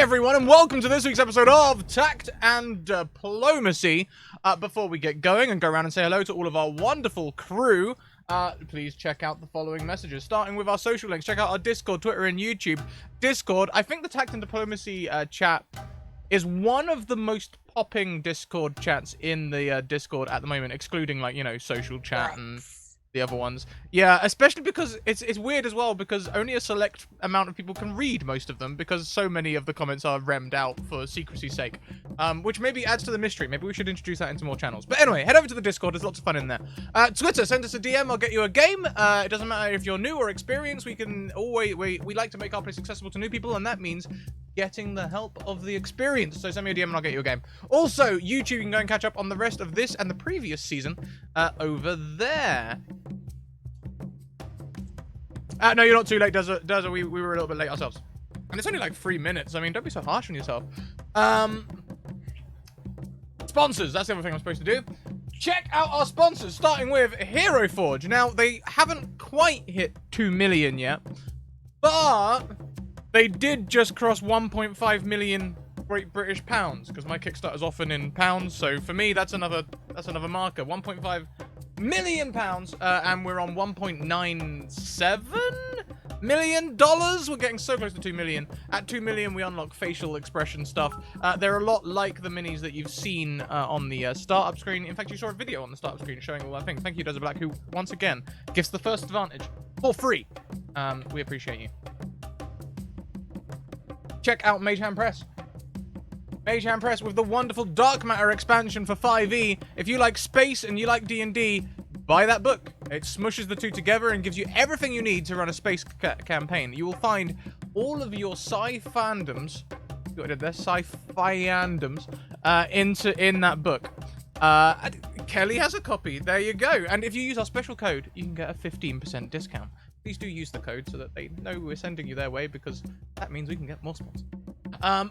everyone, and welcome to this week's episode of Tact and Diplomacy. Before we get going and go around and say hello to all of our wonderful crew, please check out the following messages, starting with our social links. Check out our Discord, Twitter, and YouTube. Discord, I think the Tact and Diplomacy chat is one of the most popping Discord chats in the Discord at the moment, excluding, like, you know, social chat and the other ones. Yeah, especially because it's weird as well, because only a select amount of people can read most of them, because so many of the comments are remmed out for secrecy's sake, which maybe adds to the mystery. Maybe we should introduce that into more channels. But anyway, head over to the Discord. There's lots of fun in there. Twitter, send us a DM. I'll get you a game. It doesn't matter if you're new or experienced. We can always we like to make our place accessible to new people, and that means getting the help of the experience. So send me a DM and I'll get you a game. Also, YouTube, you can go and catch up on the rest of this and the previous season over there. No, you're not too late, Desert. We were a little bit late ourselves. And it's only like 3 minutes. I mean, don't be so harsh on yourself. Sponsors, that's the other thing I'm supposed to do. Check out our sponsors, starting with Hero Forge. Now, they haven't quite hit 2 million yet, but they did just cross 1.5 million Great British pounds, because my Kickstarter's often in pounds, so for me that's another marker. 1.5 million pounds, and we're on 1.97 million dollars. We're getting so close to 2 million. At 2 million, we unlock facial expression stuff. They're a lot like the minis that you've seen on the startup screen. In fact, you saw a video on the startup screen showing all that thing. Thank you, Desert Black, who once again gives the first advantage for free. We appreciate you. Check out Mage Hand Press. Mage Hand Press with the wonderful Dark Matter expansion for 5e. If you like space and you like D&D, buy that book. It smushes the two together and gives you everything you need to run a space campaign. You will find all of your sci-fandoms, sci-fi-andoms, in that book. Kelly has a copy. There you go. And if you use our special code, you can get a 15% discount. Please do use the code so that they know we're sending you their way, because that means we can get more sponsors.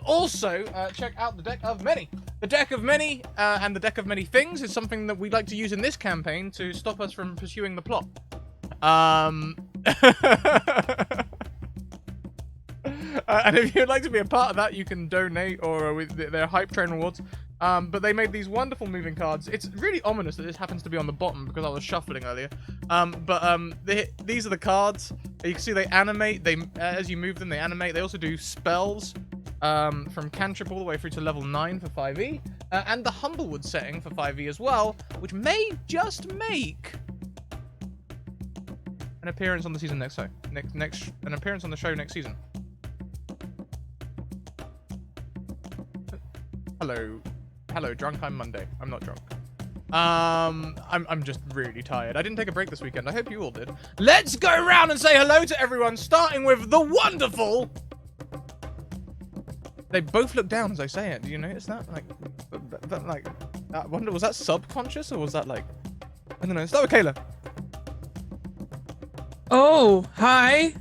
Also, check out the Deck of Many. The Deck of Many and the Deck of Many Things is something that we'd like to use in this campaign to stop us from pursuing the plot. And if you'd like to be a part of that, you can donate or with their Hype Train rewards. But they made these wonderful moving cards. It's really ominous that this happens to be on the bottom because I was shuffling earlier. These are the cards. You can see they animate. As you move them, they animate. They also do spells from cantrip all the way through to level 9 for 5e. And the Humblewood setting for 5e as well, which may just make an appearance on the season an appearance on the show next season. Hello, drunk. I'm Monday. I'm not drunk. I'm just really tired. I didn't take a break this weekend. I hope you all did. Let's go around and say hello to everyone, starting with the wonderful. They both look down as I say it. Do you notice that? I wonder, was that subconscious or was that like, I don't know. Start with Kayla. Oh, hi.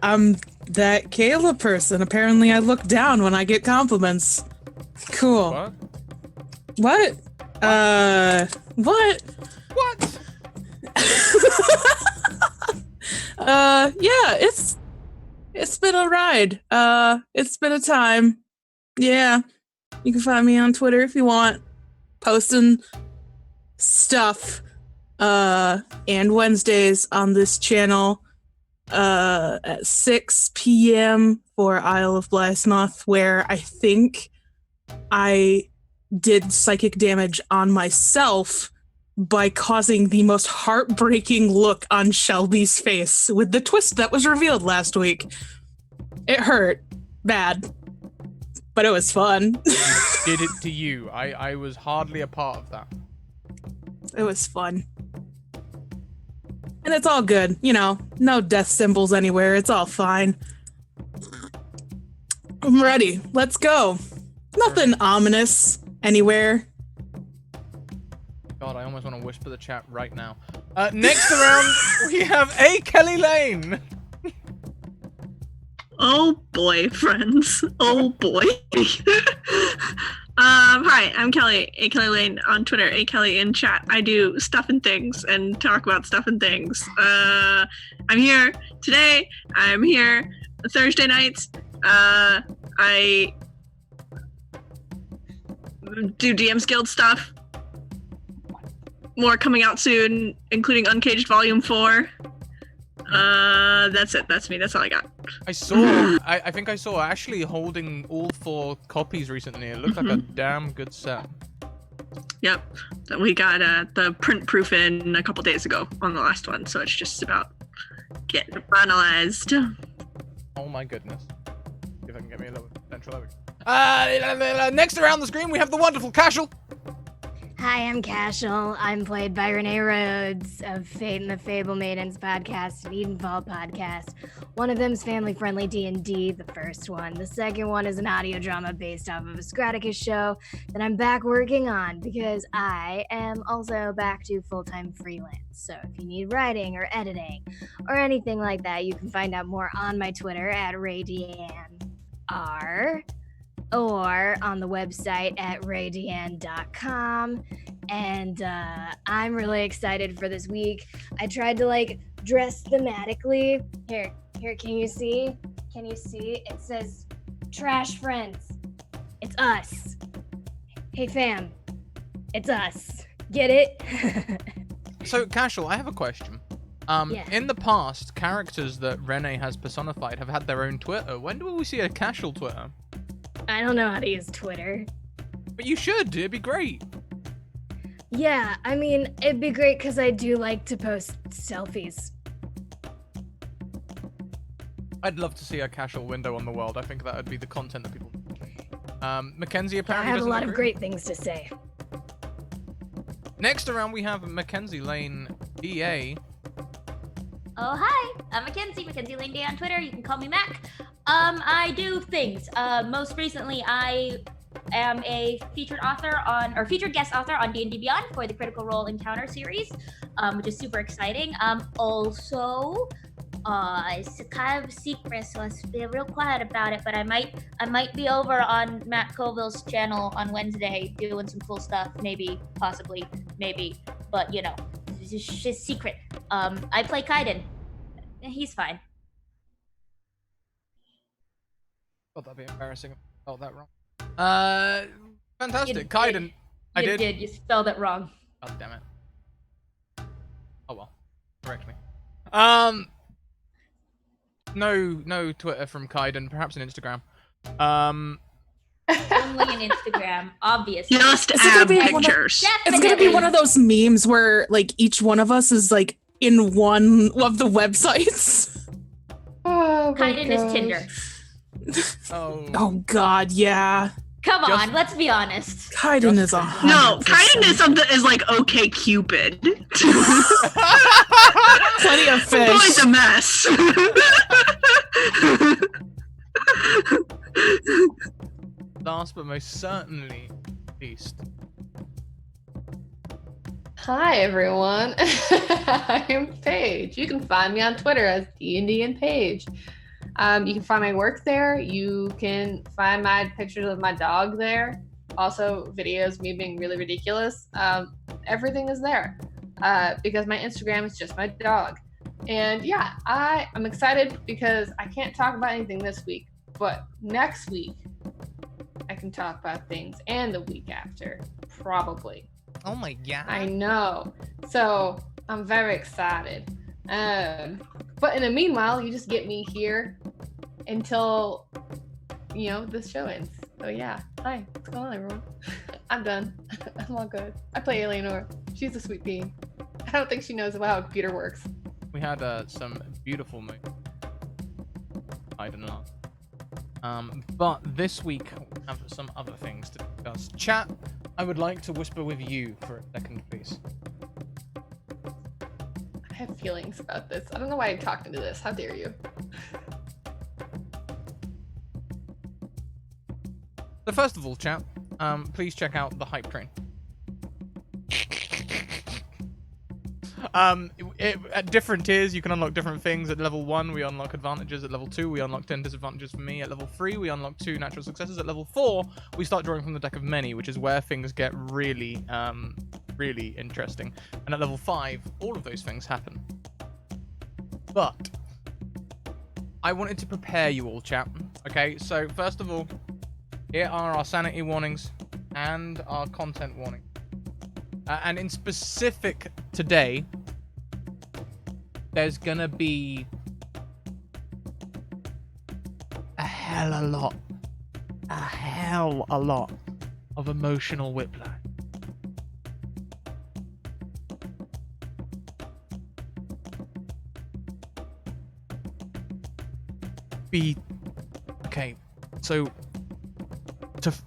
I'm that Kayla person. Apparently I look down when I get compliments. Cool. What? What? Yeah, it's been a ride. It's been a time. Yeah. You can find me on Twitter if you want. Posting stuff. And Wednesdays on this channel. At 6 p.m. for Isle of Blasmoth, where I think I did psychic damage on myself by causing the most heartbreaking look on Shelby's face with the twist that was revealed last week. It hurt bad, but it was fun. Did it to you. I was hardly a part of that. It was fun. And it's all good, you know, no death symbols anywhere. It's all fine. I'm ready. Let's go. Nothing ominous anywhere. God, I almost want to whisper the chat right now. Next around, we have A. Kelly Lane. Oh boy, friends. Oh boy. Hi, I'm Kelly, A. Kelly Lane on Twitter, A. Kelly in chat. I do stuff and things and talk about stuff and things. I'm here today. I'm here Thursday nights. I do DM's Guild stuff. More coming out soon, including Uncaged Volume 4. That's it. That's me. That's all I got. I saw. I think I saw Ashley holding all 4 copies recently. It looked like a damn good set. Yep. We got the print proof in a couple days ago on the last one, so it's just about getting finalized. Oh my goodness. If I can get me a little central over. Next around the screen, we have the wonderful Casual. Hi, I'm Cashel. I'm played by Renee Rhodes of Fate and the Fable Maidens podcast and Edenfall podcast. One of them's family-friendly D&D, the first one. The second one is an audio drama based off of a Scratticus show that I'm back working on because I am also back to full-time freelance. So if you need writing or editing or anything like that, you can find out more on my Twitter at RayDeanneR. Or on the website at raydeanne.com. And I'm really excited for this week. I tried to dress thematically. Here, can you see? Can you see? It says trash friends. It's us. Hey fam, it's us. Get it? So, Casual, I have a question. Yeah. In the past, characters that Renee has personified have had their own Twitter. When do we see a Casual Twitter? I don't know how to use Twitter. But you should. It'd be great. Yeah, I mean, it'd be great because I do like to post selfies. I'd love to see a Casual window on the world. I think that would be the content that people. Mackenzie I apparently have a doesn't lot of agree. great things to say. Next around, we have Mackenzie Lane DA. Oh, hi. I'm Mackenzie Lane Day on Twitter. You can call me Mac. I do things. Most recently, I am a featured guest author on D&D Beyond for the Critical Role Encounter series, which is super exciting. Also, it's kind of a secret, so I'll be real quiet about it, but I might be over on Matt Colville's channel on Wednesday doing some cool stuff, maybe, possibly, maybe, but it's just secret. I play Kaiden. He's fine. God, that'd be embarrassing. Oh, that wrong. Fantastic. Kaiden. You spelled it wrong. Oh, damn it. Oh well. Correct me. No Twitter from Kaiden. Perhaps an Instagram. Only an Instagram, obviously. Just Is it gonna add be one of- pictures. It's gonna be one of those memes where each one of us is in one of the websites. Oh, my Kaiden is gosh. Tinder. Oh. Oh God, yeah. Come Just- on, let's be honest. Kaiden is a No, Kaiden is something is like OK Cupid. plenty of fish. Boy's a mess. Last but most certainly least. Hi everyone, I'm Paige. You can find me on Twitter as D&D and Paige. You can find my work there. You can find my pictures of my dog there. Also videos of me being really ridiculous. Everything is there because my Instagram is just my dog. And yeah, I'm excited because I can't talk about anything this week, but next week I can talk about things, and the week after, probably. Oh my god. I know. So I'm very excited. But in the meanwhile, you just get me here until, this show ends. So yeah. Hi. What's going on, everyone? I'm done. I'm all good. I play Eleanor. She's a sweet bean. I don't think she knows how a computer works. We had some beautiful movies. I don't know. But this week we have some other things to discuss. Chat, I would like to whisper with you for a second, please. I have feelings about this. I don't know why I'm talking to this. How dare you? So first of all, chat, please check out the hype train. At different tiers, you can unlock different things. At level 1, we unlock advantages. At level 2, we unlock 10 disadvantages for me. At level 3, we unlock 2 natural successes. At level 4, we start drawing from the deck of many, which is where things get really, really interesting. And at level 5, all of those things happen. But I wanted to prepare you all, chat. Okay, so first of all, here are our sanity warnings and our content warning. And in specific today, there's gonna be a hell a lot of emotional whiplash. Okay, so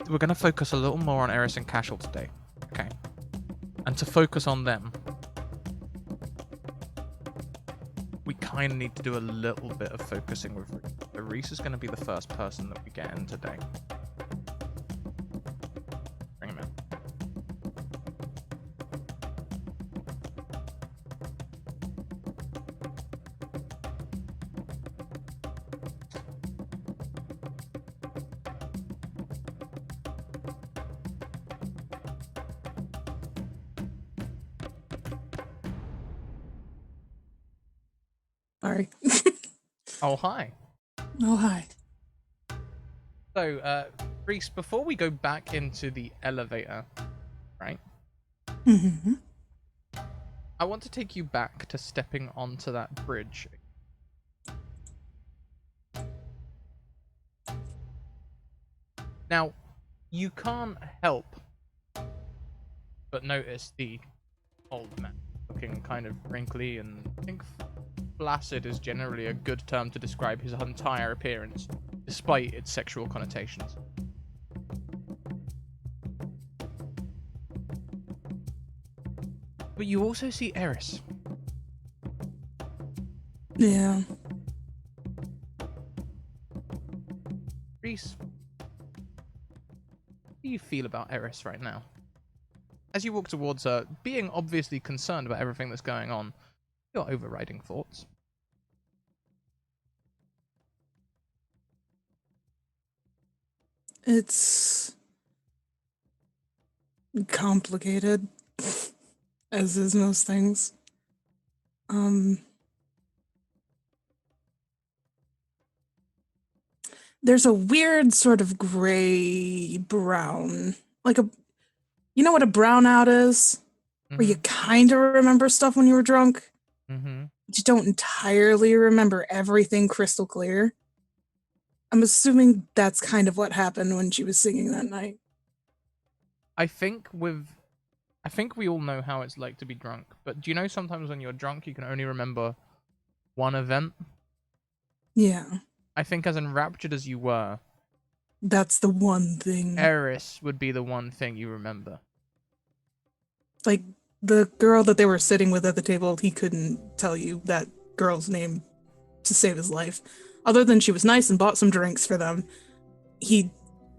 we're gonna focus a little more on Eris and Cashel today, okay? And to focus on them, we kind of need to do a little bit of focusing with Reese. So Reese is gonna be the first person that we get in today. Bring him in. Sorry. Oh, hi. Oh, hi. So, Reese, before we go back into the elevator, right? Mm-hmm. I want to take you back to stepping onto that bridge. Now, you can't help but notice the old man looking kind of wrinkly, and I think flaccid is generally a good term to describe his entire appearance, despite its sexual connotations. But you also see Eris. Yeah. Reese, how do you feel about Eris right now? As you walk towards her, being obviously concerned about everything that's going on, your overriding thoughts. It's complicated, as is most things. There's a weird sort of gray brown, like you know what a brownout is? Where you kind of remember stuff when you were drunk, Mm-hmm. but you don't entirely remember everything crystal clear. I'm assuming that's kind of what happened when she was singing that night. I think we all know how it's like to be drunk, but do you know sometimes when you're drunk you can only remember one event? Yeah. I think as enraptured as you were, That's the one thing. Eris would be the one thing you remember. Like, the girl that they were sitting with at the table, he couldn't tell you that girl's name to save his life. Other than she was nice and bought some drinks for them, he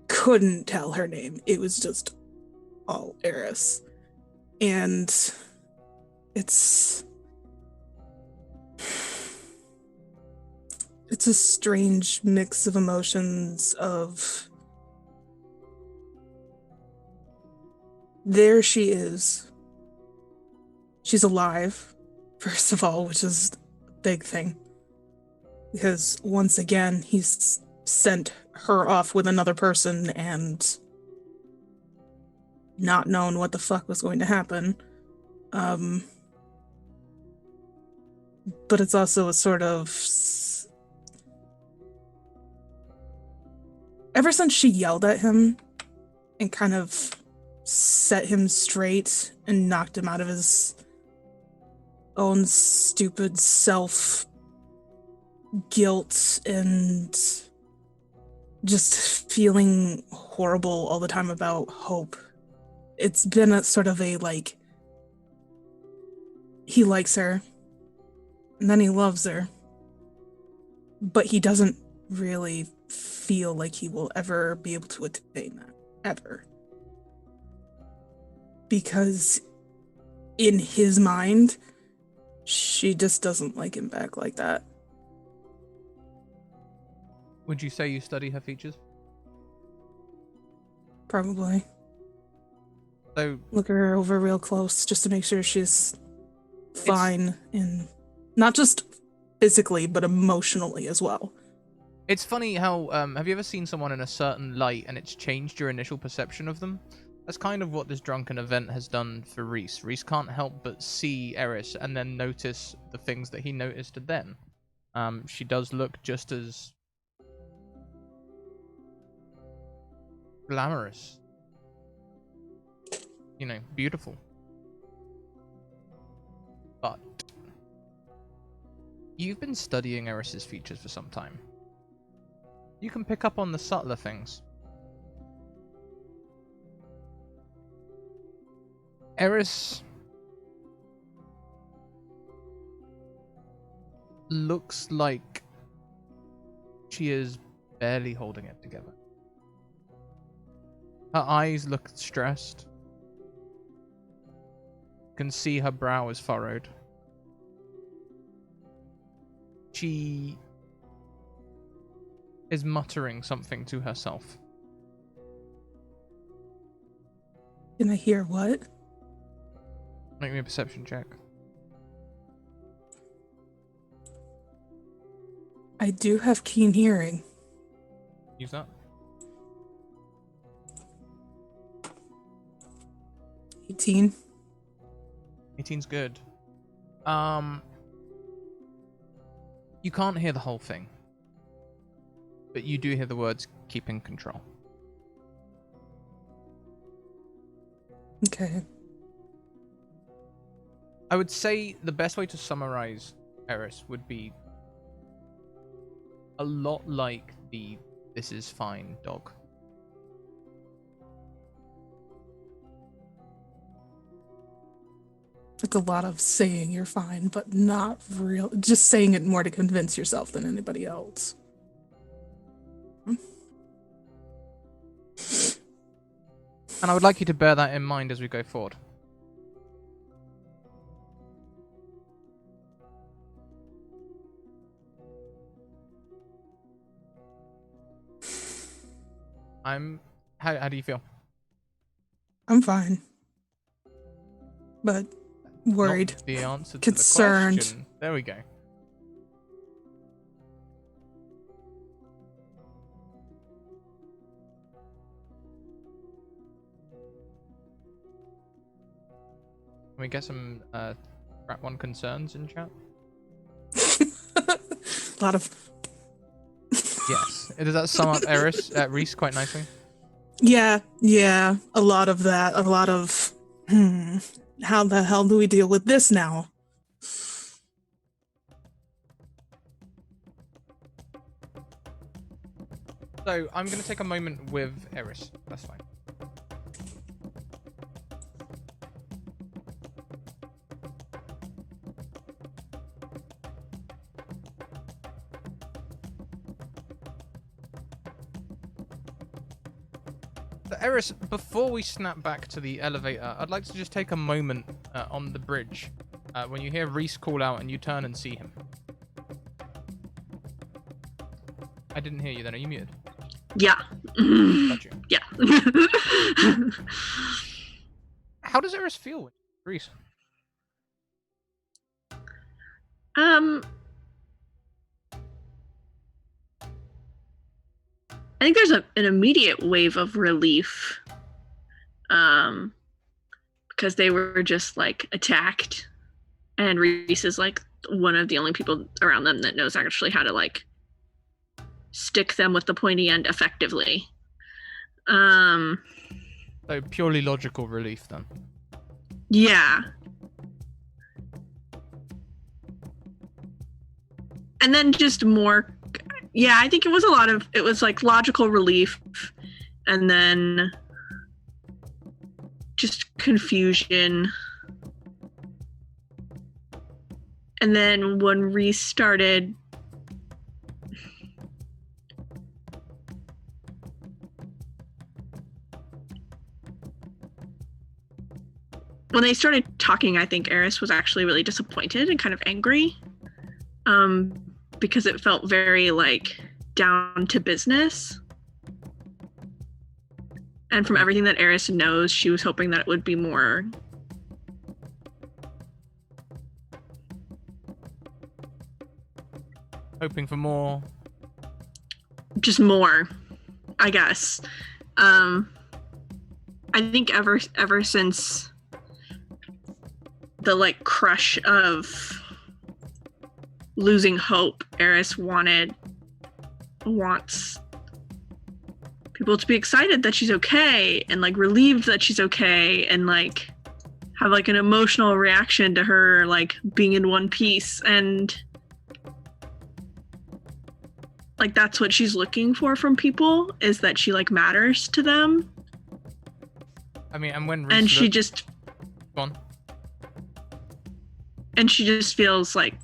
couldn't tell her name. It was just all Eris. And it's a strange mix of emotions of there she is. She's alive, first of all, which is a big thing. Because once again, he's sent her off with another person and not known what the fuck was going to happen. But it's also a sort of... Ever since she yelled at him and kind of set him straight and knocked him out of his own stupid self-guilt and just feeling horrible all the time about hope, it's been a sort of a, like, he likes her, and then he loves her, but he doesn't really feel like he will ever be able to attain that, ever. Because in his mind, she just doesn't like him back like that. Would you say you study her features? Probably. So Look her over real close just to make sure she's fine, and not just physically, but emotionally as well. It's funny how, have you ever seen someone in a certain light and it's changed your initial perception of them? That's kind of what this drunken event has done for Reese. Reese can't help but see Eris and then notice the things that he noticed then. She does look just as glamorous. You know, beautiful. But you've been studying Eris's features for some time. You can pick up on the subtler things. Eris looks like she is barely holding it together. Her eyes look stressed. You can see her brow is furrowed. She is muttering something to herself. Can I hear what? Make me a perception check. I do have keen hearing. Use that. 18. 18's good. You can't hear the whole thing, but you do hear the words "keeping control." Okay. I would say the best way to summarize Eris would be a lot like the "this is fine" dog. It's a lot of saying you're fine, but not real. Just saying it more to convince yourself than anybody else. And I would like you to bear that in mind as we go forward. How do you feel? I'm fine. But worried. Not the answer to Concerned. the question. There we go. Can we get some Rat 1 concerns in chat? A lot of... Yes. Does that sum up Reese quite nicely? Yeah. A lot of that. A lot of... How the hell do we deal with this now? So, I'm going to take a moment with Eris. That's fine. So, Eris, before we snap back to the elevator, I'd like to just take a moment on the bridge when you hear Reese call out and you turn and see him. I didn't hear you then. Are you muted? Yeah. Got you. Yeah. How does Eris feel with Reese? I think there's an immediate wave of relief. Because they were just like attacked, and Reese is like one of the only people around them that knows actually how to like stick them with the pointy end effectively. So purely logical relief then. Yeah. And then just more, yeah, I think it was like logical relief, and then just confusion. And then when Reese started when they started talking, I think Eris was actually really disappointed and kind of angry, because it felt very like down to business. And from everything that Eris knows, she was hoping that it would be more Hoping for more. just more, I guess. I think ever since the like crush of losing hope, Eris wants people to be excited that she's okay and like relieved that she's okay and like have like an emotional reaction to her like being in one piece, and like that's what she's looking for from people, is that she like matters to them. I mean, and when And Reese she just Go on. and she just feels like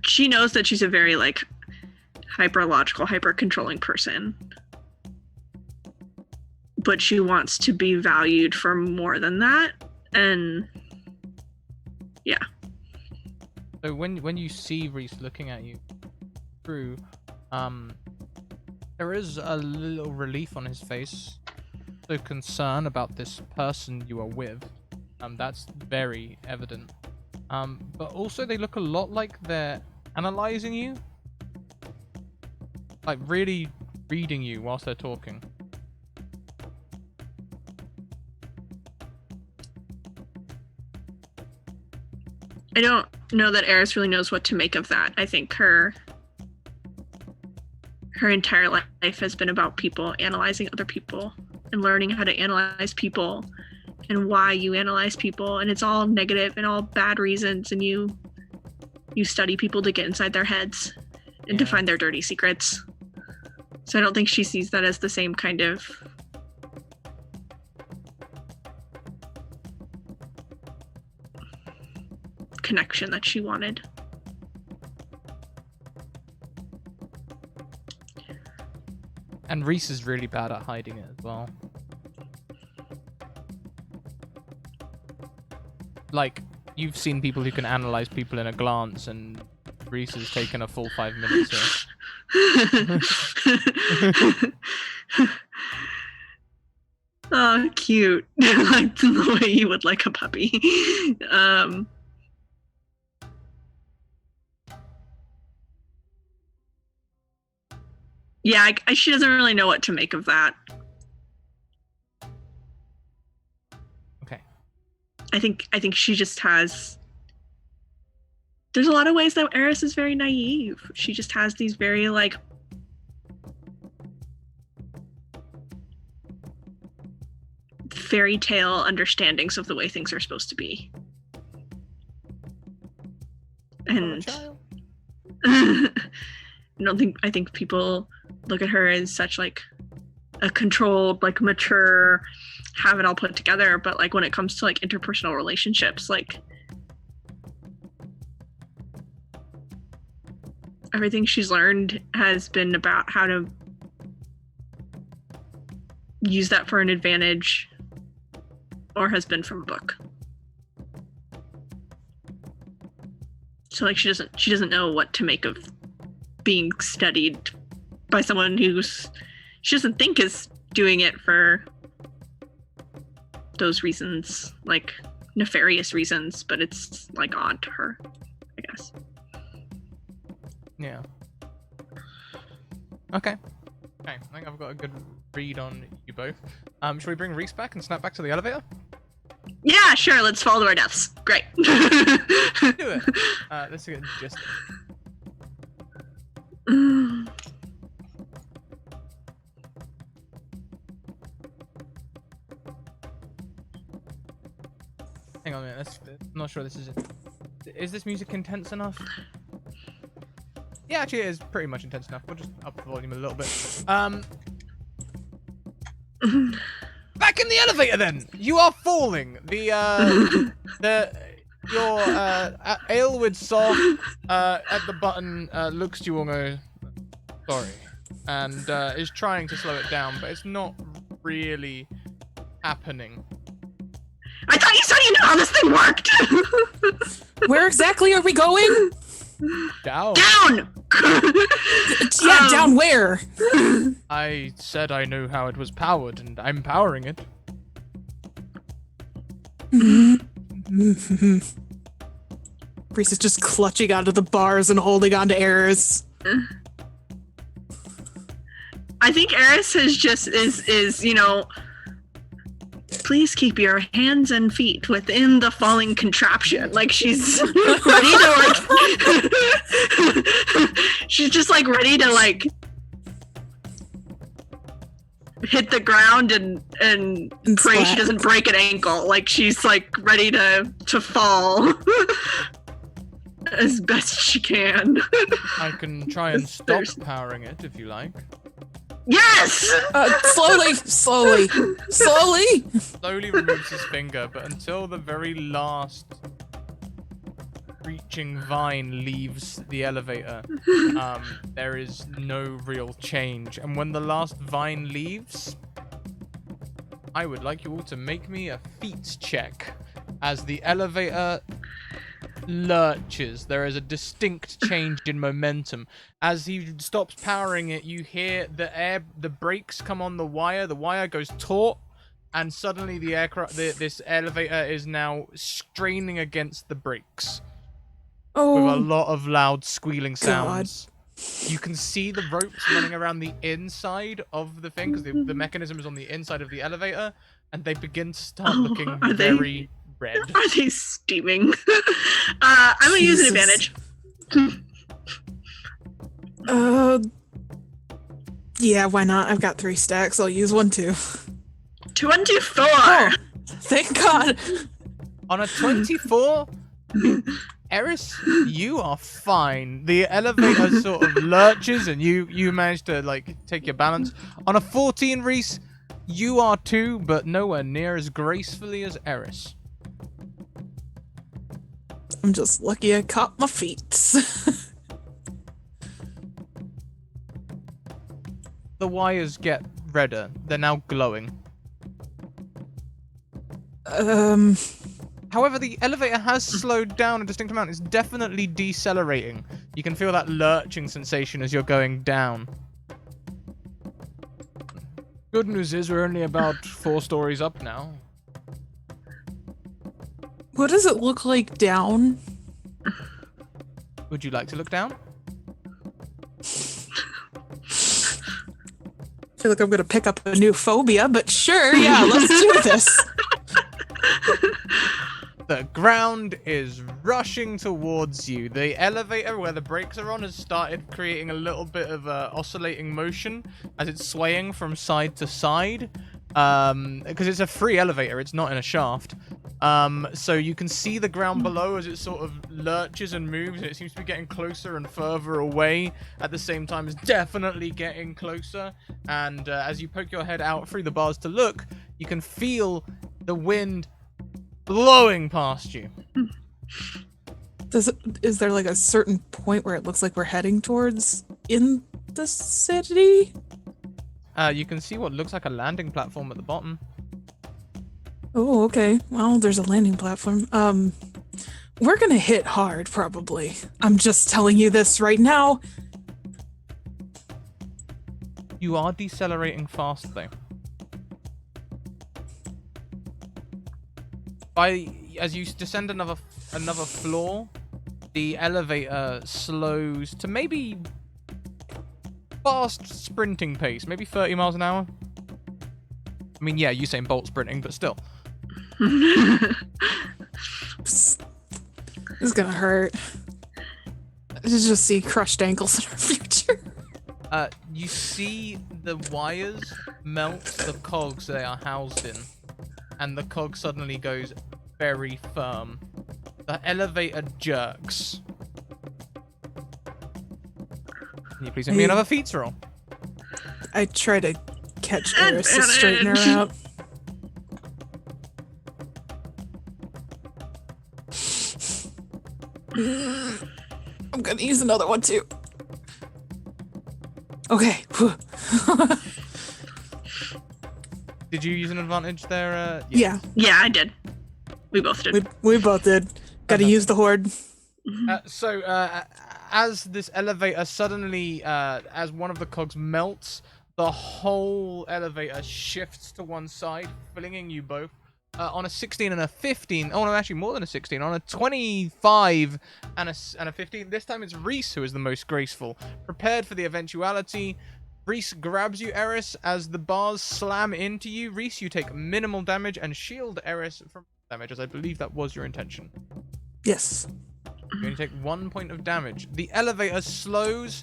she knows that she's a very like hyper logical, hyper controlling person, but she wants to be valued for more than that. And yeah, So when you see Reese looking at you through, there is a little relief on his face. So concern about this person you are with. That's very evident. But also they look a lot like they're analyzing you. Like really reading you whilst they're talking. I don't know that Eris really knows what to make of that. I think her entire life has been about people, analyzing other people and learning how to analyze people and why you analyze people, and it's all negative and all bad reasons, and you study people to get inside their heads and to Yeah. find their dirty secrets. So I don't think she sees that as the same kind of connection that she wanted. And Reese is really bad at hiding it as well. Like, you've seen people who can analyze people in a glance, and Reese has taken a full 5 minutes here. Oh, cute. Like the way you would like a puppy. Yeah, she doesn't really know what to make of that. Okay. I think she just has. There's a lot of ways that Eris is very naive. She just has these very like fairy tale understandings of the way things are supposed to be. And I think people look at her as such like a controlled, like mature, have it all put together, but like when it comes to like interpersonal relationships, like everything she's learned has been about how to use that for an advantage, or has been from a book. So like she doesn't know what to make of being studied by someone she doesn't think is doing it for those reasons, like nefarious reasons, but it's like odd to her, I guess. Yeah. Okay. I think I've got a good read on you both. Should we bring Reese back and snap back to the elevator? Yeah, sure, let's fall to our deaths. Great. Do it. Let's get just. Hang on a minute. I'm not sure this is it. Is this music intense enough? Yeah, actually, it is pretty much intense enough. We'll just up the volume a little bit. Back in the elevator, then. You are falling. Your Aylward soft at the button looks to you and goes, sorry, and is trying to slow it down, but it's not really happening. I thought you said you knew how this thing worked. Where exactly are we going? Down. Down. Yeah, down where? I said I knew how it was powered, and I'm powering it. Reese is just clutching onto the bars and holding onto Eris. I think Eris is please keep your hands and feet within the falling contraption. Like she's ready to she's just like ready to like hit the ground and pray splat. she doesn't break an ankle. Like she's like ready to fall as best she can. I can try and stop powering it if you like. Yes! Slowly. Slowly removes his finger, but until the very last reaching vine leaves the elevator, there is no real change. And when the last vine leaves, I would like you all to make me a feats check as the elevator lurches. There is a distinct change in momentum. As he stops powering it, you hear the brakes come on the wire goes taut, and suddenly this elevator is now straining against the brakes with a lot of loud squealing sounds. God. You can see the ropes running around the inside of the thing, because the mechanism is on the inside of the elevator, and they begin to start looking very red. Are they steaming? I'm gonna use an advantage. Yeah, why not? I've got 3 stacks. I'll use 1 too. 2 and 2, 4. Oh, thank God. On a 24, Eris, you are fine. The elevator sort of lurches, and you manage to like take your balance. On a 14, Reese, you are too, but nowhere near as gracefully as Eris. I'm just lucky I caught my feet. The wires get redder. They're now glowing. However, the elevator has slowed down a distinct amount. It's definitely decelerating. You can feel that lurching sensation as you're going down. Good news is we're only about 4 stories up now. What does it look like down? Would you like to look down? I feel like I'm gonna pick up a new phobia, but sure, yeah, let's do this. The ground is rushing towards you. The elevator where the brakes are on has started creating a little bit of oscillating motion as it's swaying from side to side. Because it's a free elevator, it's not in a shaft. So you can see the ground below as it sort of lurches and moves, and it seems to be getting closer and further away at the same time as definitely getting closer. And as you poke your head out through the bars to look, you can feel the wind blowing past you. Is there like a certain point where it looks like we're heading towards in the city? You can see what looks like a landing platform at the bottom. Oh, okay. Well, there's a landing platform. We're gonna hit hard, probably. I'm just telling you this right now. You are decelerating fast, though. As you descend another floor, the elevator slows to maybe fast sprinting pace, maybe 30 miles an hour. I mean, yeah, Usain Bolt sprinting, but still. This is gonna hurt. I just see crushed ankles in our future. You see the wires melt the cogs they are housed in, and the cog suddenly goes very firm. The elevator jerks. Can you please make me another feats roll? I try to catch Eris to straighten her out. I'm gonna use another one too. Okay. Did you use an advantage there? Yeah. Yeah, I did. We both did. We both did. Gotta use the horde. As this elevator suddenly, as one of the cogs melts, the whole elevator shifts to one side, flinging you both on a 16 and a 15. Oh no, actually more than a 16. On a 25 and a 15. This time it's Reese who is the most graceful. Prepared for the eventuality. Reese grabs you, Eris, as the bars slam into you. Reese, you take minimal damage and shield Eris from damage, as I believe that was your intention. Yes. You only take 1 point of damage. The elevator slows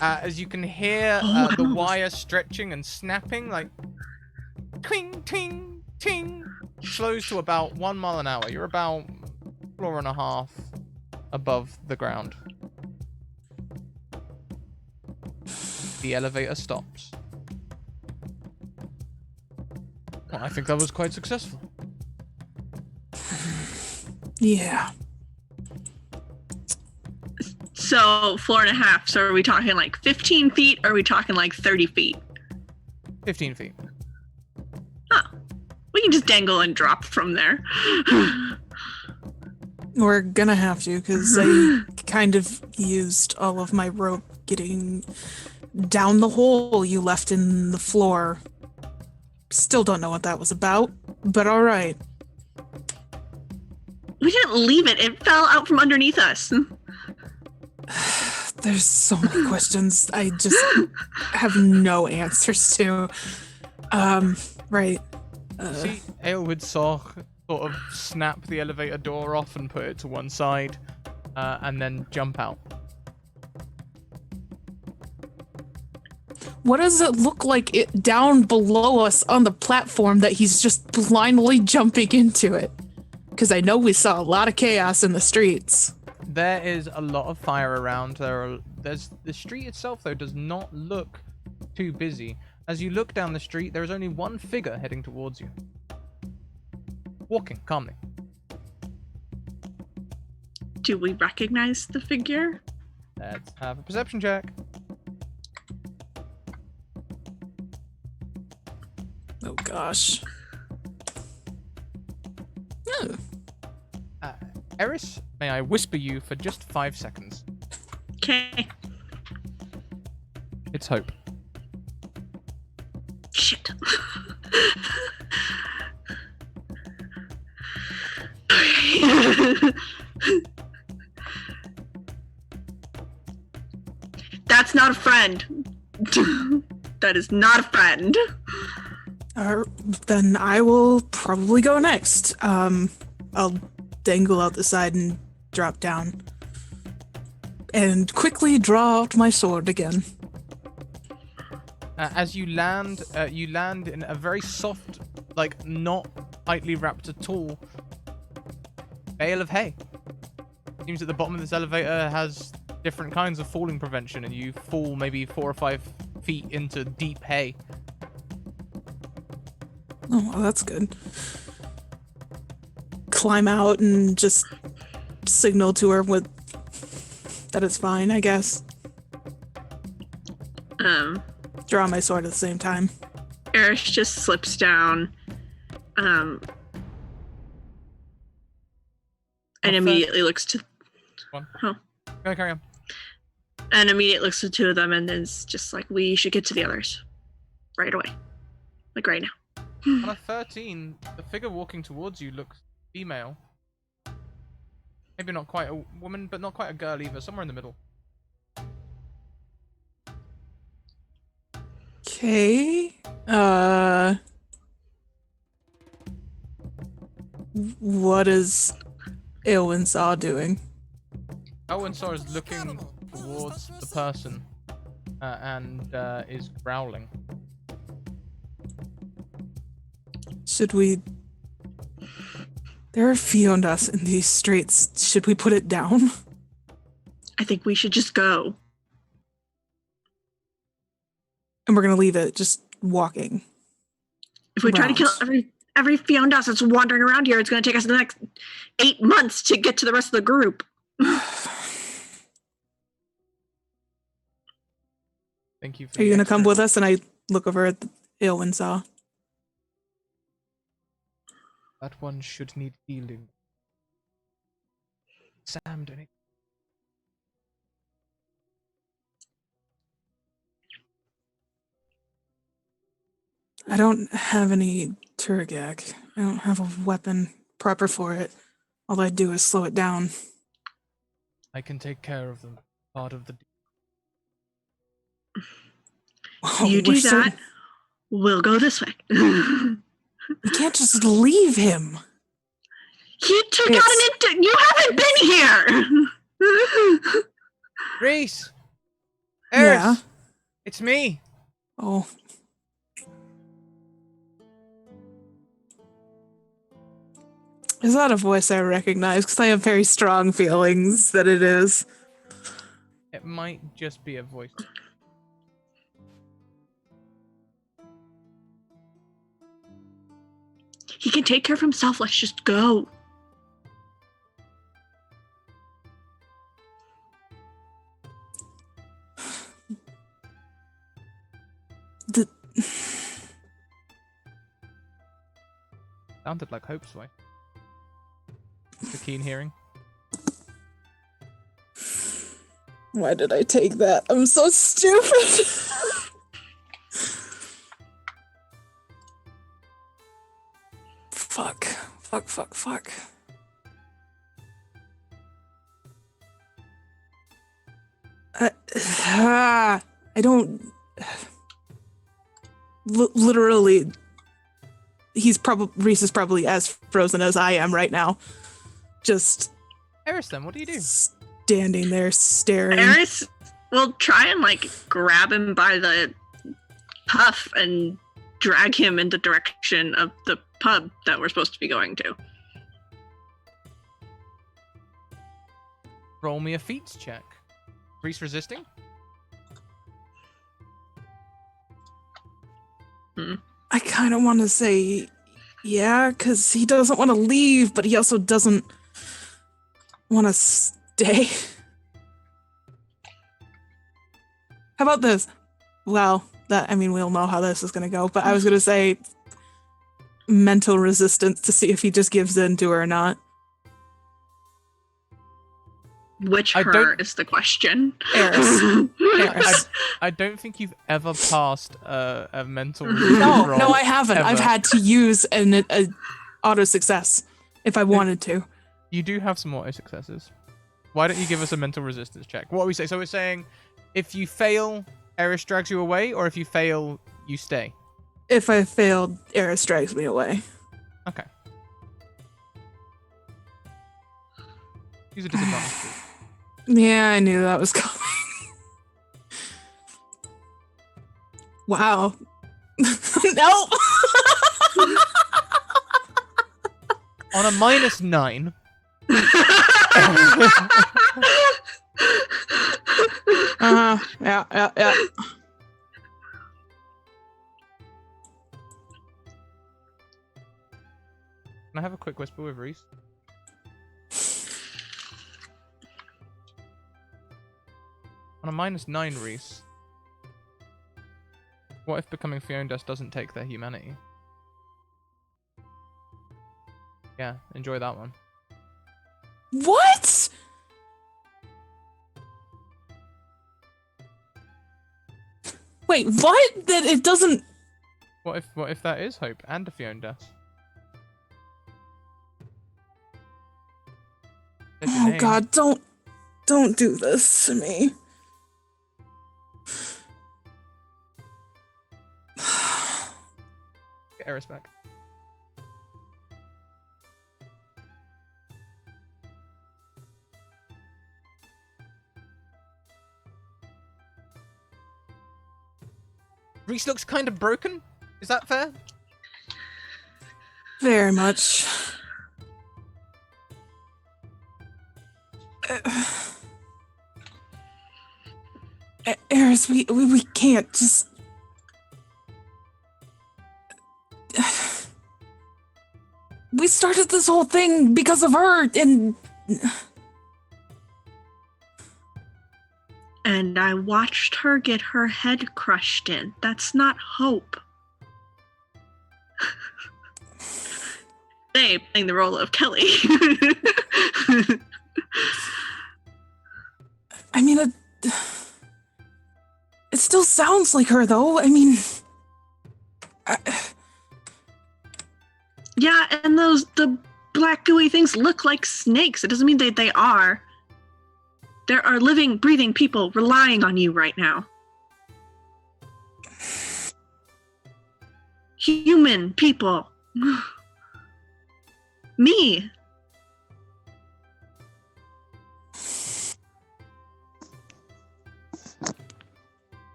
as you can hear the wire stretching and snapping, like ting, ting, ting. Slows to about 1 mile an hour. You're about 4.5 above the ground. The elevator stops. Well, I think that was quite successful. Yeah. So 4.5. So are we talking like 15 feet or are we talking like 30 feet? 15 feet. We can just dangle and drop from there. We're gonna have to, because I kind of used all of my rope getting down the hole you left in the floor. Still don't know what that was about, but alright. We didn't leave it. It fell out from underneath us. There's so many questions I just have no answers to. Right. See, Aelwood saw sort of snap the elevator door off and put it to one side, and then jump out. What does it look like it down below us on the platform that he's just blindly jumping into it? Because I know we saw a lot of chaos in the streets. There is a lot of fire around. There's the street itself, though, does not look too busy. As you look down the street, there is only one figure heading towards you. Walking calmly. Do we recognize the figure? Let's have a perception check. Oh gosh. Oh. Eris, may I whisper you for just 5 seconds? Okay. It's Hope. Shit. That's not a friend. That is not a friend. Then I will probably go next. I'll dangle out the side and drop down. And quickly draw out my sword again. As you land in a very soft, like not tightly wrapped at all, bale of hay. Seems that the bottom of this elevator has different kinds of falling prevention, and you fall maybe 4 or 5 feet into deep hay. Oh, well, that's good. Climb out and just signal to her with that it's fine, I guess. Draw my sword at the same time. Eris just slips down, and immediately looks to. Go, carry on. And immediately looks to the two of them, and then it's just like, we should get to the others right away, like right now. On a 13, the figure walking towards you looks female. Maybe not quite a woman, but not quite a girl either. Somewhere in the middle. Okay. What is Ilwinsaw doing? Owensaw is looking towards the person and is growling. Should we... There are Fiondas in these streets. Should we put it down? I think we should just go. And we're gonna leave it just walking. If we try to kill every Fiondas that's wandering around here, it's going to take us the next 8 months to get to the rest of the group. Thank you for Are you the gonna come extra- with us? And I look over at Ilwinsaw. That one should need healing. Sam, don't it? I don't have any Turgak. I don't have a weapon proper for it. All I do is slow it down. I can take care of them. Part of the. You do we're so- that. We'll go this way. We can't just leave him. He took out an You haven't been here. Reese! Eris! Yeah. It's me! Oh. Is that a voice I recognize? Because I have very strong feelings that it is. It might just be a voice. He can take care of himself. Let's just go. Sounded like Hope's voice. The keen hearing. Why did I take that? I'm so stupid. Fuck. I don't. Literally, Reese is probably as frozen as I am right now. Just Eris, then, what do you do? standing there staring. Eris will try and like grab him by the puff and drag him in the direction of the pub that we're supposed to be going to. Roll me a feats check. Reese resisting? I kind of want to say yeah, because he doesn't want to leave, but he also doesn't want to stay. How about this? Well, we'll know how this is going to go, but I was going to say mental resistance to see if he just gives in to her or not. Which her is the question. Eris. I don't think you've ever passed a mental resistance roll. No, I haven't. Ever. I've had to use an auto success if I wanted to. You do have some auto successes. Why don't you give us a mental resistance check? What are we saying? So we're saying if you fail, Eris drags you away, or if you fail, you stay? If I failed, Eris drags me away. Okay. Use a disadvantage, please. Yeah, I knew that was coming. Wow. No! On a -9. Yeah. Can I have a quick whisper with Reese? On a -9, Reese. What if becoming Fiondas doesn't take their humanity? Yeah, enjoy that one. What? Wait, what? That it doesn't. What if that is Hope and a Fiondas? Oh God! Don't do this to me. Get Eris back. Reese looks kind of broken. Is that fair? Very much. Eris, we can't just. We started this whole thing because of her, and I watched her get her head crushed in. That's not Hope. They playing the role of Kelly. I mean, it still sounds like her, though. I mean, Yeah, and the black gooey things look like snakes. It doesn't mean they are. There are living, breathing people relying on you right now. Human people. Me.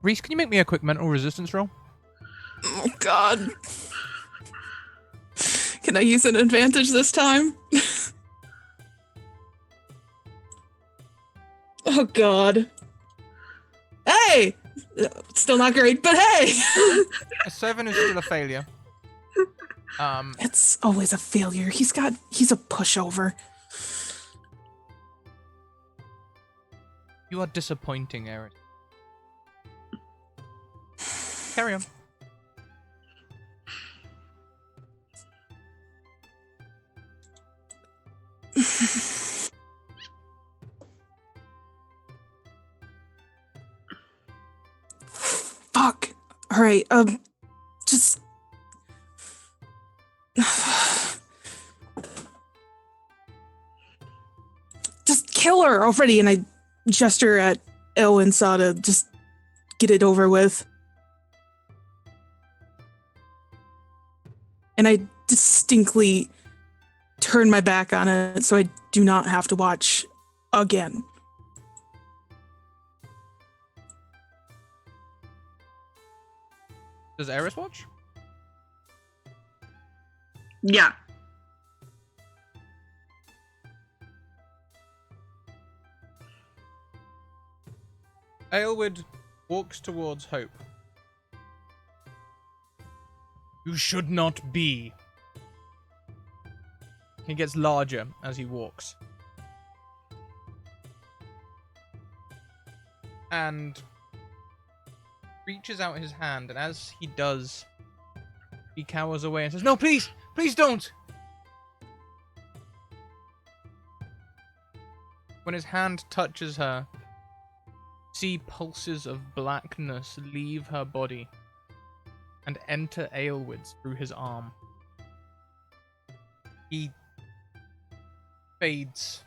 Reese, can you make me a quick mental resistance roll? Oh, God. Can I use an advantage this time? Oh, God. Hey! Still not great, but hey! A 7 is still a failure. It's always a failure. He's a pushover. You are disappointing, Eris. Carry on. Fuck. All right. Just. Just kill her already, and I gesture at El and Saw to just get it over with. And I distinctly turn my back on it so I do not have to watch again. Does Eris watch? Yeah. Aylward walks towards Hope. You should not be. He gets larger as he walks. And reaches out his hand, and as he does, he cowers away and says, "No, please! Please don't!" When his hand touches her, see pulses of blackness leave her body and enter Aylward's through his arm. He fades.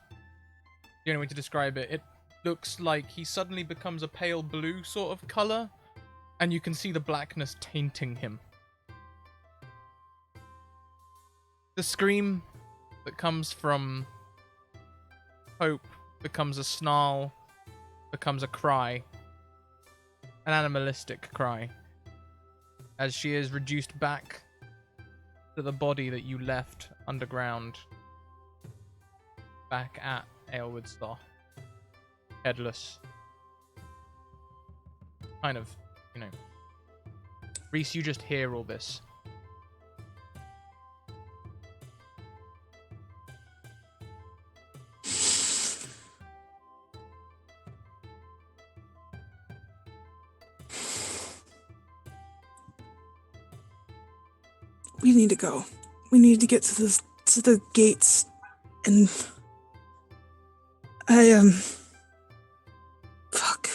The only way to describe it, it looks like he suddenly becomes a pale blue sort of color, and you can see the blackness tainting him. The scream that comes from Hope becomes a snarl, becomes a cry, an animalistic cry, as she is reduced back to the body that you left underground, back at Aylward's Law. Headless. Kind of, you know. Reese, you just hear all this. We need to go. We need to get to the gates, and fuck.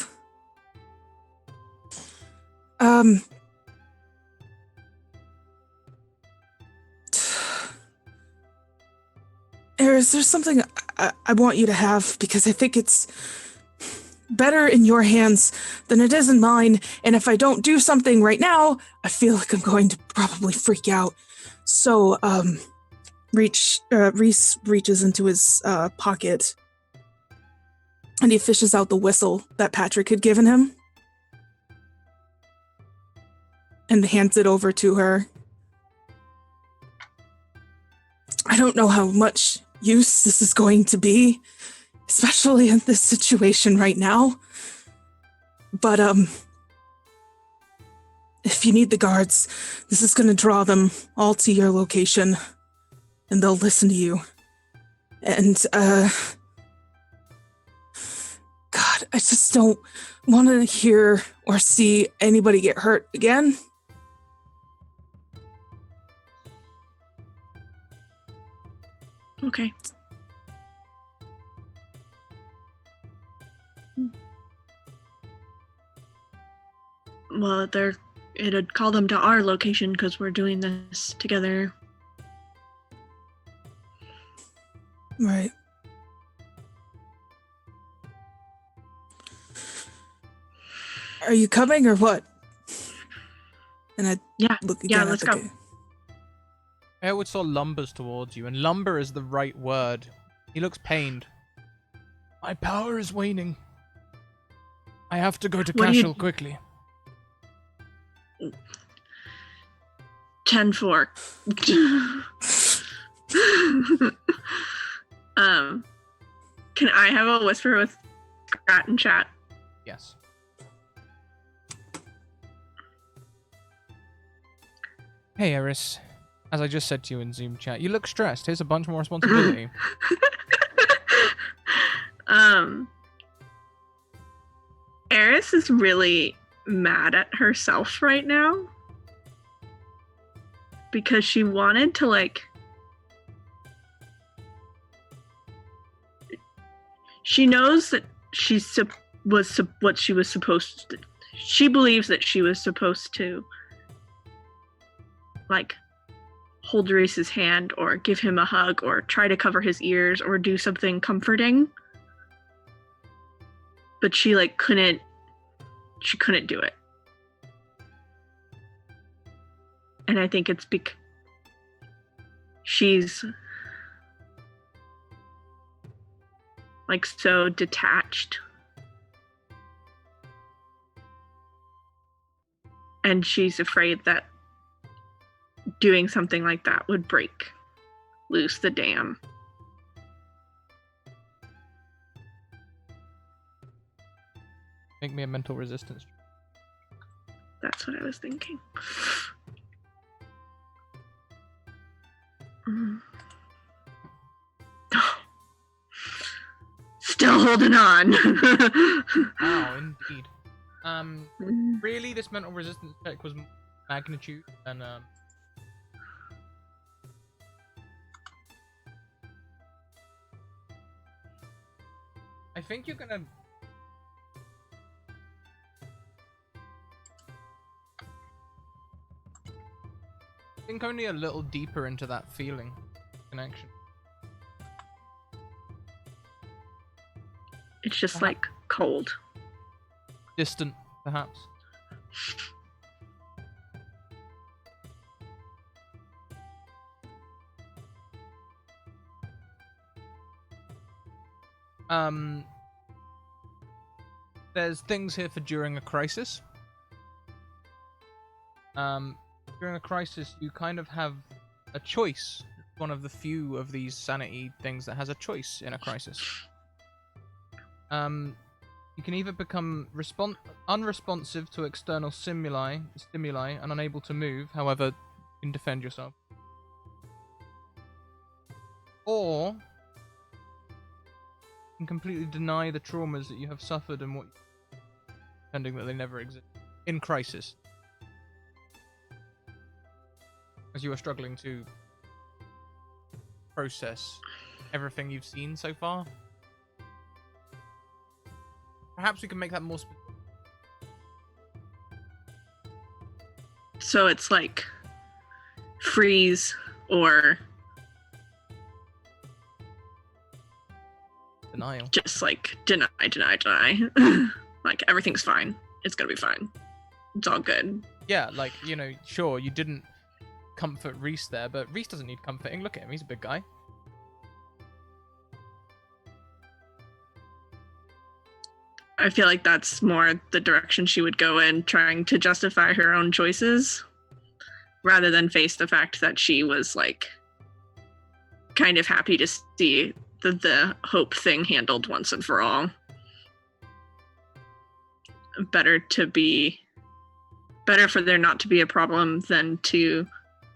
Eris, there's something I want you to have, because I think it's better in your hands than it is in mine, and if I don't do something right now, I feel like I'm going to probably freak out. So, Reese reaches into his pocket, and he fishes out the whistle that Patrick had given him, and hands it over to her. I don't know how much use this is going to be, especially in this situation right now. But, if you need the guards, this is going to draw them all to your location, and they'll listen to you. And, God, I just don't want to hear or see anybody get hurt again. Okay. Well, they're it'd call them to our location because we're doing this together. Right. Are you coming or what? And I Yeah, look again yeah, at let's the go. guy. Airwood saw lumbers towards you, and lumber is the right word. He looks pained. My power is waning. I have to go to What do you- Cashel quickly. 10-4. Can I have a whisper with Scrat and chat? Yes. Hey, Eris. As I just said to you in Zoom chat, you look stressed. Here's a bunch more responsibility. Eris is really mad at herself right now because she wanted to she knows that what she was supposed to. She believes that she was supposed to hold Reese's hand or give him a hug or try to cover his ears or do something comforting. But she couldn't do it. And I think it's because she's so detached. And she's afraid that doing something like that would break loose the dam. Make me a mental resistance. That's what I was thinking. Mm. Still holding on. Wow, indeed. Really, this mental resistance check was magnitude, and I think you're gonna. Think only a little deeper into that feeling connection. It's just cold. Distant, perhaps. There's things here for during a crisis. During a crisis, you kind of have a choice. It's one of the few of these sanity things that has a choice in a crisis. You can either become unresponsive to external stimuli and unable to move, however, you can defend yourself. Or you can completely deny the traumas that you have suffered and pretending that they never exist. In crisis. As you are struggling to process everything you've seen so far. Perhaps we can make that more specific. So it's freeze or Denial. just deny. Everything's fine. It's gonna be fine. It's all good. Yeah, sure, you didn't comfort Reese there, but Reese doesn't need comforting. Look at him, he's a big guy. I feel like that's more the direction she would go in, trying to justify her own choices rather than face the fact that she was kind of happy to see the hope thing handled once and for all. Better for there not to be a problem than to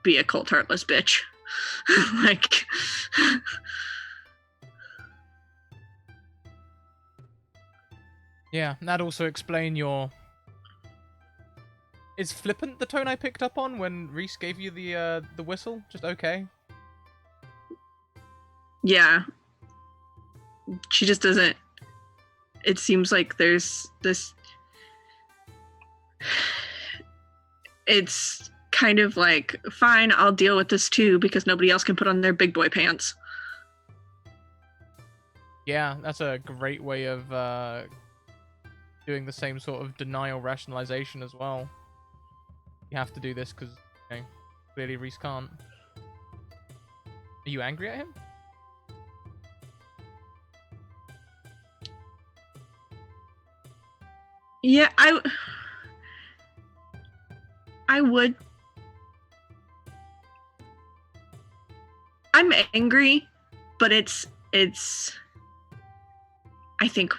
be a cold heartless bitch. Yeah, that'd also explain your... Is flippant the tone I picked up on when Reese gave you the whistle? Just okay? Yeah. She just doesn't... It seems like there's this... it's kind of like, fine, I'll deal with this too, because nobody else can put on their big boy pants. Yeah, that's a great way of doing the same sort of denial rationalization as well. You have to do this because clearly Reese can't. Are you angry at him? Yeah, I would. I'm angry, but it's I think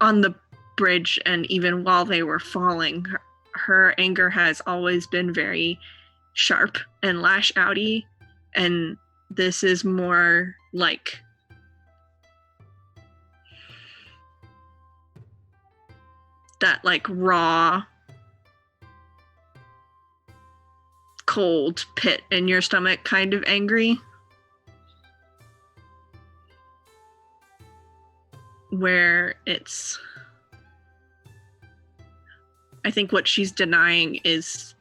on the bridge and even while they were falling, her anger has always been very sharp and lash outy, and this is more like that, like raw cold pit in your stomach kind of angry, where it's, I think what she's denying is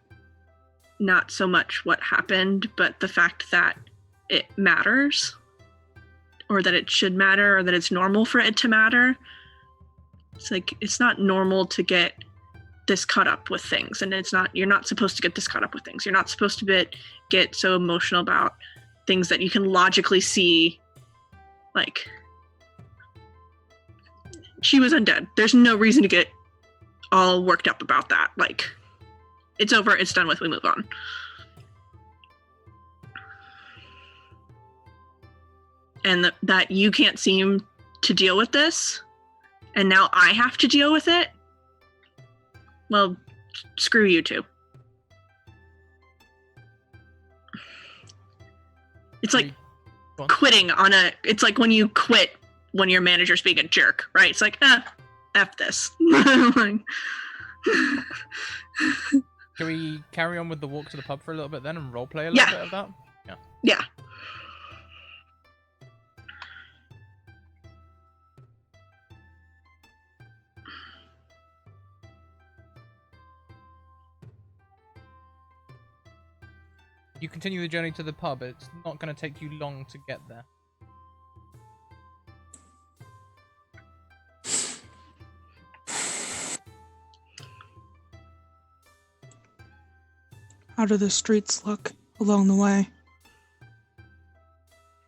not so much what happened, but the fact that it matters, or that it should matter, or that it's normal for it to matter. It's like, it's not normal to get this caught up with things, and you're not supposed to get this caught up with things. You're not supposed to get so emotional about things that you can logically see. Like, she was undead. There's no reason to get all worked up about that. Like, it's over, it's done with, we move on. And that you can't seem to deal with this, and now I have to deal with it. Well, screw you two. It's like quitting it's like when you quit when your manager's being a jerk, right? It's like, F this. Like, Can we carry on with the walk to the pub for a little bit then and roleplay a little bit of that? Yeah. You continue the journey to the pub. It's not going to take you long to get there. How do the streets look along the way?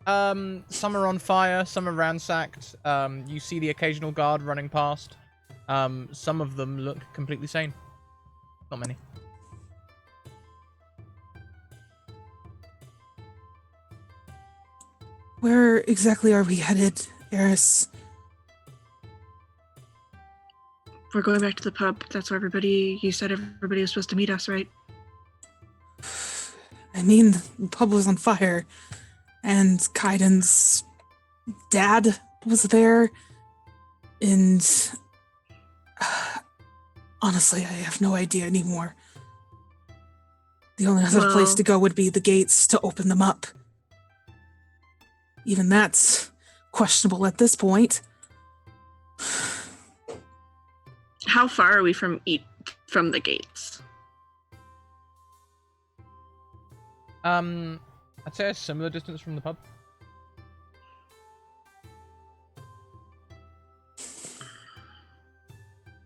Some are on fire, some are ransacked. You see the occasional guard running past. Some of them look completely sane. Not many. Where exactly are we headed, Eris? We're going back to the pub. That's where you said everybody was supposed to meet us, right? I mean, the pub was on fire, and Kaiden's dad was there, and honestly, I have no idea anymore. The only other place to go would be the gates to open them up. Even that's questionable at this point. How far are we from the gates? I'd say a similar distance from the pub.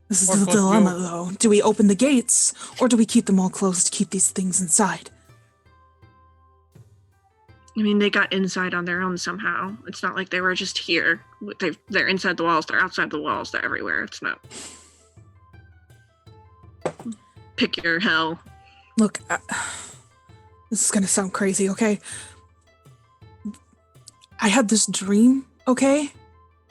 This is the dilemma, though. Do we open the gates, or do we keep them all closed to keep these things inside? I mean, they got inside on their own somehow. It's not like they were just here. They're inside the walls, they're outside the walls, they're everywhere. It's not... Pick your hell. Look, this is gonna sound crazy, okay? I had this dream, okay?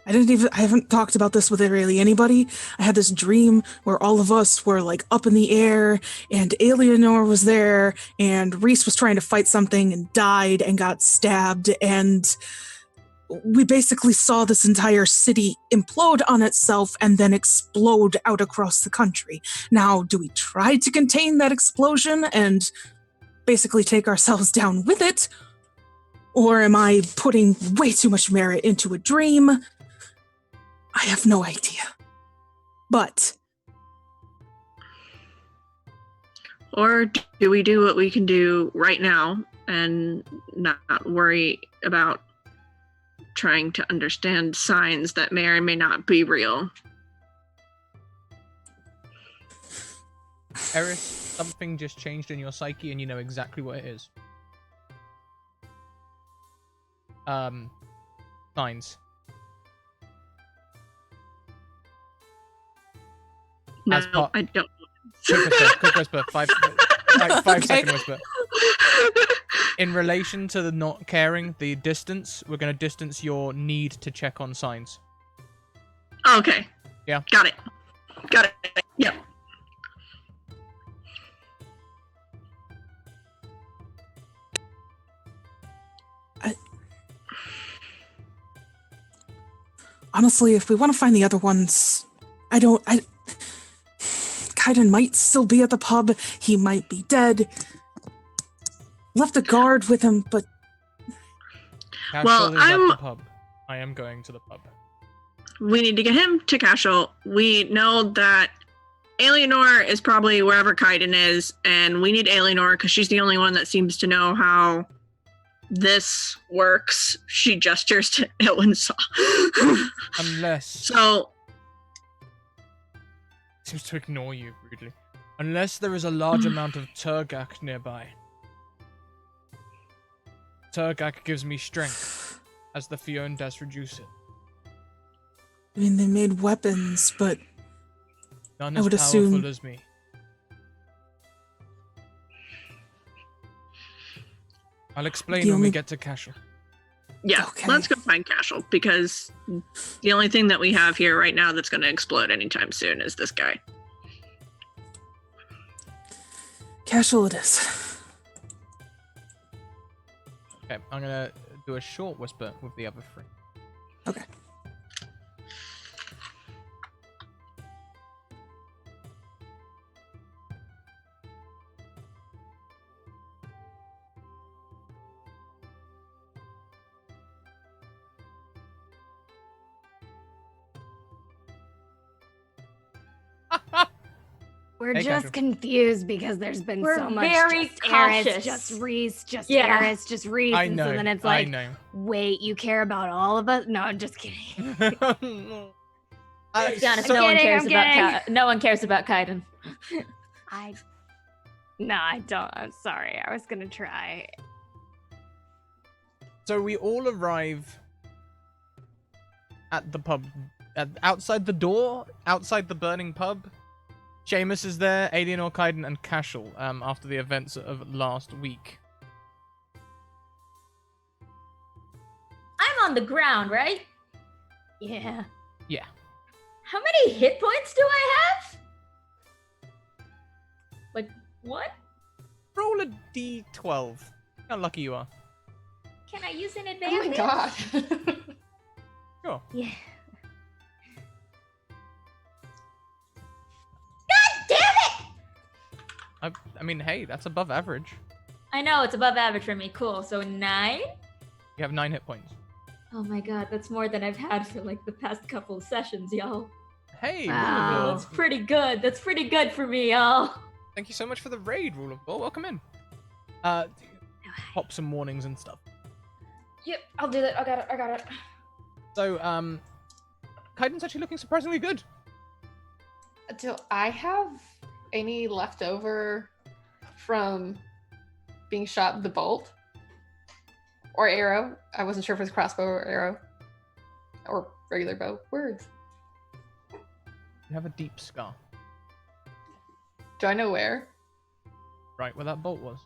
I haven't talked about this with really anybody. I had this dream where all of us were like up in the air, and Eleanor was there, and Reese was trying to fight something and died and got stabbed, and we basically saw this entire city implode on itself and then explode out across the country. Now, do we try to contain that explosion and basically take ourselves down with it? Or am I putting way too much merit into a dream? I have no idea. But Or do we do what we can do right now and not worry about trying to understand signs that may or may not be real? Eris, something just changed in your psyche and you know exactly what it is. Signs. No, As part- I don't. Quick whisper. 5 second whisper. Okay. In relation to the not caring, the distance, we're going to distance your need to check on signs. Okay. Yeah. Got it. Yep. Honestly, if we want to find the other ones, Kaiden might still be at the pub. He might be dead. Left a guard with him, but Cashel is at the pub. I am going to the pub. We need to get him to Cashel. We know that Alienor is probably wherever Kaiden is, and we need Alienor because she's the only one that seems to know how this works. She gestures to Ilwinsaw. Unless... So... Seems to ignore you rudely. Unless there is a large amount of Turgak nearby. Turgak gives me strength, as the Fion does reduce it. I mean, they made weapons, but None I as would powerful assume- as me. I'll explain The when we only- get to Cashel. Yeah, Okay. let's go find Cashel, because the only thing that we have here right now that's going to explode anytime soon is this guy. Cashel it is. Okay, I'm gonna do a short whisper with the other three. Okay. We're Hey, just Casual. confused because there's been We're so much very just Eris, cautious. just Reese, just Yeah. Eris, just Reese. I and know. so then it's I like, know. wait, you care about all of us? No, I'm just kidding. To be honest, so- no one kidding, cares I'm about kidding. no one cares about Kaiden. No, I don't. I'm sorry. I was gonna try. So we all arrive at the pub, outside the door, outside the burning pub. Seamus is there, Alienor, Kaiden, and Cashel, after the events of last week. I'm on the ground, right? Yeah. Yeah. How many hit points do I have? Like, what? Roll a d12. How lucky you are. Can I use an Oh advantage? my god. Sure. Yeah. God damn it! I mean, hey, that's above average. I know, it's above average for me. Cool. So 9? You have 9 hit points. Oh my god, that's more than I've had for like the past couple of sessions, y'all. Hey, Wow. Rule of That's Law. pretty good. That's pretty good for me, y'all. Thank you so much for the raid, Rule of Law. Welcome in. Pop some warnings and stuff. Yep, I'll do that. I got it. So, Kaiden's actually looking surprisingly good. Do I have any leftover from being shot with the bolt? Or arrow? I wasn't sure if it was crossbow or arrow. Or regular bow. Words. You have a deep scar. Do I know where? Right where that bolt was.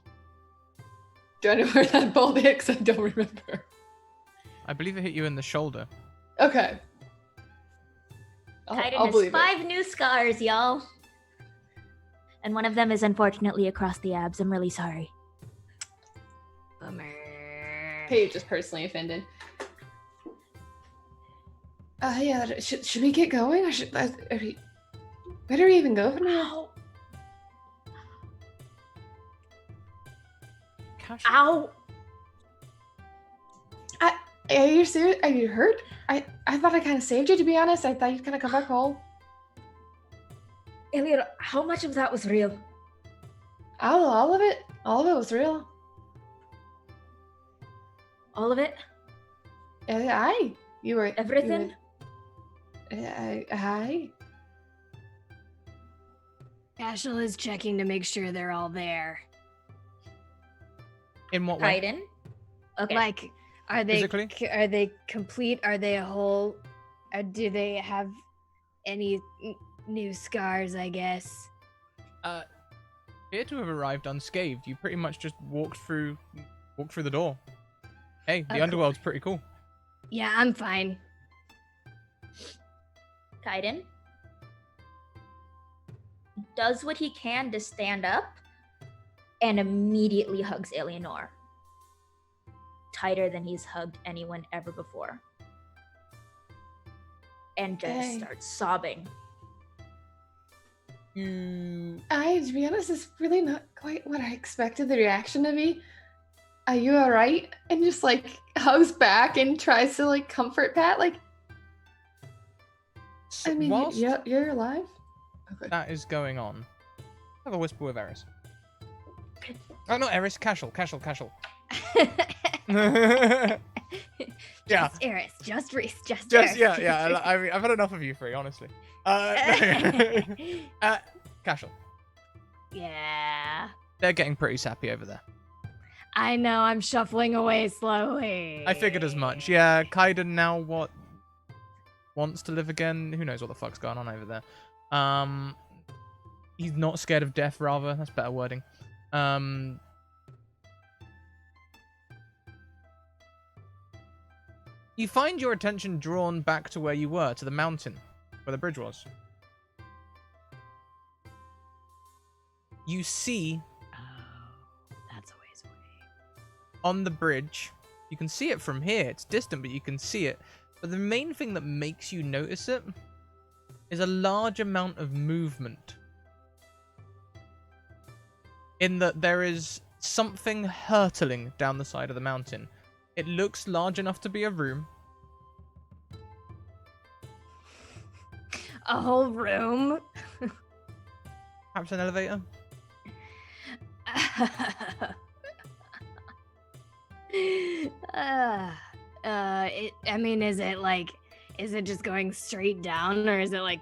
Do I know where that bolt hit? 'Cause I don't remember. I believe it hit you in the shoulder. Okay. Kaiden I'll has believe 5 new scars, y'all. And one of them is unfortunately across the abs. I'm really sorry. Bummer. Paige is personally offended. Yeah, should we get going? Where do we even go from here? Ow! Cash. Ow! Are you serious? Are you hurt? I thought I kind of saved you, to be honest. I thought you'd kind of come back home. Elliot, how much of that was real? Oh, all of it? All of it was real. All of it? Aye. You were Everything? Aye. Cashel is checking to make sure they're all there. In what way? Kaiden? Okay. Like, are they Physically? are they complete? Are they a whole? Do they have any new scars? I guess. Appear to have arrived unscathed. You pretty much just walked through the door. Hey, the Okay. underworld's pretty cool. Yeah, I'm fine. Kaiden does what he can to stand up and immediately hugs Eleanor. Tighter than he's hugged anyone ever before. And just Dang. starts sobbing. You To be honest, it's really not quite what I expected the reaction to be. Are you alright? And just like hugs back and tries to like comfort Pat. Like, I mean, whilst you're alive? Okay. that is going on, have a whisper with Eris. Oh, not Eris, Cashel. Yeah. Just Eris, just Reese, just Just Eris. yeah. I mean, I've had enough of you three, honestly. Cashel. Yeah. They're getting pretty sappy over there. I know, I'm shuffling away slowly. I figured as much. Yeah, Kaiden now wants to live again. Who knows what the fuck's going on over there. He's not scared of death, rather. That's better wording. You find your attention drawn back to where you were, to the mountain, where the bridge was. You see Oh, that's a ways away. on the bridge, you can see it from here. It's distant, but you can see it. But the main thing that makes you notice it is a large amount of movement. In that there is something hurtling down the side of the mountain. It looks large enough to be a room. A whole room? Perhaps an elevator. I mean, is it just going straight down, or is it like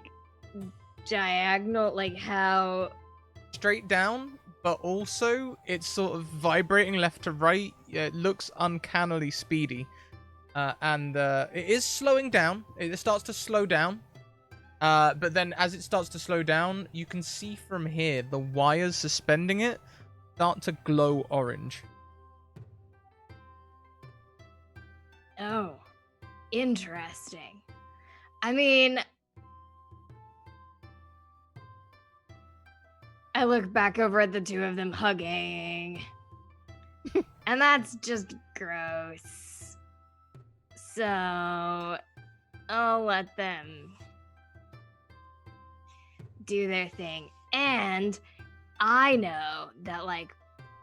diagonal? Like how? Straight down, but also it's sort of vibrating left to right. It looks uncannily speedy. And it is slowing down. It starts to slow down. But then as it starts to slow down, you can see from here the wires suspending it start to glow orange. Oh, interesting. I mean, I look back over at the two of them hugging, and that's just gross. So, I'll let them do their thing. And I know that, like,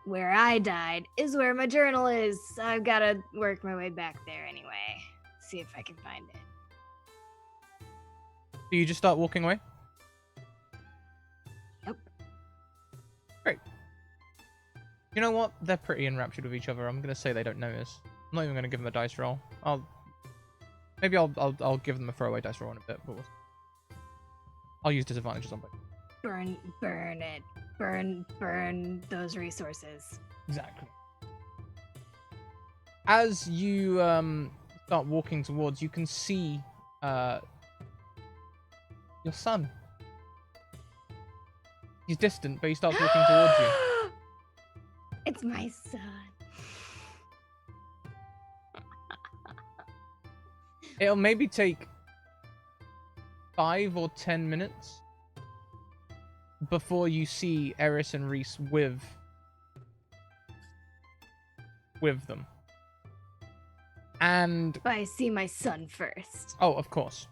where I died is where my journal is. So I've got to work my way back there anyway. See if I can find it. Do you just start walking away? Yep. Great. You know what? They're pretty enraptured with each other. I'm gonna say they don't notice. I'm not even gonna give them a dice roll. I'll give them a throwaway dice roll in a bit, but I'll use disadvantages on both. Burn it. Burn those resources. Exactly. As you start walking towards, you can see your son. He's distant, but he starts walking towards you. It's my son. It'll maybe take 5 or 10 minutes before you see Eris and Reese with them. And But I see my son first. oh, of course.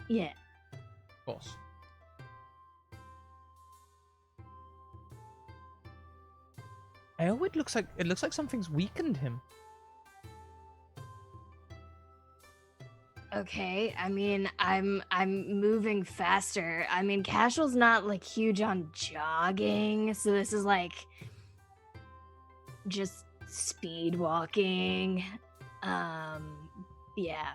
Yeah. Of course. Oh, it looks like something's weakened him. Okay, I mean, I'm moving faster. I mean, Casual's not like huge on jogging, so this is like just speed walking. Yeah.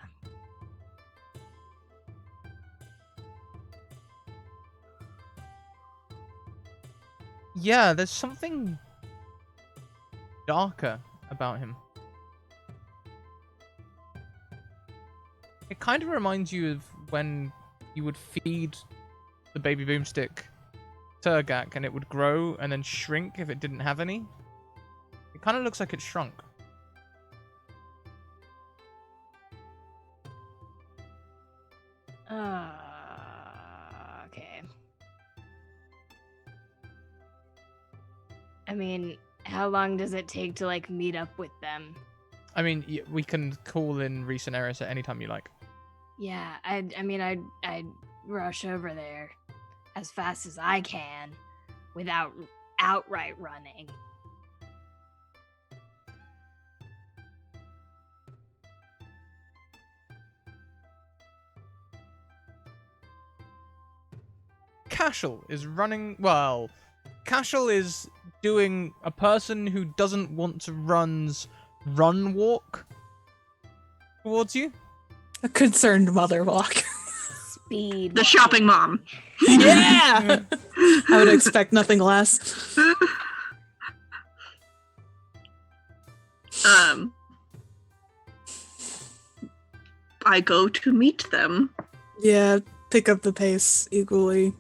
Yeah, there's something darker about him. It kind of reminds you of when you would feed the baby boomstick Turgak and it would grow and then shrink if it didn't have any. It kind of looks like it's shrunk. Okay. I mean, how long does it take to like meet up with them? I mean, we can call in recent errors at any time you like. Yeah, I'd rush over there as fast as I can without outright running. Cashel is running. Well, Cashel is doing a person who doesn't want to run walk towards you. A concerned mother walk. Speed. The shopping mom. Yeah! I would expect nothing less. I go to meet them. Yeah, pick up the pace equally.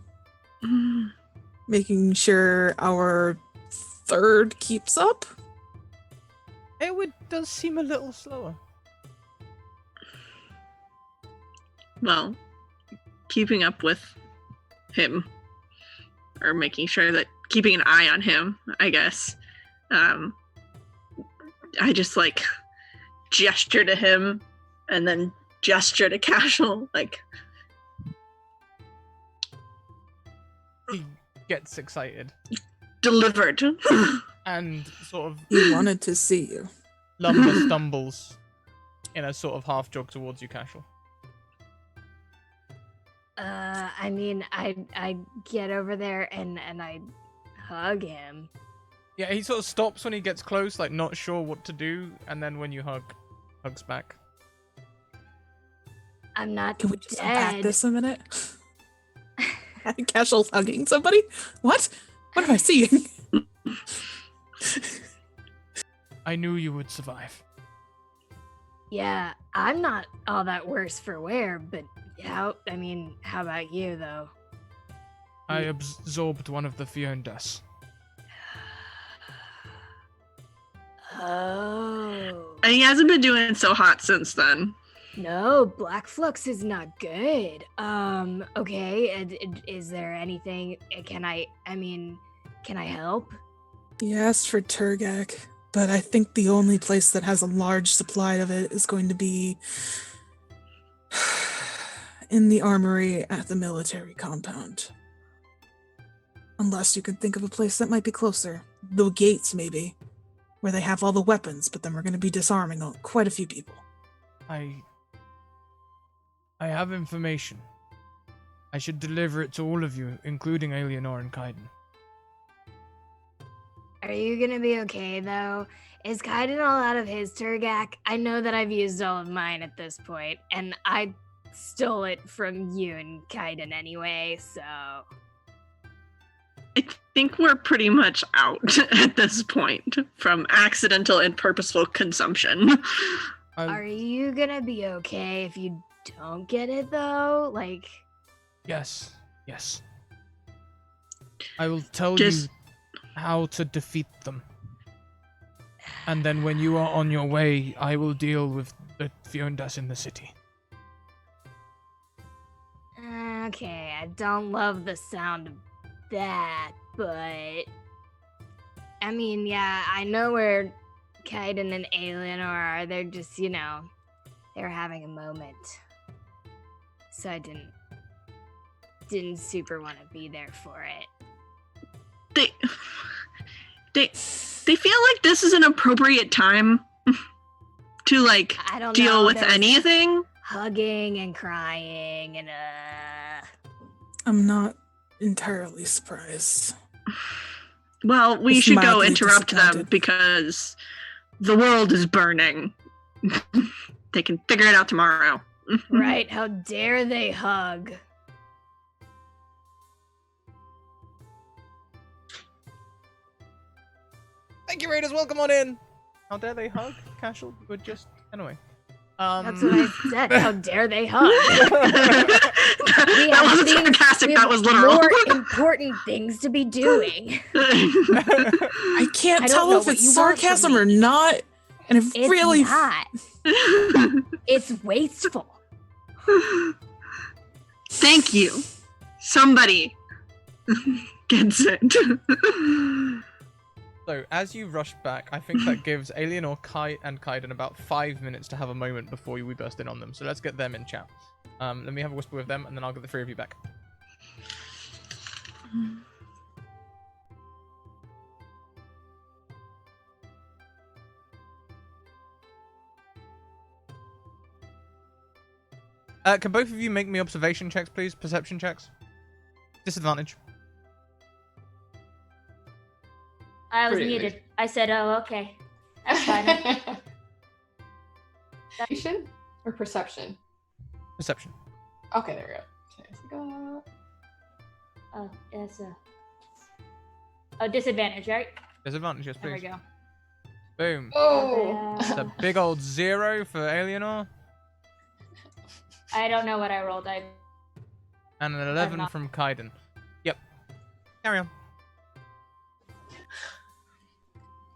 Making sure our third keeps up. Does seem a little slower. Well, keeping up with him, or making sure that keeping an eye on him, I guess. I just like gesture to him and then gesture to Casual, like. He gets excited Delivered. and sort of He wanted to see you. lumber stumbles in a sort of half jog towards you, Cashel. I mean, I get over there and I hug him. Yeah, he sort of stops when he gets close, like not sure what to do, and then when you hugs back. I'm not Can we just unpack dead. this a minute? Casual's hugging somebody? What? What am I seeing? I knew you would survive. Yeah, I'm not all that worse for wear, but how about you though? I absorbed one of the Fiondas. Oh. And he hasn't been doing so hot since then. No, Black Flux is not good. Okay, is there anything, can I help? He asked for Turgak, but I think the only place that has a large supply of it is going to be in the armory at the military compound. Unless you can think of a place that might be closer. The gates, maybe, where they have all the weapons, but then we're going to be disarming quite a few people. I have information. I should deliver it to all of you, including Alienor and Kaiden. Are you gonna be okay though? Is Kaiden all out of his Turgak? I know that I've used all of mine at this point, and I stole it from you and Kaiden anyway, so. I think we're pretty much out at this point from accidental and purposeful consumption. Are you gonna be okay if you don't get it though? Like. Yes. I will tell you how to defeat them. And then when you are on your way, I will deal with the Fiondas in the city. Okay, I don't love the sound of that, but I mean, yeah, I know where Kaiden and Alienor are. They're just, they're having a moment. So I didn't super want to be there for it. They feel like this is an appropriate time to I don't deal know, with there's anything. hugging and crying and I'm not entirely surprised. Well, we Just should go mildly interrupt them disappointed. because the world is burning. They can figure it out tomorrow. right, how dare they hug? Thank you, Raiders. Welcome on in. How dare they hug? Casual, but just anyway. That's what I said. How dare they hug? that wasn't sarcastic, that was literal. More important things to be doing. I can't I don't tell know if what it's you want from sarcasm me. or not. And it It's really not. It's wasteful. Thank you. Somebody gets it. So, as you rush back, I think that gives Alienor, Kai, and Kaiden about 5 minutes to have a moment before we burst in on them. So let's get them in chat. Let me have a whisper with them, and then I'll get the three of you back. Can both of you make me observation checks, please? Perception checks? Disadvantage. I was Pretty muted. I said, "Oh, okay, that's fine." Perception or perception? Perception. Okay, there we go. Oh, that's a disadvantage, right? Disadvantage, yes, There we please. go. Boom. Oh. It's a big old 0 for Alienor, I don't know what I rolled. and an 11 not- from Kaiden. Yep. Carry on.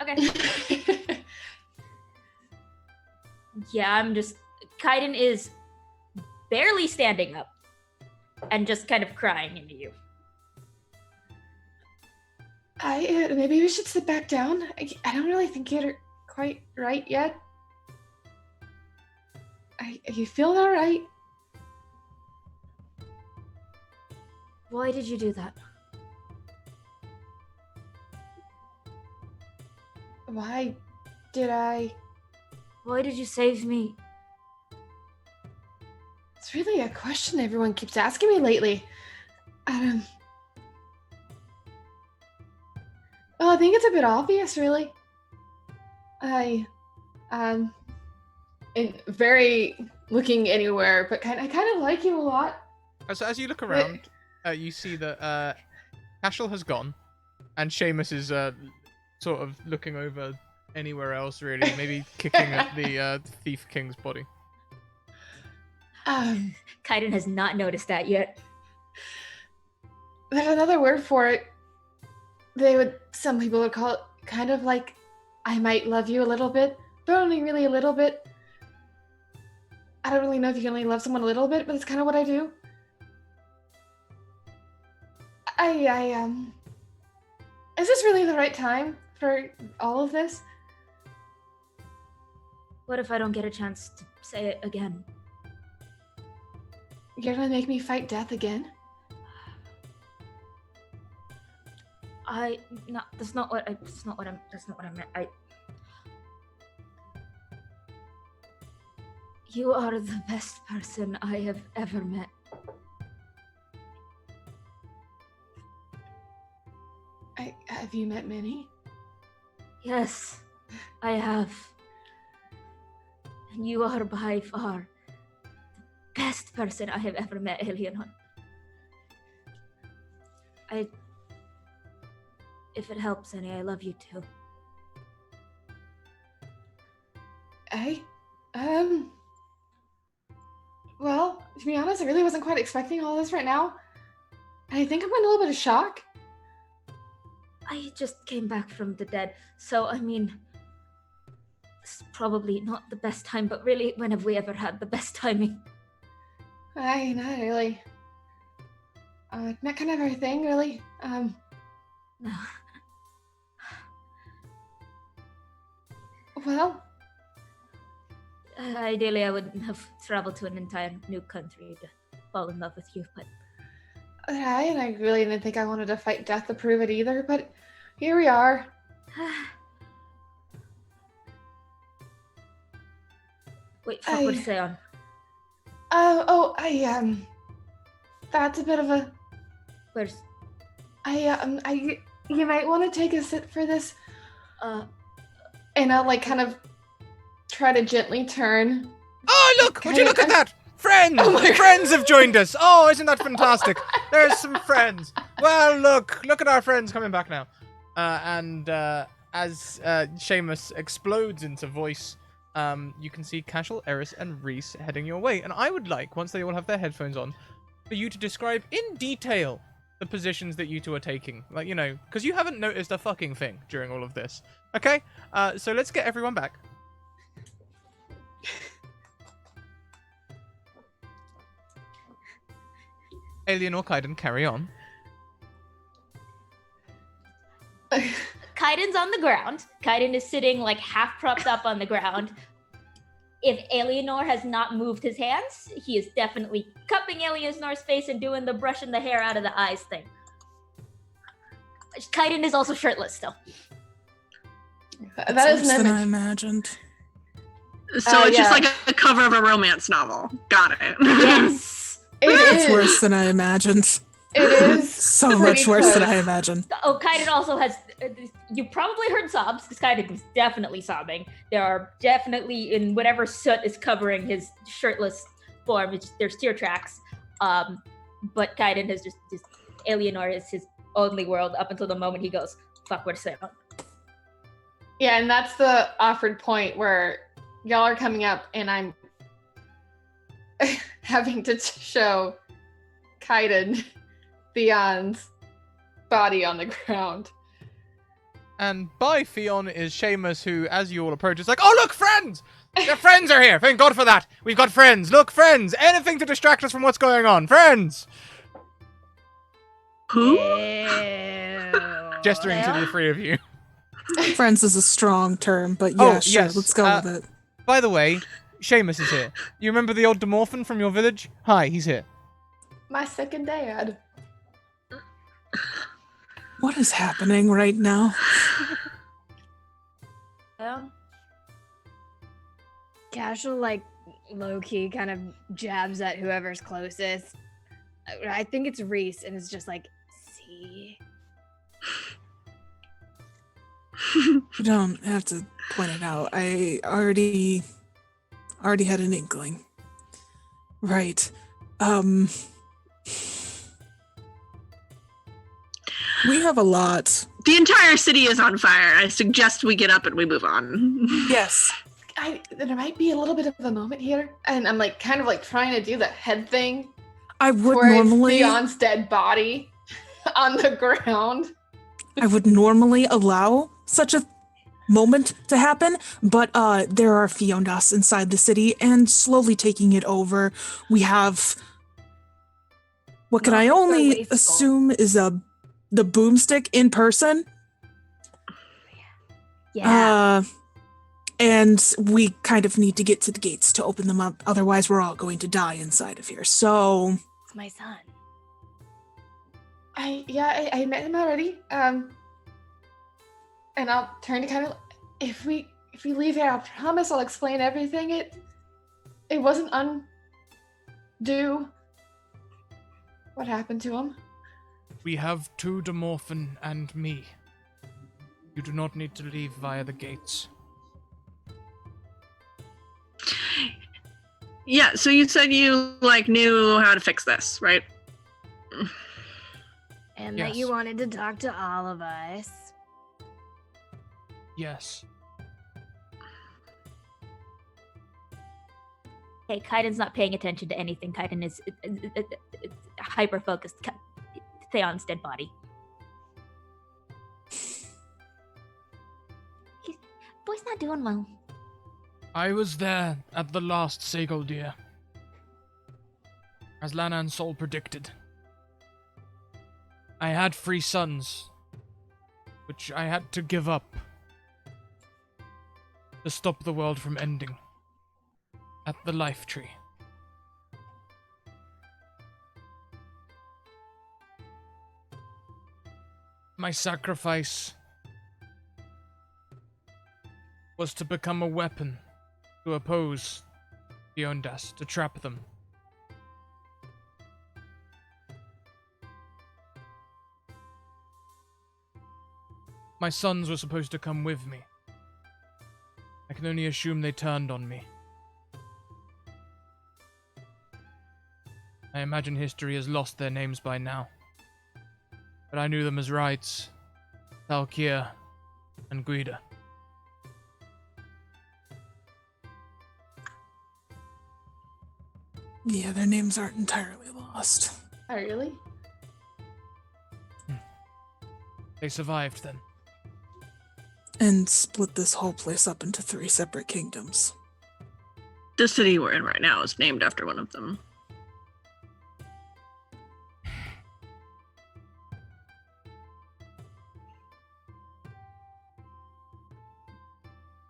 Okay. Yeah, I'm just. Kaiden is barely standing up and just kind of crying into you. Maybe we should sit back down. I don't really think you're quite right yet. Are you feeling all right? Why did you do that? Why did I? Why did you save me? It's really a question everyone keeps asking me lately. Well, I think it's a bit obvious, really. And very looking anywhere, but I kind of like you a lot. So as you look around, you see that Cashel has gone, and Seamus is sort of looking over anywhere else, really. Maybe kicking at the Thief King's body. Kaiden has not noticed that yet. There's another word for it. Some people would call it kind of like, I might love you a little bit, but only really a little bit. I don't really know if you can only love someone a little bit, but it's kind of what I do. Is this really the right time for all of this? What if I don't get a chance to say it again? You're gonna make me fight death again? That's not what I meant. You are the best person I have ever met. Have you met many? Yes, I have. And you are by far the best person I have ever met, Eleanor. If it helps any, I love you too. Well, to be honest, I really wasn't quite expecting all this right now. I think I'm in a little bit of shock. I just came back from the dead, so I mean, it's probably not the best time, but really, when have we ever had the best timing? Not really. Not kind of our thing, really. No. Well, Ideally, I wouldn't have traveled to an entire new country to fall in love with you, but and I really didn't think I wanted to fight death to prove it either, but here we are. wait, fuck, what's say on? That's a bit of a. Where's You might want to take a sip for this. And I'll like kind of try to gently turn. Oh, look! Would you look at that? Friends! Oh my God. Friends have joined us! Oh, isn't that fantastic? There's some friends. Well, look at our friends coming back now. As Seamus explodes into voice, you can see Cashel, Eris, and Reese heading your way. And I would like, once they all have their headphones on, for you to describe in detail the positions that you two are taking. Like, you know, because you haven't noticed a fucking thing during all of this. Okay? So let's get everyone back. Alien or Kaiden, carry on. Kaiden's on the ground. Kaiden is sitting like half propped up on the ground. If Alienor has not moved his hands, he is definitely cupping Alienor's face and doing the brushing the hair out of the eyes thing. Kaiden is also shirtless still. That It's is worse an than I image. imagined. So it's just yeah. like a cover of a romance novel. Got it. Yes. It's It worse is. than I imagined. It is So pretty much worse than close. I imagined. Oh, Kaiden also has. You probably heard sobs because Kaiden was definitely sobbing. There are definitely in whatever soot is covering his shirtless form. There's tear tracks. But Kaiden has just Alienor is his only world up until the moment he goes, "Fuck, where's Sam?" Yeah, and that's the offered point where y'all are coming up, and I'm having to show Kaiden Theon's body on the ground. And by Theon is Seamus, who, as you all approach, is like, oh, look, friends! Your friends are here! Thank God for that! We've got friends! Look, friends! Anything to distract us from what's going on! Friends! Who? Gesturing to the three of you. Friends is a strong term, but yeah, Oh, sure, yes, let's go with it. By the way, Seamus is here. You remember the old Demorphin from your village? Hi, he's here. My second dad. What is happening right now? Casual, like, low-key kind of jabs at whoever's closest. I think it's Reese, and it's just like, see? You don't have to point it out. I already had an inkling. Right. We have a lot. The entire city is on fire. I suggest we get up and we move on. Yes. There might be a little bit of a moment here, and I'm like kind of like trying to do the head thing I would towards normally Theon's dead body on the ground. allow such a moment to happen, but there are Fiondas inside the city and slowly taking it over. We have what can I Well, only they're wasteful. assume is the boomstick in person. Yeah. And we kind of need to get to the gates to open them up. Otherwise, we're all going to die inside of here. So, It's my son. I met him already. And I'll turn to kind of if we leave here, I promise I'll explain everything. It wasn't undue. What happened to him? We have two Demorphin and me. You do not need to leave via the gates. Yeah, so you said you like knew how to fix this, right? And Yes. that you wanted to talk to all of us. Yes. Hey, Kaiden's not paying attention to anything. Kaiden is hyper-focused. Theon's dead body. Boy's not doing well. I was there at the last Segal deer. As Lana and Sol predicted. I had 3 sons, which I had to give up to stop the world from ending at the life tree. My sacrifice was to become a weapon to oppose the Ondas, to trap them, My sons were supposed to come with me. I can only assume they turned on me. I imagine history has lost their names by now. But I knew them as Wrights, Valkyr, and Guida. Yeah, their names aren't entirely lost. Oh, really? They survived then. And split this whole place up into 3 separate kingdoms. The city we're in right now is named after one of them.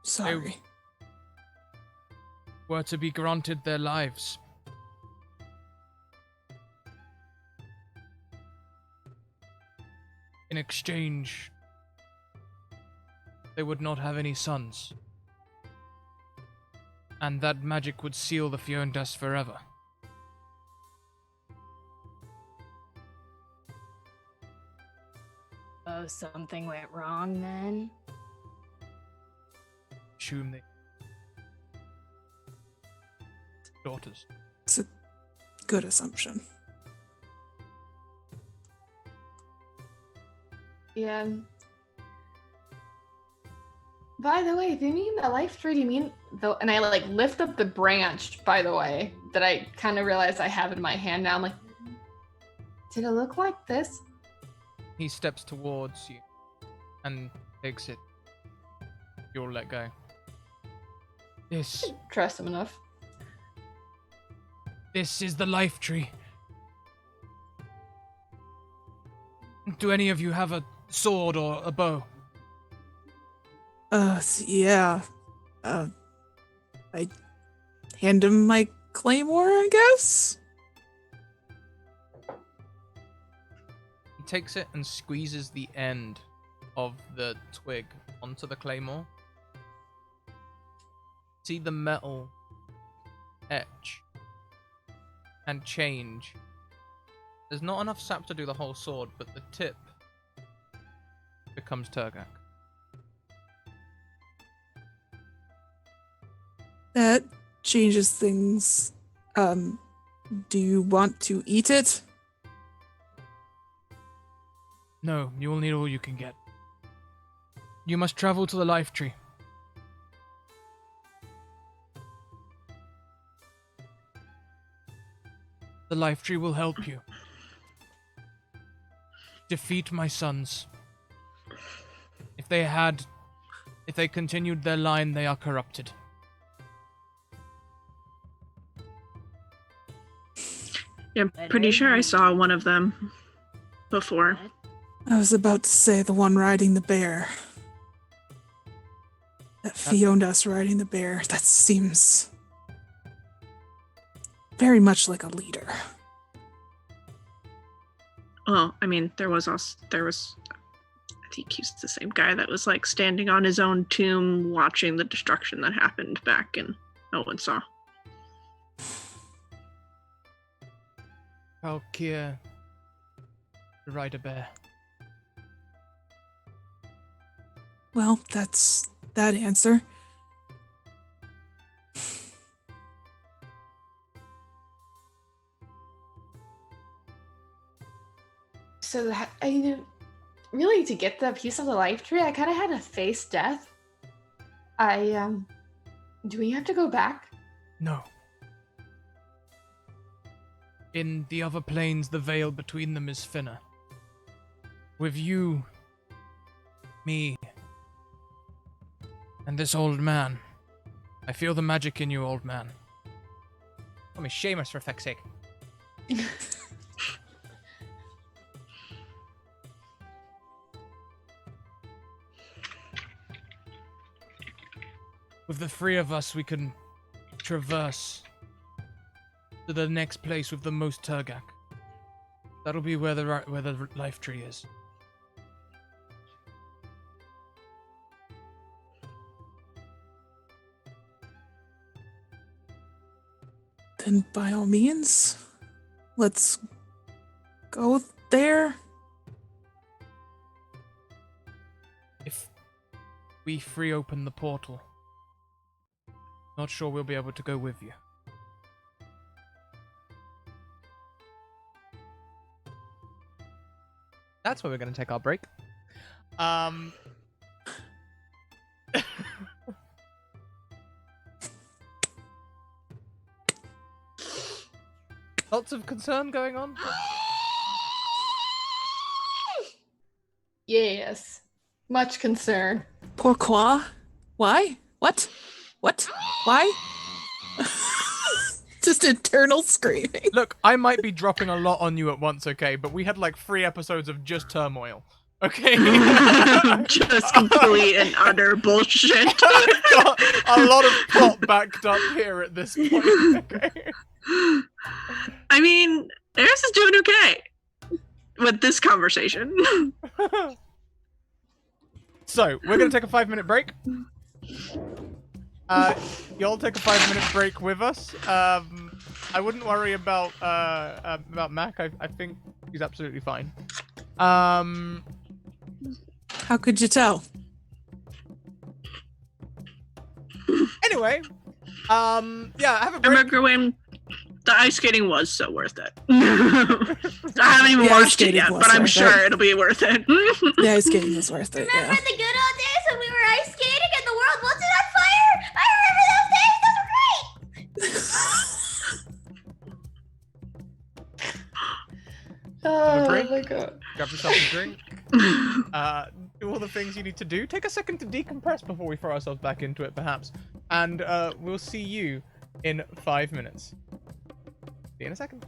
Sorry. Were to be granted their lives. In exchange, they would not have any sons. And that magic would seal the Fiondas forever. Oh, something went wrong then? Assume they... daughters. It's a good assumption. Yeah. By the way, do you mean the life tree? Do you mean though? And I like lift up the branch, by the way, that I kind of realized I have in my hand now. I'm like, did it look like this? He steps towards you and takes it. You'll let go. This Trust him enough. is the life tree. Do any of you have a sword or a bow? Yeah. I hand him my claymore, I guess? He takes it and squeezes the end of the twig onto the claymore. See the metal etch and change. There's not enough sap to do the whole sword, but the tip becomes Turgak. That changes things. Do you want to eat it? No, you will need all you can get. You must travel to the life tree. The life tree will help you. Defeat my sons. If they continued their line, they are corrupted. Yeah, I'm pretty sure I saw one of them before. I was about to say the one riding the bear. That Fiondas riding the bear. That seems very much like a leader. Well, I mean, there was, I think he's the same guy that was like standing on his own tomb watching the destruction that happened back in No One Saw. Valkyr, to ride a bear. Well, that's that answer. So really, to get the piece of the life tree, I kind of had to face death. Do we have to go back? No. In the other planes, the veil between them is thinner. With you, me, and this old man. I feel the magic in you, old man. Call me Seamus, for feck's sake. With the 3 of us, we can traverse to the next place with the most Turgak. That'll be where the life tree is. Then by all means, let's go there. we free open the portal. Not sure we'll be able to go with you. That's where we're going to take our break. Lots of concern going on. Yes. Much concern. Pourquoi? Why? What? What? Why? Just internal screaming. Look, I might be dropping a lot on you at once, okay? But we had like 3 episodes of just turmoil, okay? Just complete and utter bullshit. I've got a lot of plot backed up here at this point, okay? I mean, Eris is doing okay with this conversation. So, we're going to take a 5-minute break. You'll take a 5-minute break with us. I wouldn't worry about Mac. I think he's absolutely fine. How could you tell? Anyway, yeah, have a I break. remember when the ice skating was so worth it. I haven't even Yeah, ice watched it skating yet, was but I'm worth sure it. it'll be worth it. The ice skating was worth it, Remember yeah. the good old days when we were ice skating and the world wasn't on fire? I remember those days. Those were great. Oh break? my god. Grab yourself a drink. Do all the things you need to do. Take a second to decompress before we throw ourselves back into it, perhaps. And we'll see you in 5 minutes. See you in a second.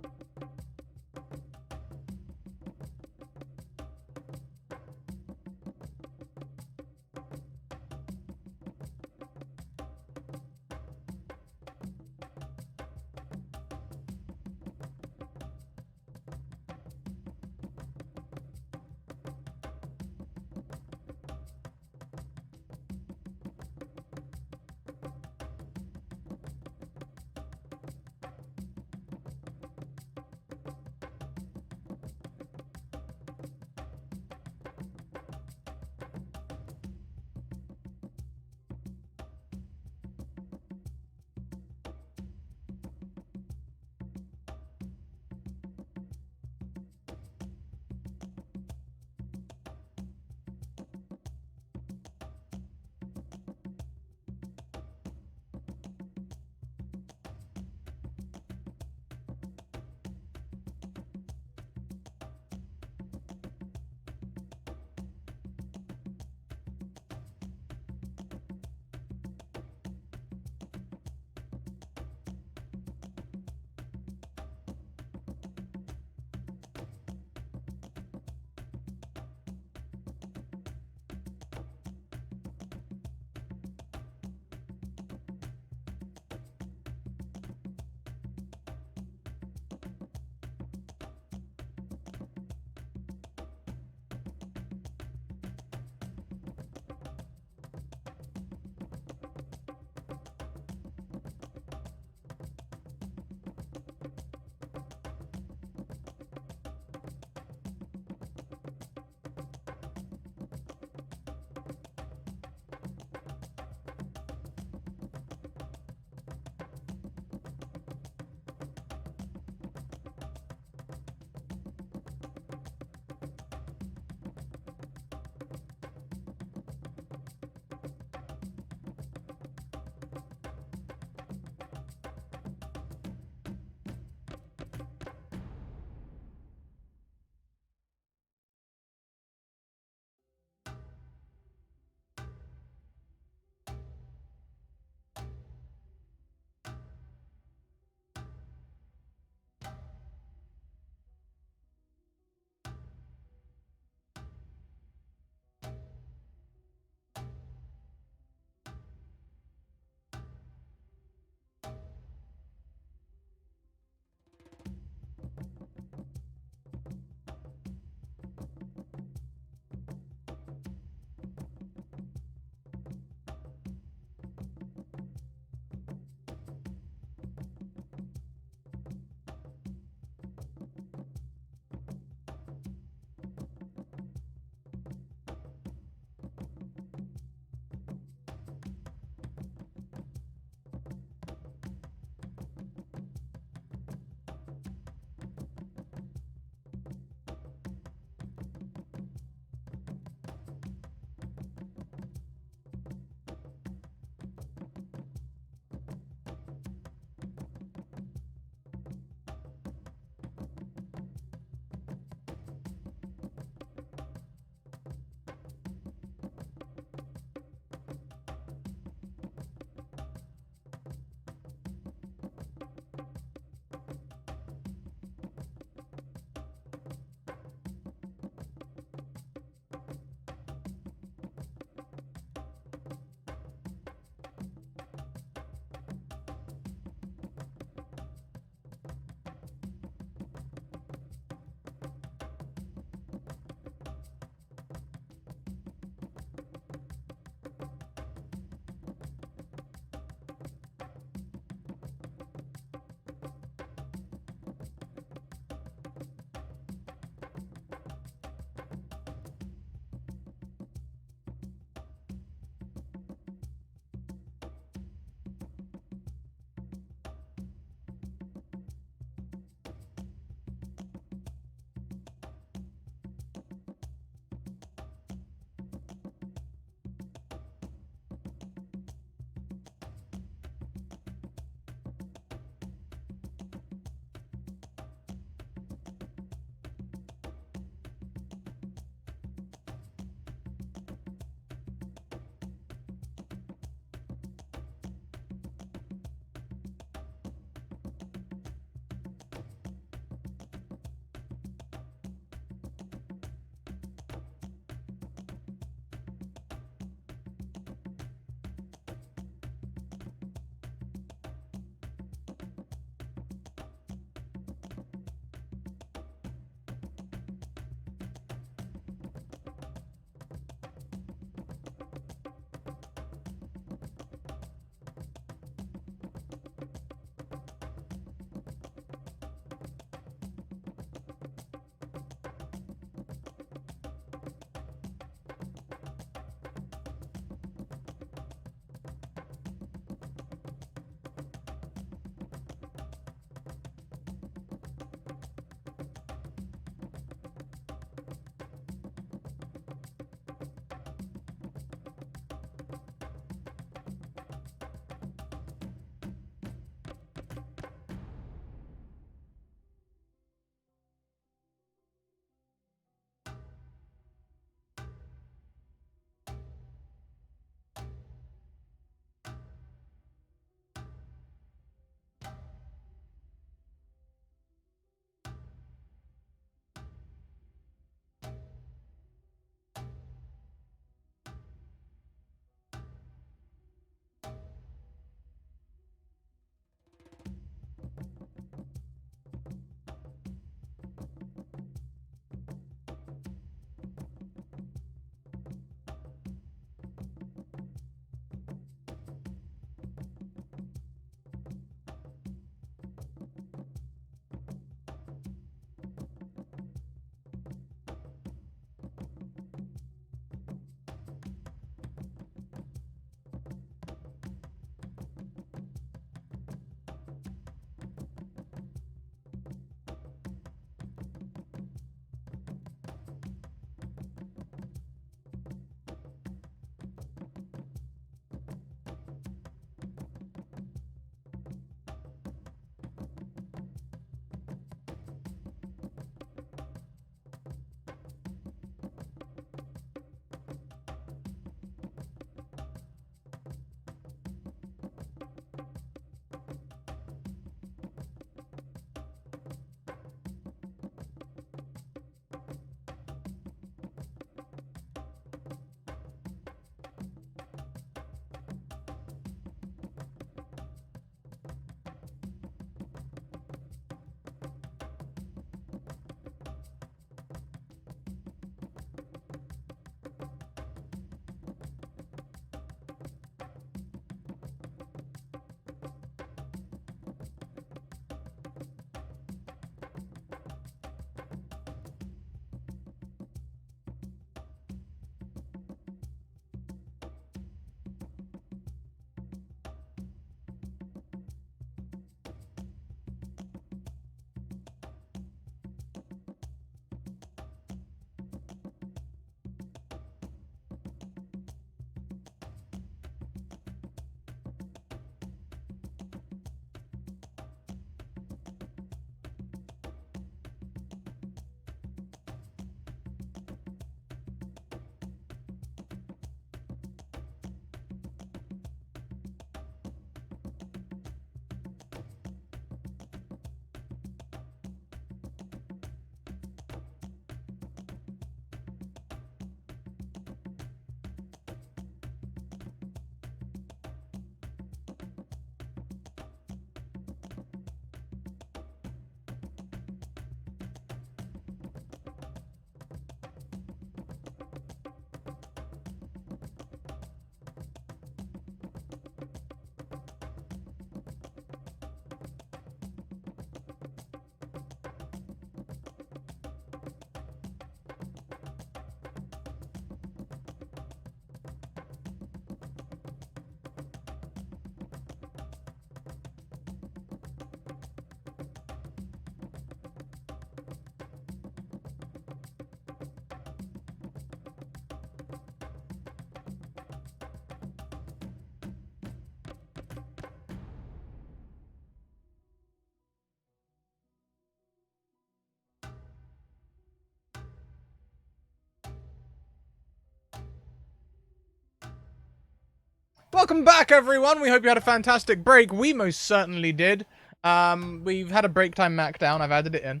Welcome back, everyone. We hope you had a fantastic break. We most certainly did. We've had a break time marked down. I've added it in.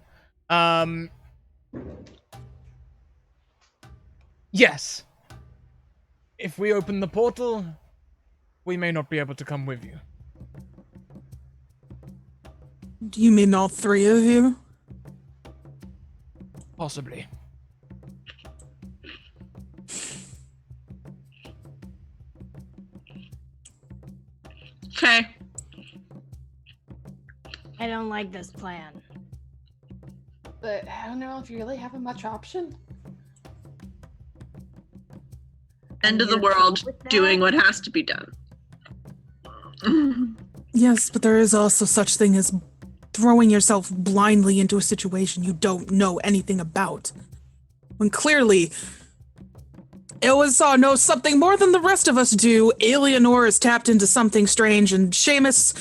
Yes. If we open the portal, we may not be able to come with you. Do you mean all three of you? Possibly. Okay. I don't like this plan. But I don't know if you really have a much option. End of the You're world, cool with that? doing what has to be done. Yes, but there is also such thing as throwing yourself blindly into a situation you don't know anything about. When clearly, Illisaw knows something more than the rest of us do. Eleanor is tapped into something strange, and Seamus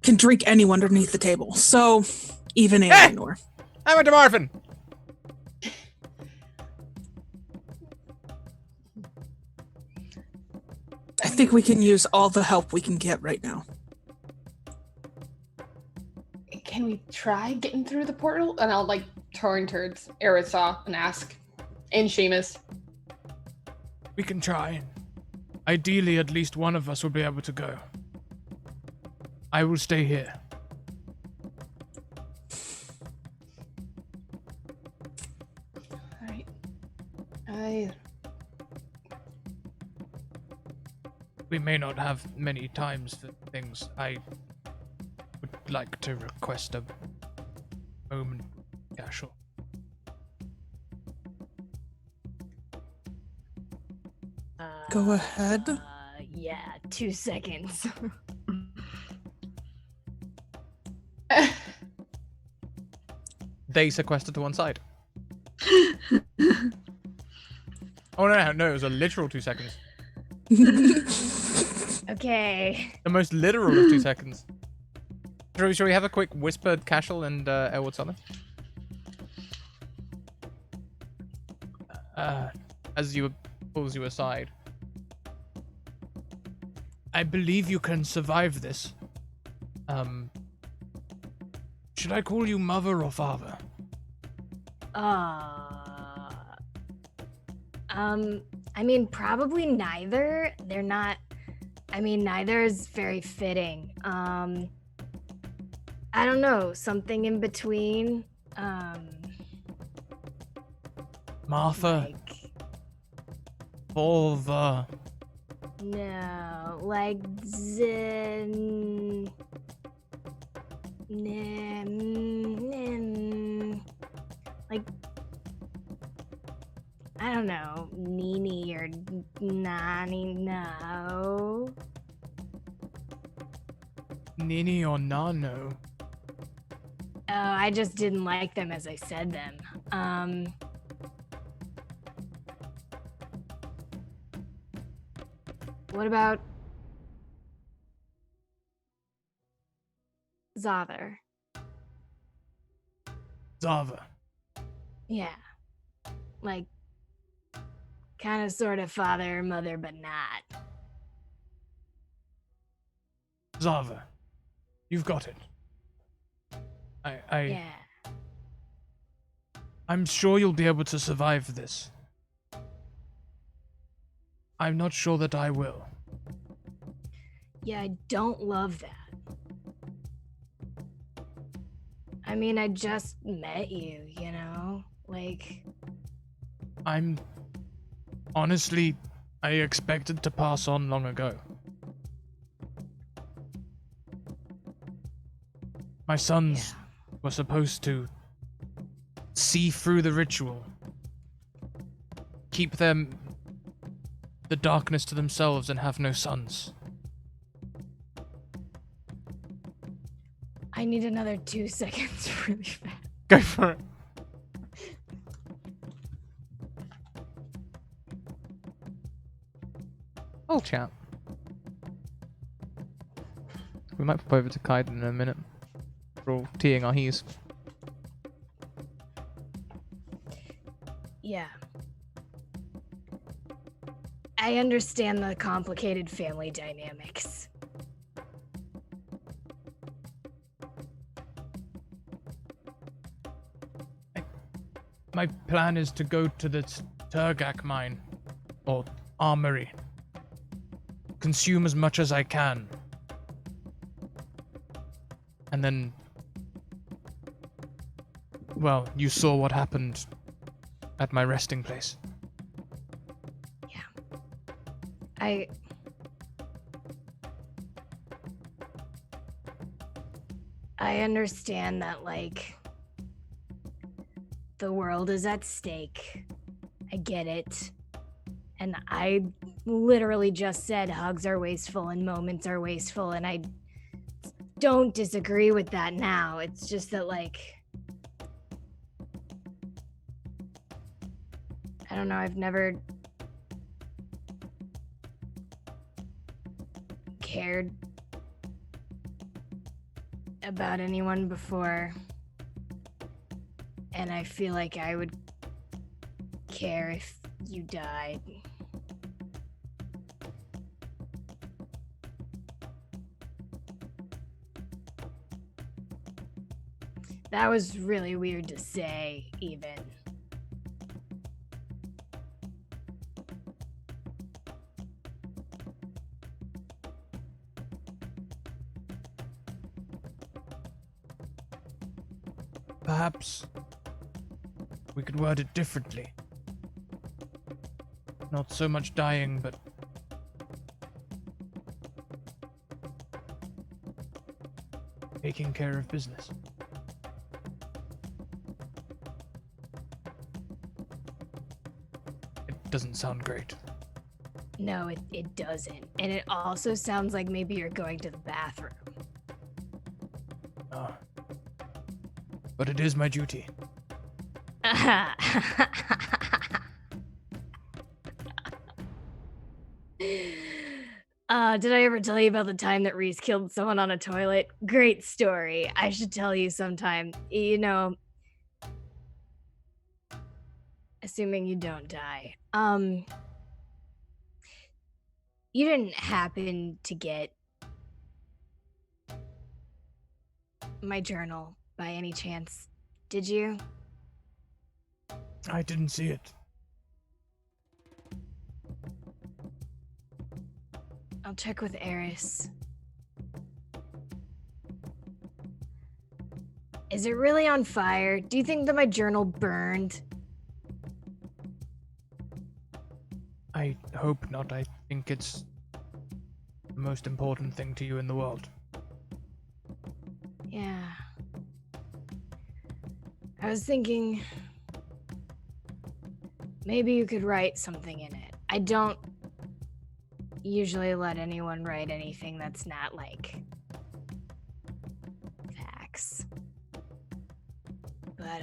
can drink anyone underneath the table. So, even Eleanor. I went to Marvin. I think we can use all the help we can get right now. Can we try getting through the portal? And I'll like turn towards Arisaw and ask. And Seamus. We can try. Ideally, at least one of us will be able to go. I will stay here. Alright. We may not have many times for things. I would like to request a moment, Cashel. Go ahead. Yeah, 2 seconds. They sequestered to one side. Oh no, it was a literal 2 seconds. Okay. The most literal of 2 seconds. Shall we have a quick whispered Cashel and Elwood summon? As you pulls you aside. I believe you can survive this. Should I call you mother or father? I mean, probably neither. They're not. I mean, neither is very fitting. I don't know. Something in between. Martha. Like, Father. no, like Zen. Like, I don't know, Nini or Nani, no. Nini or Nano? Oh, I just didn't like them as I said them. What about Zather? Zava. Yeah. Like, kind of sort of father, mother, but not. Zava. You've got it. Yeah. I'm sure you'll be able to survive this. I'm not sure that I will. Yeah, I don't love that. I mean, I just met you, you know? Like, Honestly, I expected to pass on long ago. My sons were supposed to see through the ritual, keep the darkness to themselves and have no sons. I need another 2 seconds really fast. Go for it. Oh, chat. We might pop over to Kaiden in a minute. We're all teeing our heels. Yeah. I understand the complicated family dynamics. My plan is to go to the Turgak mine, or armory. Consume as much as I can. And then... Well, you saw what happened at my resting place. I understand that, like, the world is at stake. I get it. And I literally just said hugs are wasteful and moments are wasteful, and I don't disagree with that now. It's just that, like, I don't know, I've never cared about anyone before, and I feel like I would care if you died. That was really weird to say, even. Perhaps we could word it differently. Not so much dying, but taking care of business. It doesn't sound great. No, it doesn't. And it also sounds like maybe you're going to the bathroom. Ah. But it is my duty. Did I ever tell you about the time that Reese killed someone on a toilet? Great story. I should tell you sometime. You know, assuming you don't die. You didn't happen to get my journal by any chance, did you? I didn't see it. I'll check with Eris. Is it really on fire? Do you think that my journal burned? I hope not. I think it's the most important thing to you in the world. Yeah. I was thinking maybe you could write something in it. I don't usually let anyone write anything that's not, like, facts. But,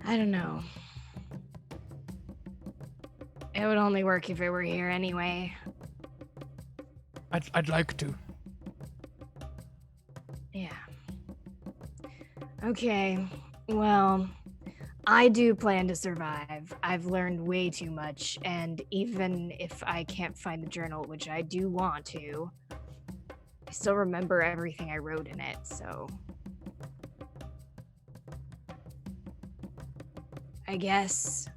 I don't know. It would only work if it were here anyway. I'd like to. Yeah. Okay. Well, I do plan to survive. I've learned way too much, and even if I can't find the journal, which I do want to, I still remember everything I wrote in it, so I guess.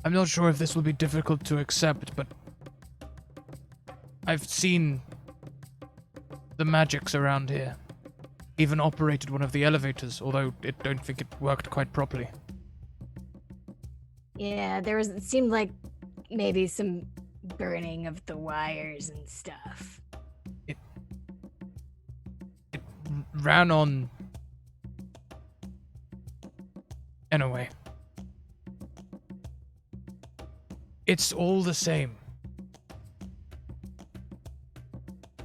I'm not sure if this will be difficult to accept, but I've seen the magics around here. Even operated one of the elevators, although I don't think it worked quite properly. Yeah, it seemed like maybe some burning of the wires and stuff. It ran on... Anyway. It's all the same.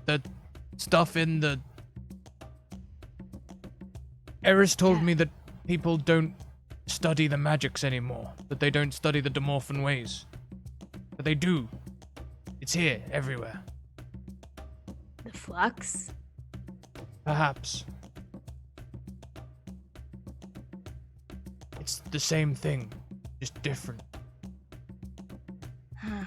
The stuff in the... Eris told me that people don't study the magics anymore. That they don't study the Demorphan ways. But they do. It's here, everywhere. The flux? Perhaps. It's the same thing, just different. Huh.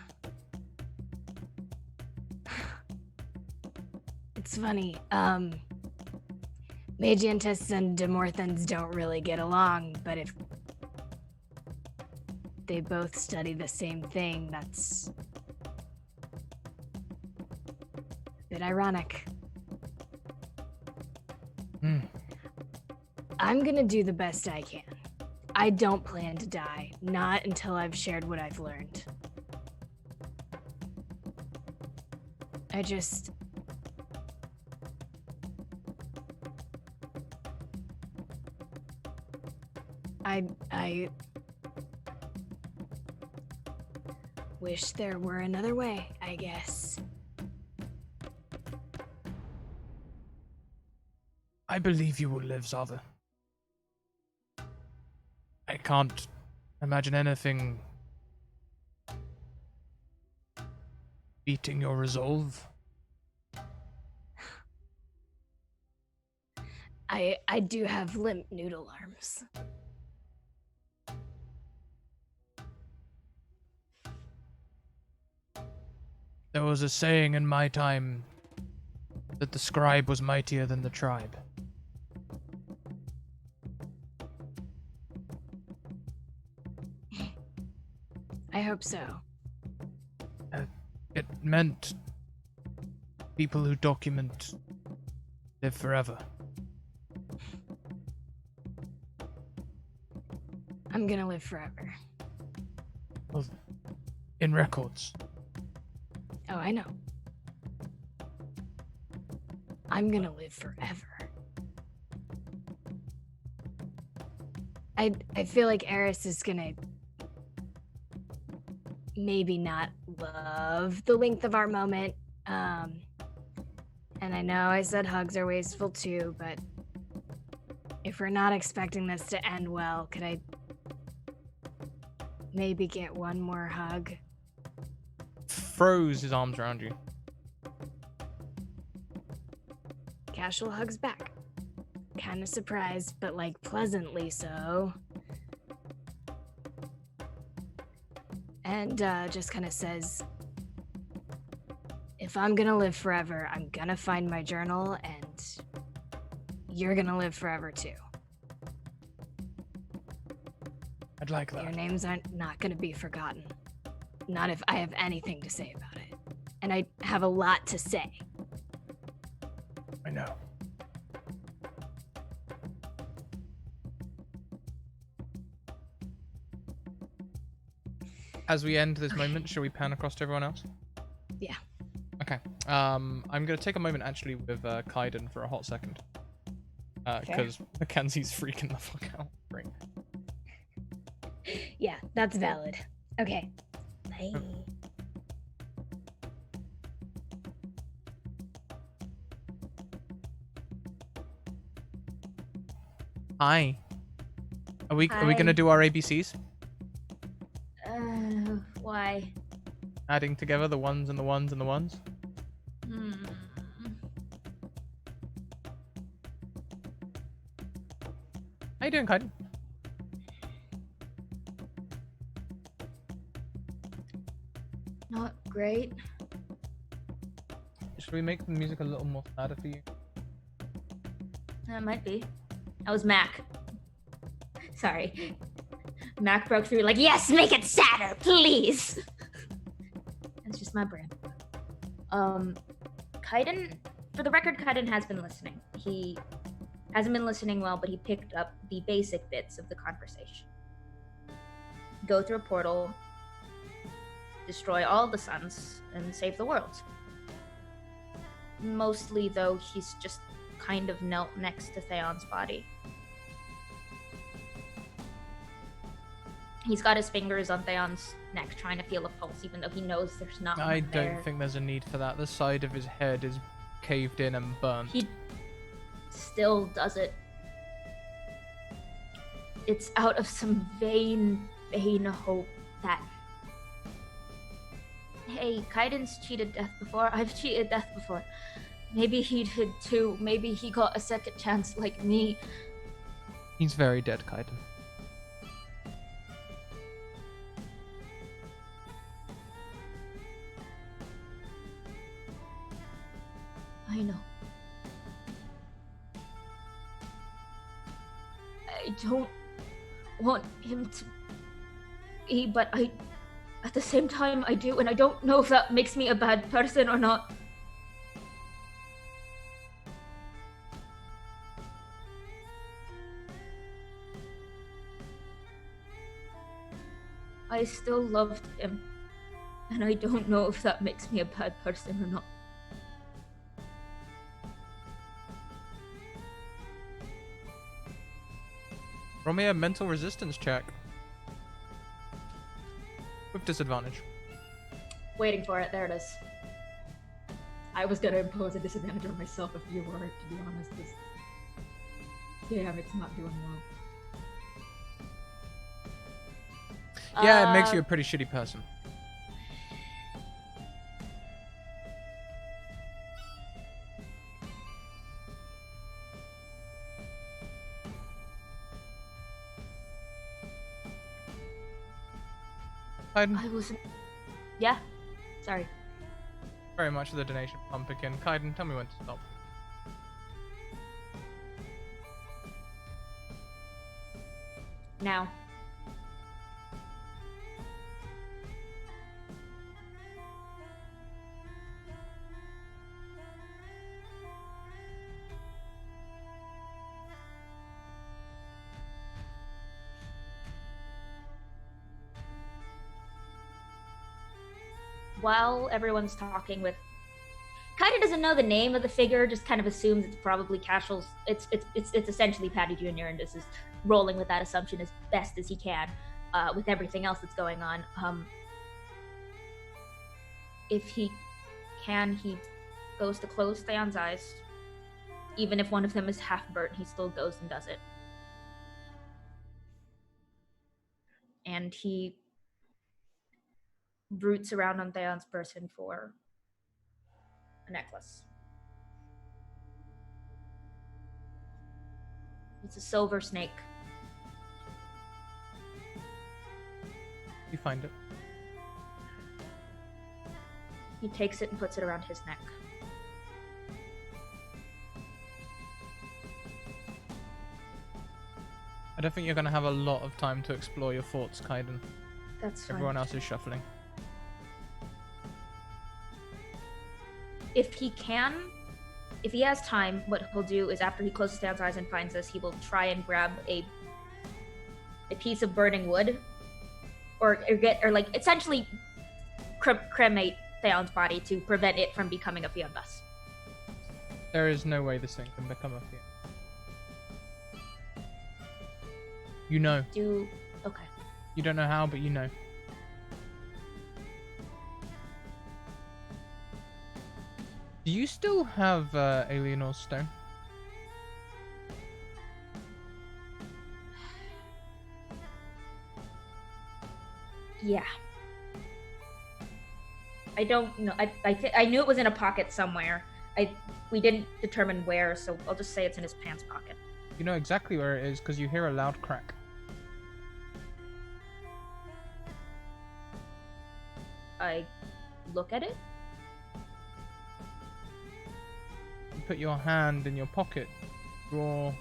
It's funny. Magiantists and Demorthans don't really get along, but if they both study the same thing, that's a bit ironic. I'm gonna do the best I can. I don't plan to die, not until I've shared what I've learned. I wish there were another way, I guess. I believe you will live, Zava. I can't imagine anything beating your resolve. I do have limp noodle arms. There was a saying in my time that the scribe was mightier than the tribe. I hope so. It meant people who document live forever. I'm gonna live forever. Well, in records. Oh, I know. I'm gonna live forever. I feel like Eris is gonna maybe not love the length of our moment. And I know I said hugs are wasteful too, but if we're not expecting this to end well, could I maybe get one more hug? Throws his arms around you. Casual hugs back. Kind of surprised, but like pleasantly so. And just kind of says, if I'm gonna live forever, I'm gonna find my journal, and you're gonna live forever too. I'd like that. Your names aren't not gonna be forgotten. Not if I have anything to say about it. And I have a lot to say. I know. As we end this moment, shall we pan across to everyone else? Yeah. Okay. I'm gonna take a moment actually with Kaiden for a hot second. Because Mackenzie's freaking the fuck out. Right. Yeah, that's valid. Okay. Bye. Hi. Are we Hi. gonna do our ABCs? Why? Adding together the ones and the ones and the ones? Hmm. How you doing, Kaiden? Not great. Should we make the music a little more sadder for you? That might be. That was Mac. Sorry. Mac broke through like, yes, make it sadder, please. That's just my brand. Kaiden, for the record, Kaiden has been listening. He hasn't been listening well, but he picked up the basic bits of the conversation. Go through a portal, destroy all the suns, and save the world. Mostly, though, he's just kind of knelt next to Theon's body. He's got his fingers on Theon's neck, trying to feel a pulse, even though he knows there's not I one there. don't think there's a need for that. The side of his head is caved in and burnt. He still does it. It's out of some vain hope that, hey, Kaiden's cheated death before. I've cheated death before. Maybe he did too. Maybe he got a second chance like me. He's very dead, Kaiden. I know. I don't want him to be, but at the same time, I do, and I don't know if that makes me a bad person or not. I still loved him, and I don't know if that makes me a bad person or not. Roll me a mental resistance check. With disadvantage. Waiting for it. There it is. I was gonna impose a disadvantage on myself if you were, to be honest. Damn, it's not doing well. Yeah, it makes you a pretty shitty person. Kaiden, I wasn't. Yeah. Sorry. very much for the donation, Pumpkin. Kaiden, tell me when to stop. Now. While everyone's talking with, kind of doesn't know the name of the figure, just kind of assumes it's probably Casual's. It's essentially Patty Jr. and just is rolling with that assumption as best as he can, with everything else that's going on. If he can, he goes to close Theon's eyes. Even if one of them is half burnt, he still goes and does it. And he roots around on Theon's person for a necklace. It's a silver snake. You find it. He takes it and puts it around his neck. I don't think you're going to have a lot of time to explore your thoughts, Kaiden. That's fine. Everyone else is shuffling. If he has time, what he'll do is after he closes Theon's eyes and finds this, he will try and grab a piece of burning wood, or essentially cremate Theon's body to prevent it from becoming a Theon dust. There is no way this thing can become a Theon. You know. Okay. You don't know how, but you know. Do you still have Alienor's stone? Yeah. I don't know. I knew it was in a pocket somewhere. We didn't determine where, so I'll just say it's in his pants pocket. You know exactly where it is because you hear a loud crack. I look at it. You put your hand in your pocket, draw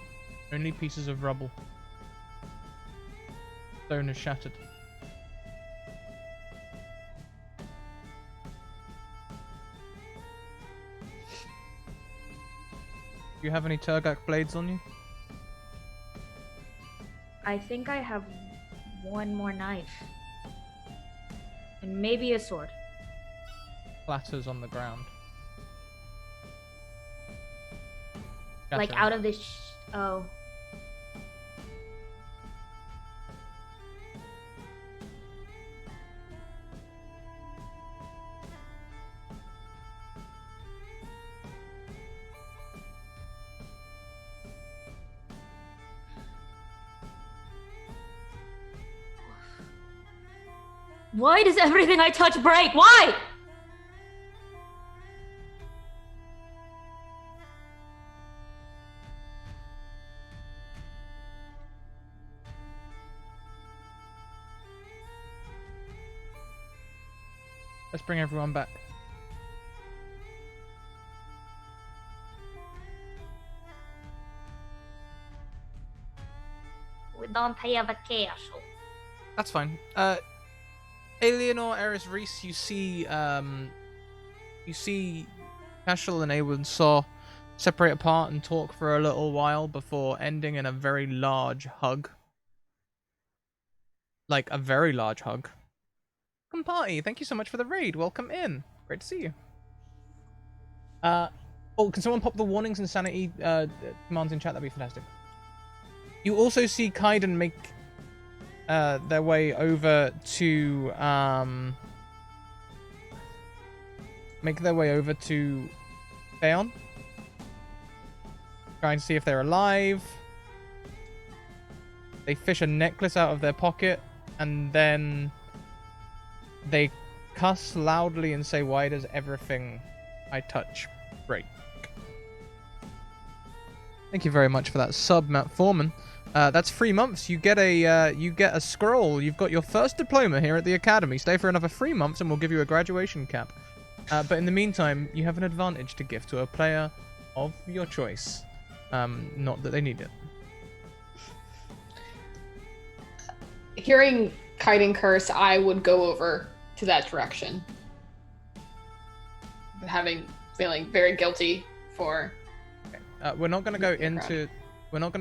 only pieces of rubble. Stone is shattered. Do you have any Turgak blades on you? I think I have one more knife. And maybe a sword. Clatters on the ground. Like Shattering. out of this. Oh. Why does everything I touch break? Why? Let's bring everyone back. We don't have a castle. That's fine. Alienor, Eris, Reese, you see Cashel and Awen Saw separate apart and talk for a little while before ending in a very large hug. Like, a very large hug. Welcome party, thank you so much for the raid. Welcome in. Great to see you. Oh, can someone pop the warnings and sanity commands in chat? That'd be fantastic. You also see Kaiden make their way over to Theon. Trying to see if they're alive. They fish a necklace out of their pocket, and then they cuss loudly and say, "Why does everything I touch break?" Thank you very much for that sub, Matt Foreman. That's 3 months. You get a scroll. You've got your first diploma here at the academy. Stay for another 3 months, and we'll give you a graduation cap. But in the meantime, you have an advantage to give to a player of your choice. Not that they need it. Hearing Kaiden curse, I would go over to that direction. Feeling very guilty for. We're not going to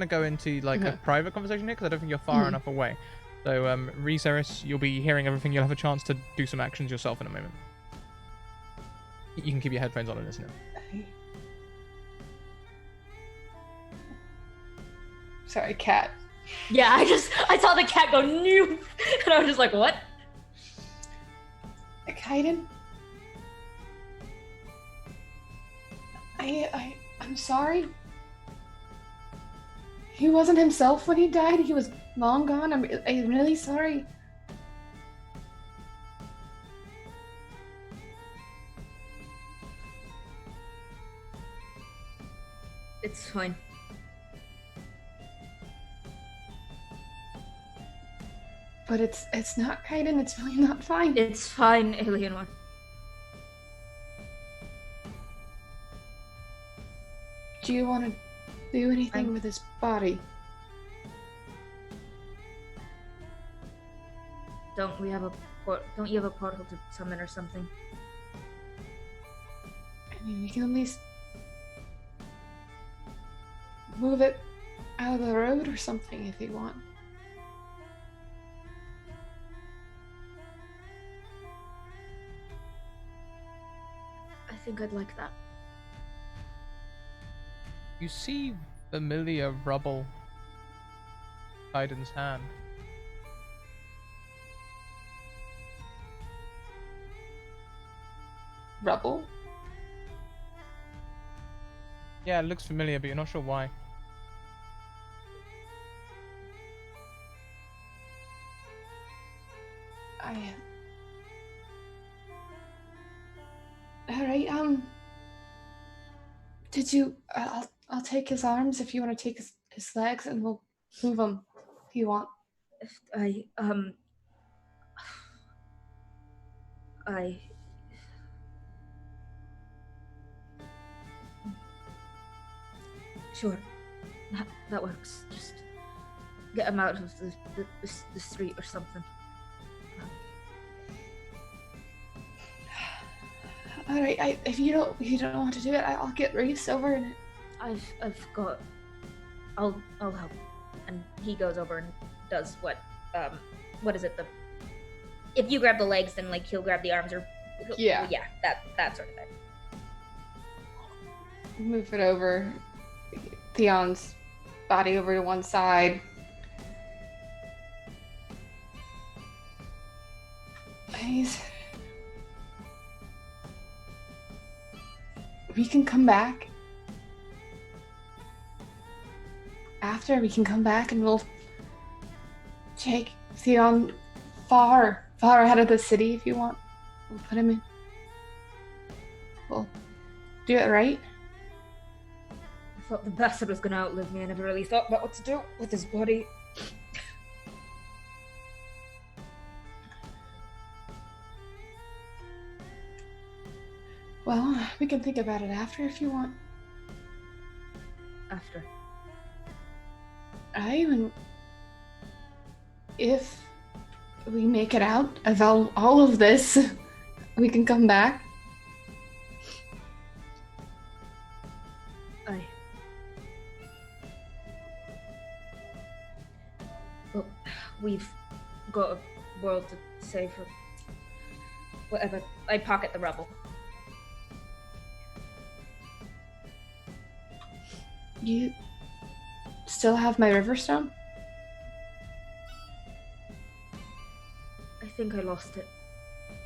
go into like a private conversation here because I don't think you're far enough away. So, Reese, Eris, you'll be hearing everything. You'll have a chance to do some actions yourself in a moment. You can keep your headphones on and listen in. Sorry, cat. Yeah, I saw the cat go new, and I was just like, what? Kaiden? I'm sorry. He wasn't himself when he died. He was long gone. I'm really sorry. It's fine. But it's not Kaiden. It's really not fine. It's fine, Alien One. Do you want to do anything with his body? Don't you have a portal to summon or something? I mean, we can at least move it out of the road or something if you want. I think I'd like that. You see familiar rubble. Kaiden's hand. Rubble? Yeah, it looks familiar, but you're not sure why. Alright, did you... I'll take his arms if you want to take his legs, and we'll move them if you want. Sure. That works. Just get him out of the street or something. All right. If you don't want to do it, I'll get Reese over and. I'll help. And he goes over and does what is it? If you grab the legs, then like he'll grab the arms, or yeah, that sort of thing. Move it over. Theon's body over to one side. We can come back. After, we can come back and we'll take Theon far ahead of the city if you want. We'll put him in. We'll do it right. I thought the bastard was gonna outlive me. I never really thought about what to do with his body. Well, we can think about it after if you want. After. if we make it out of all of this, we can come back. Aye. Well, we've got a world to save or whatever. I pocket the rubble. You still have my Riverstone? I think I lost it.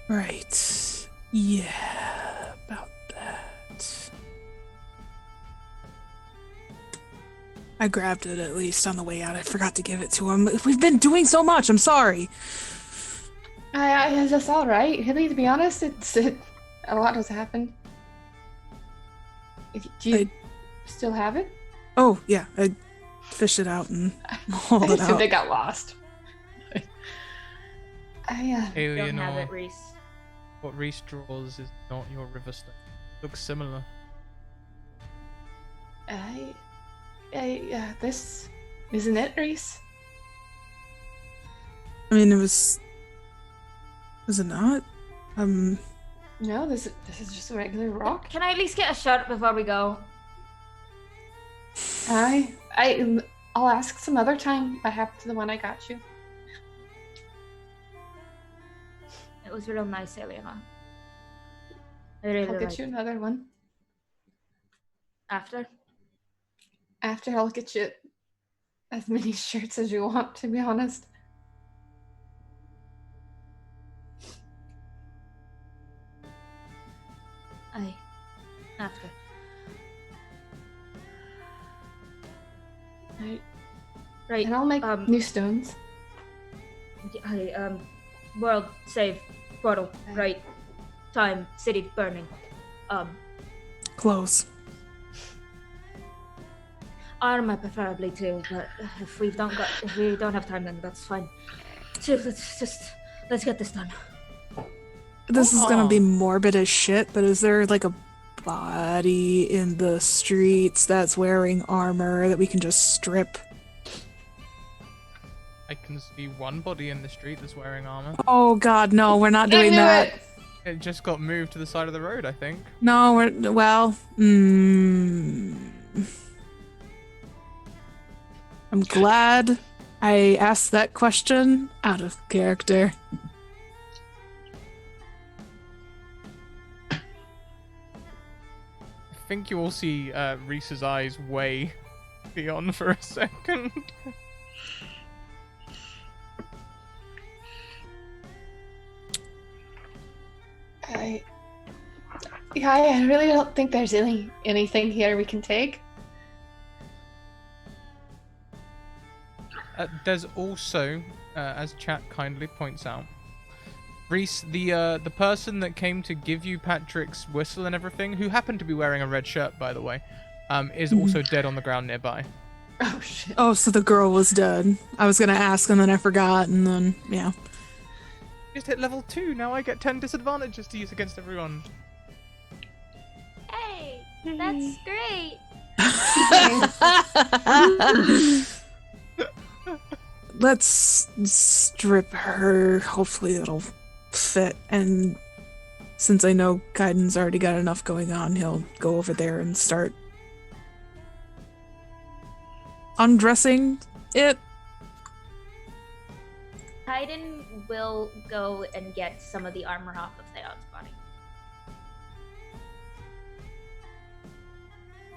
Right. Yeah, about that. I grabbed it at least on the way out. I forgot to give it to him. We've been doing so much. I'm sorry. That's all right. Really, to be honest, a lot has happened. Do you still have it? Oh, yeah. I fished it out and hauled I it assumed out. it got lost. Don't Alien have or it, Reese. what Reese draws is not your Riverstone. Looks similar. This isn't it, Reese? I mean, it was it not? No, this is just a regular rock. Can I at least get a shot before we go? I'll ask some other time what happened to the one I got you. It was real nice, Eliana. I really I'll get liked you it. another one. After? After, I'll get you as many shirts as you want, to be honest. Aye. After. Right. And I'll make new stones. Aye, world save portal. Right. Time. City burning. Close. Armor preferably too, but if we don't have time, then that's fine. So let's get this done. This is gonna be morbid as shit, but is there like a body in the streets that's wearing armor that we can just strip? I can see one body in the street that's wearing armor. Oh god, no, we're not doing that. It just got moved to the side of the road, I think. No, I'm glad I asked that question out of character. I think you all see Reese's eyes way beyond for a second. I really don't think there's anything here we can take. There's also, as chat kindly points out, Reese, the person that came to give you Patrick's whistle and everything, who happened to be wearing a red shirt, by the way, is also dead on the ground nearby. Oh shit. Oh, so the girl was dead. I was gonna ask and then I forgot, and then, yeah. Just hit level 2, now I get 10 disadvantages to use against everyone. Hey, that's great. Let's strip her. Hopefully it'll fit. And since I know Kaiden's already got enough going on, he'll go over there and start undressing it. Kaiden will go and get some of the armor off of Theon's body.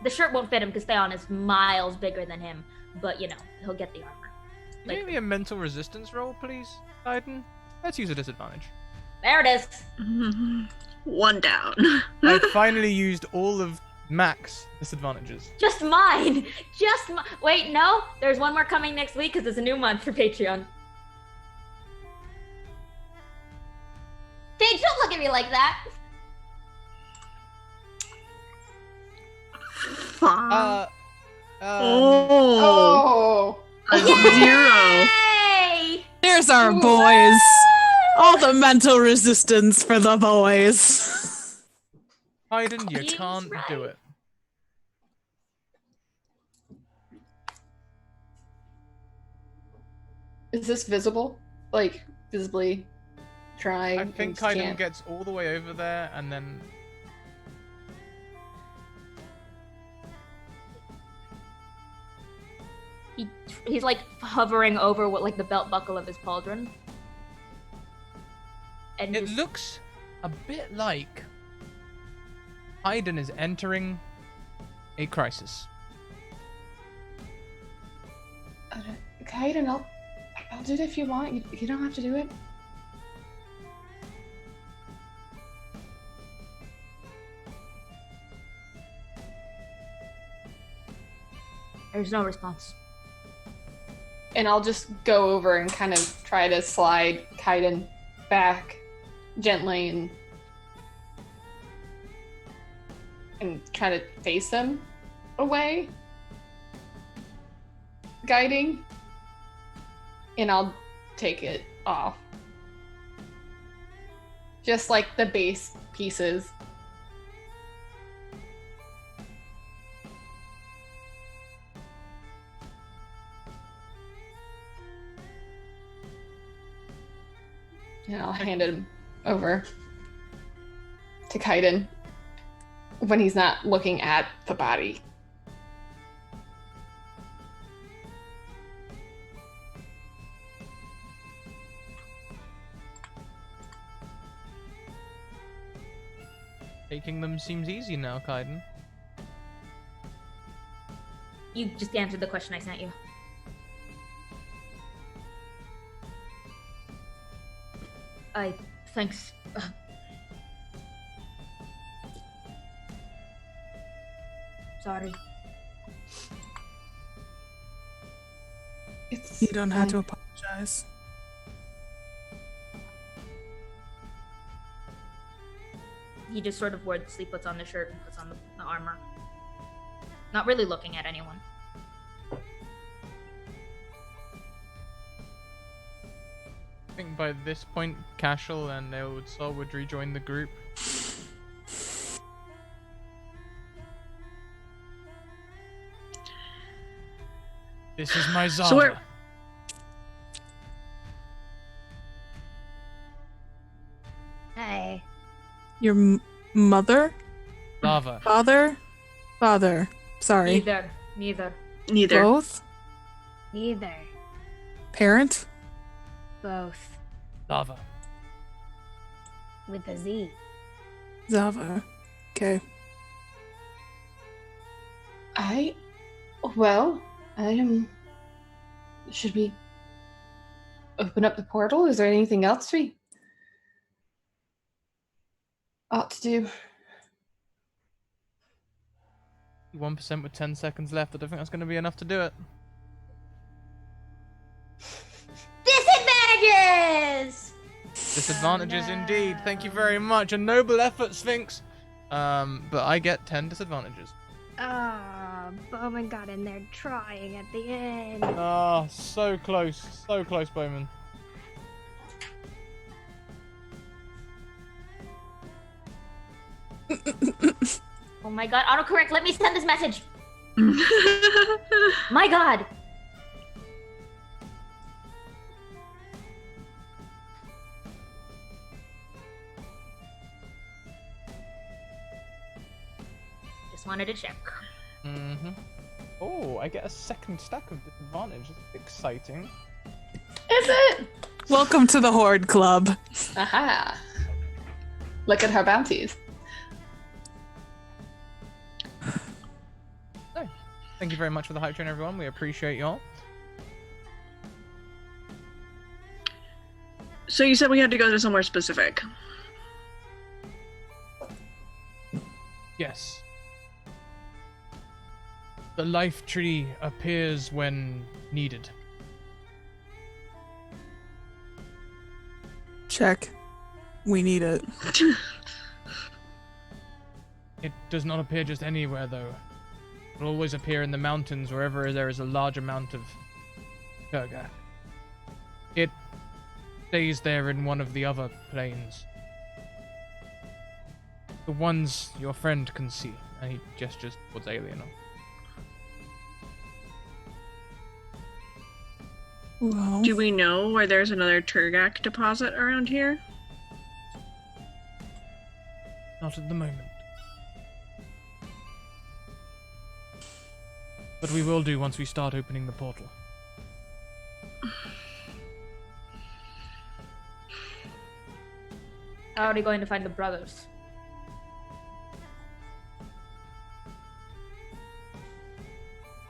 The shirt won't fit him because Theon is miles bigger than him, but you know, he'll get the armor. Can you give me a mental resistance roll, please, Aiden? Let's use a disadvantage. There it is. One down. I finally used all of Mac's disadvantages. Just mine. Wait, no. There's one more coming next week because it's a new month for Patreon. Paige, don't look at me like that. Oh. A 0. Hey! There's our boys. All the mental resistance for the boys. Aiden, you He's can't do right. it. Is this visible? Like, visibly trying? I think Kaiden gets all the way over there and then... He's like hovering over what like the belt buckle of his pauldron. And It looks a bit like Kaiden is entering a crisis. Kaiden, I'll do it if you want. You don't have to do it. There's no response. And I'll just go over and kind of try to slide Kaiden back gently and try to face him away, guiding, and I'll take it off. Just like the base pieces. And I'll hand him over to Kaiden when he's not looking at the body. Taking them seems easy now, Kaiden. You just answered the question I sent you. Thanks. Sorry. You don't have to apologize. He just sort of wordlessly puts on the shirt and puts on the armor. Not really looking at anyone. I think by this point, Cashel and Eodsol would rejoin the group. This is my Zava. So we're- Hey. Your mother? Zava. Father? Father. Sorry. Neither. Neither. Both? Neither. Parent? Both. Zava. With a Z. Zava. Okay. Should we open up the portal? Is there anything else we ought to do? 1% with 10 seconds left. I don't think that's going to be enough to do it. Disadvantages! Disadvantages indeed. Thank you very much. A noble effort, Sphinx. But I get 10 disadvantages. Ah, Bowman got in there trying at the end. Ah, so close. So close, Bowman. Oh my god, autocorrect, let me send this message! My god! Just wanted to check. Mm-hmm. Oh, I get a second stack of disadvantage. That's exciting. Is it? Welcome to the Horde Club. Aha. Look at her bounties. So, thank you very much for the hype train, everyone. We appreciate y'all. So you said we had to go to somewhere specific. Yes. The life tree appears when needed. Check. We need it. It does not appear just anywhere, though. It will always appear in the mountains wherever there is a large amount of Kurga. It stays there in one of the other planes. The ones your friend can see. And he gestures towards Alienor. Well, Do we know where there's another Turgak deposit around here? Not at the moment. But we will do once we start opening the portal. How are you going to find the brothers?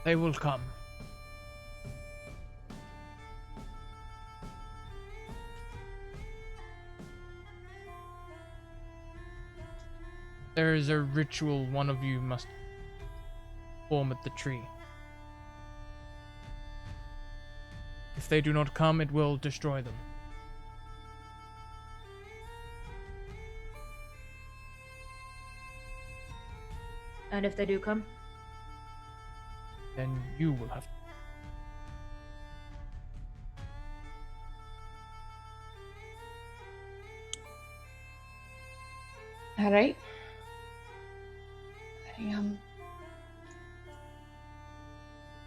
They will come. There is a ritual one of you must perform at the tree. If they do not come, it will destroy them. And if they do come? Then you will have to. All right.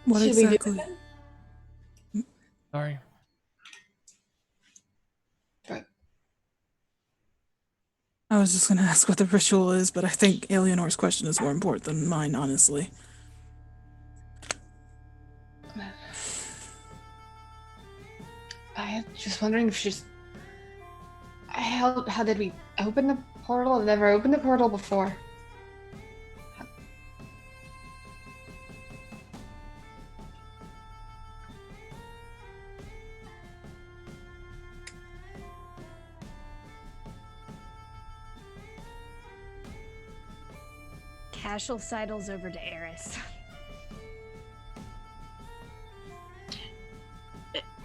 what Should we do it exactly? then? Sorry. Right. I was just gonna ask what the ritual is, but I think Eleanor's question is more important than mine, honestly. I'm just wondering if she's. How did we open the portal? I've never opened the portal before. Cashel sidles over to Eris.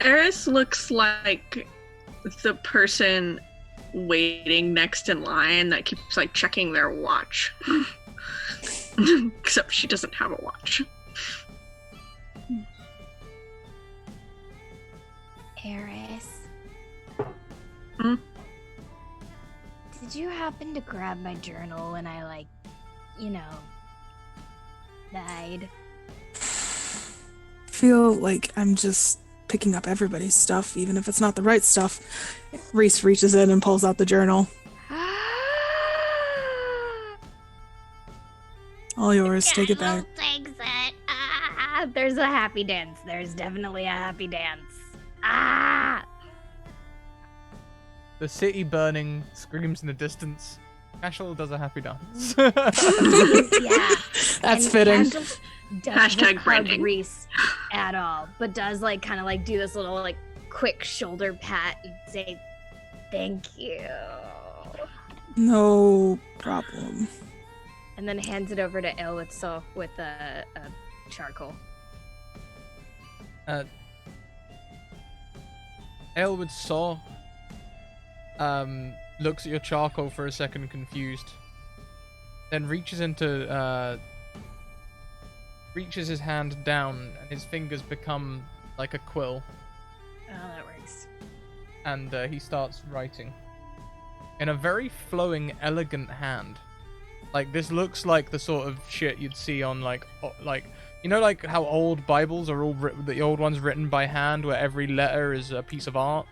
Eris looks like the person waiting next in line that keeps like checking their watch. Except she doesn't have a watch. Eris. Hmm? Did you happen to grab my journal when I, died? Feel like I'm just picking up everybody's stuff, even if it's not the right stuff. Reese reaches in and pulls out the journal. All yours. Take it back. Takes it. There's a happy dance. There's definitely a happy dance. Ah! The city burning screams in the distance. Cashel does a happy dance. Yeah. That's And fitting. Cashel doesn't Hashtag hug branding. Reese at all, but does kind of do this little quick shoulder pat and say thank you, No problem. and then hands it over to Elwitzel with a charcoal. Elwood saw looks at your charcoal for a second confused, then reaches his hand down and his fingers become like a quill, Oh, that works. and he starts writing in a very flowing, elegant hand. Like, this looks like the sort of shit you'd see on how old Bibles are all the old ones written by hand, where every letter is a piece of art.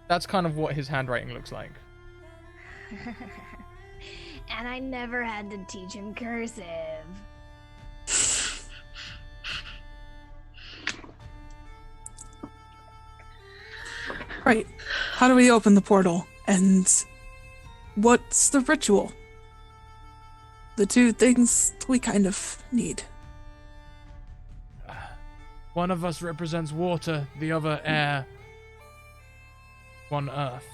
That's kind of what his handwriting looks like. And I never had to teach him cursive. Right. How do we open the portal? And what's the ritual? The two things we kind of need. One of us represents water, the other air, one earth.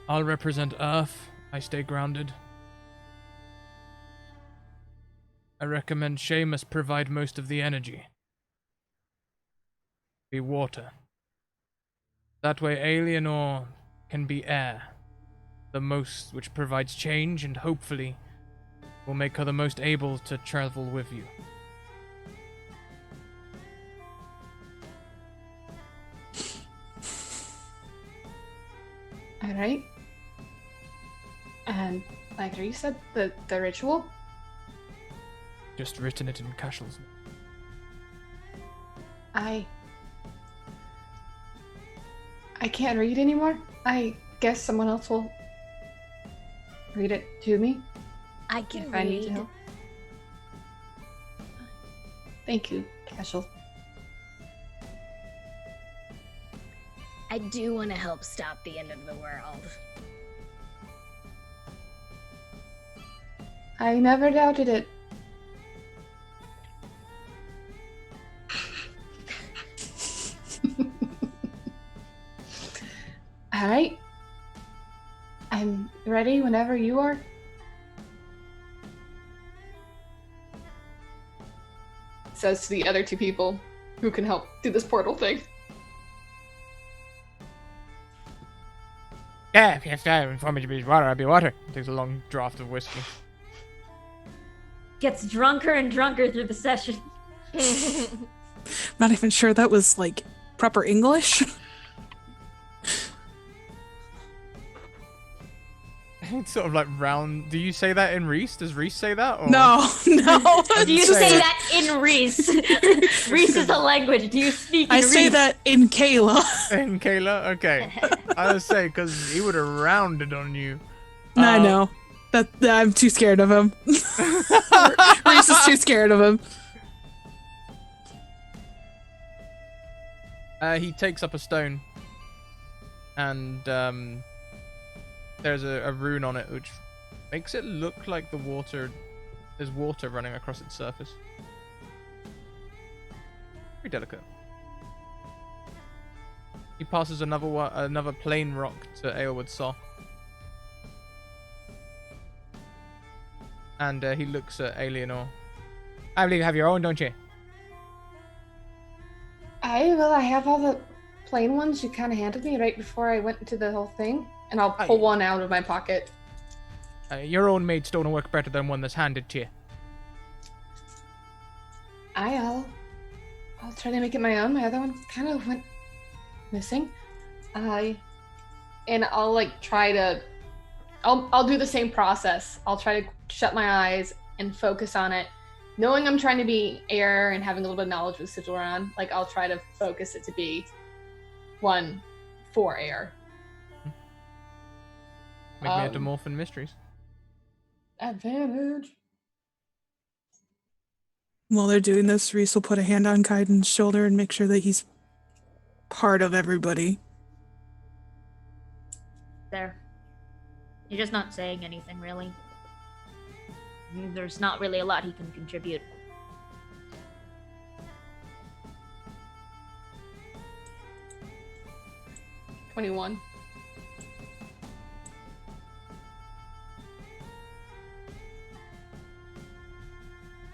I'll represent earth. I stay grounded. I recommend Seamus provide most of the energy. Be water. That way Alienor can be air. The most, which provides change and hopefully will make her the most able to travel with you. All right. And like you said, the ritual. Just written it in Cashel's. I can't read anymore. I guess someone else will read it to me I can if I need read. help. Thank you, Cashel. I do want to help stop the end of the world. I never doubted it. All right. I'm ready whenever you are. Says to the other two people who can help do this portal thing. Yeah, if you have time for me to be water, I'll be water. Takes a long draught of whiskey. Gets drunker and drunker through the session. Not even sure that was like proper English. It's sort of like round. Do you say that in Reese? Does Reese say that? Or? No. Do you say say it. that in Reese? Reese is a language. Do you speak in I Reese? say that in Kayla. In Kayla? Okay. I was say, because he would have rounded on you. I know. That I'm too scared of him. Reese is too scared of him. He takes up a stone. And there's a rune on it which makes it look like there's water running across its surface. Very delicate. He passes another plain rock to Aelwood Saw. And he looks at Alienor. I believe you have your own, don't you? I have all the plain ones you kind of handed me right before I went into the whole thing. And I'll pull one out of my pocket. Your own made stone will work better than one that's handed to you. I'll try to make it my own. My other one kind of went missing. And I'll like try to. I'll do the same process. I'll try to shut my eyes and focus on it, knowing I'm trying to be air and having a little bit of knowledge with sigil around. Like I'll try to focus it to be one for air. Make me a Demorphin Mysteries. Advantage. While they're doing this, Reese will put a hand on Kaiden's shoulder and make sure that he's part of everybody. There. You're just not saying anything, really. There's not really a lot he can contribute. $21.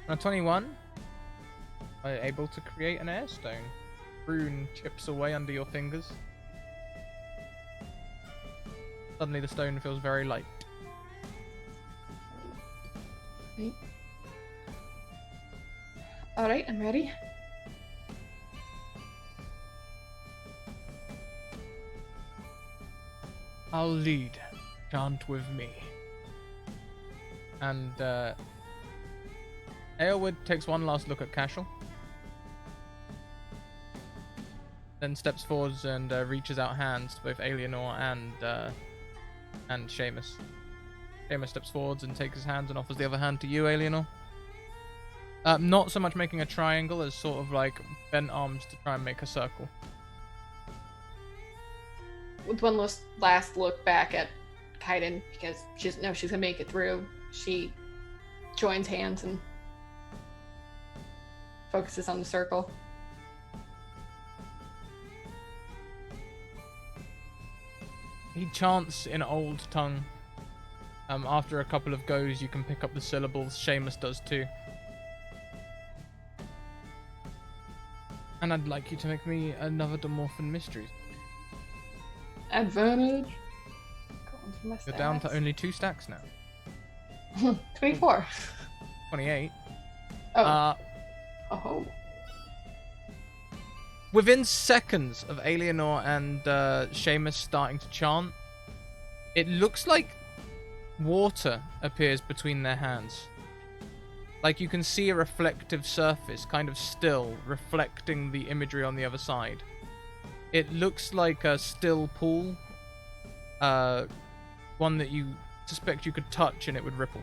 Now 21. Are you able to create an air stone? Rune chips away under your fingers. Suddenly the stone feels very light. Okay. Alright, I'm ready. I'll lead. Chant with me. And Aelwood takes one last look at Cashel. Then steps forwards and reaches out hands to both Alienor and Seamus. Seamus steps forwards and takes his hands and offers the other hand to you, Alienor. Not so much making a triangle as sort of like bent arms to try and make a circle. With one last look back at Kaiden, because she doesn't know if she's gonna make it through, she joins hands and focuses on the circle. He chants in old tongue. After a couple of goes, you can pick up the syllables. Seamus does too. And I'd like you to make me another Demorphin Mysteries. Advantage. You're down to only 2 stacks now. 24. 28. Oh. Oh. Within seconds of Alienor and Seamus starting to chant, it looks like water appears between their hands. Like you can see a reflective surface kind of still reflecting the imagery on the other side. It looks like a still pool. One that you suspect you could touch and it would ripple.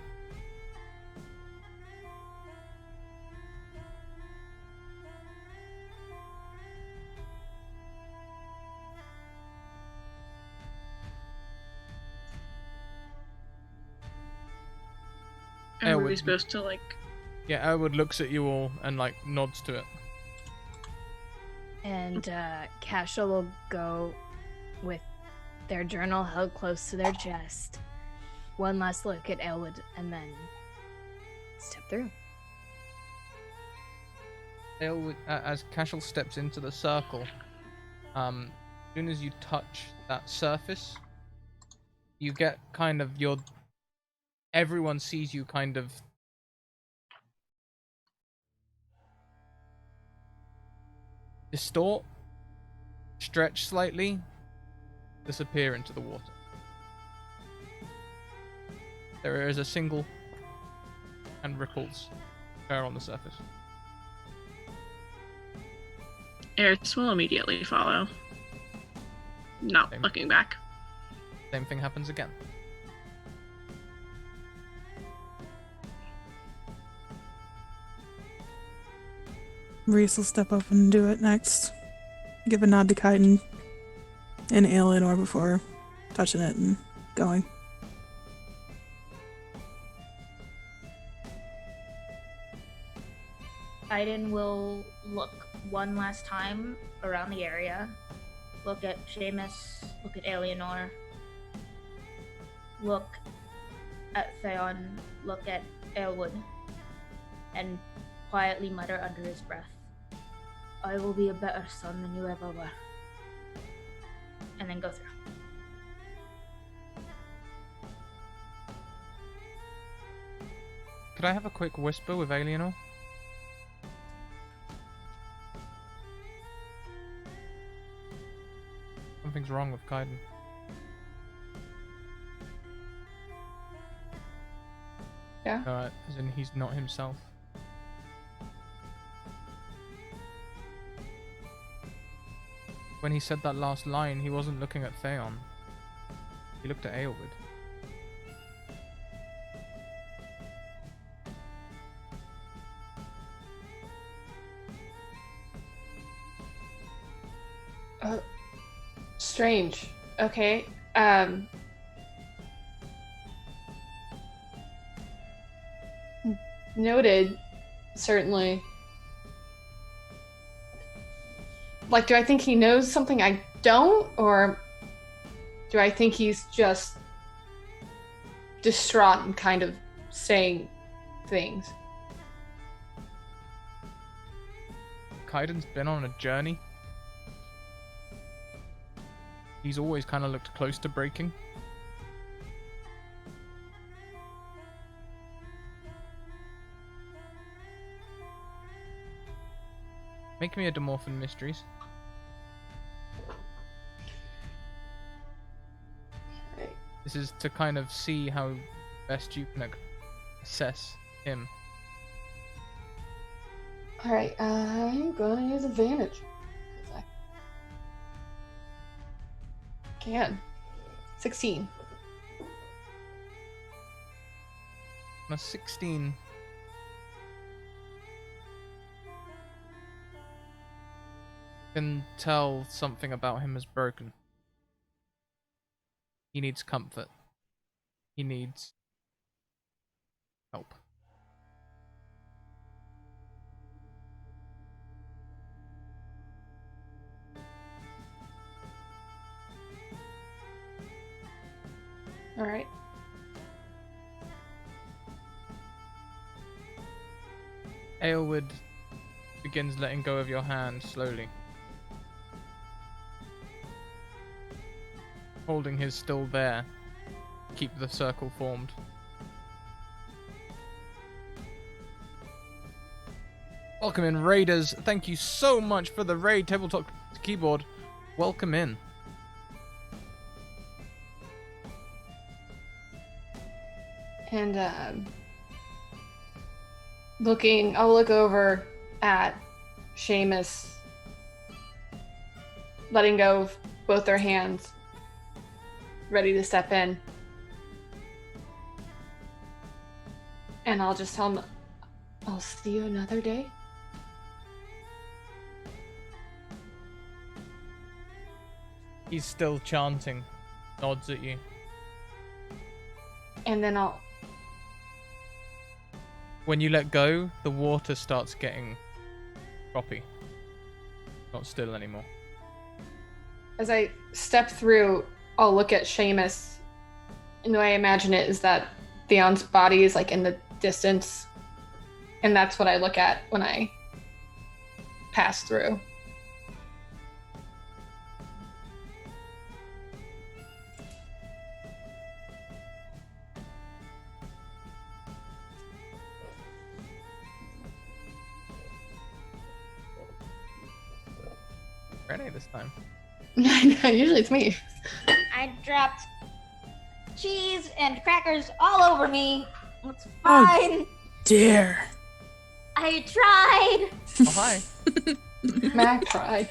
Are we Elwood. supposed to like? Yeah, Elwood looks at you all and like nods to it. And Kasha will go with their journal held close to their chest. One last look at Elwood and then step through. Elwood, as Cashel steps into the circle, as soon as you touch that surface, you get kind of your... Everyone sees you kind of... distort, stretch slightly, disappear into the water. There is a single and ripples there on the surface. Eris will immediately follow. Not Same. looking back. Same thing happens again. Reese will step up and do it next. Give a nod to Kaiden and Eleanor before touching it and going. Aiden will look one last time around the area. Look at Seamus, look at Eleanor, look at Theon, look at Elwood, and quietly mutter under his breath, "I will be a better son than you ever were." And then go through. Could I have a quick whisper with Eleanor? Something's wrong with Kaiden. Yeah. As in he's not himself. When he said that last line, he wasn't looking at Theon. He looked at Aelwood. Strange. Okay. Noted. Certainly. Like, do I think he knows something I don't? Or do I think he's just distraught and kind of saying things? Kaiden's been on a journey. He's always kind of looked close to breaking. Make me a Demorphin Mysteries. Right. This is to kind of see how best you can assess him. Alright, I'm going to use advantage. 'Cause I can. 16. On a 16. Can tell something about him is broken. He needs comfort. He needs help. Alright. Aelwood begins letting go of your hand slowly. Holding his still there. Keep the circle formed. Welcome in, Raiders. Thank you so much for the raid. Tabletop Keyboard. Welcome in. And, I'll look over at Seamus, letting go of both their hands, ready to step in. And I'll just tell him, I'll see you another day. He's still chanting, nods at you. And then I'll... When you let go, the water starts getting choppy. Not still anymore. As I step through, I'll look at Seamus. And the way I imagine it is that Theon's body is like in the distance. And that's what I look at when I pass through. Renee this time. Usually it's me. I dropped cheese and crackers all over me. It's fine. Dear. I tried. Oh, hi. Mac tried.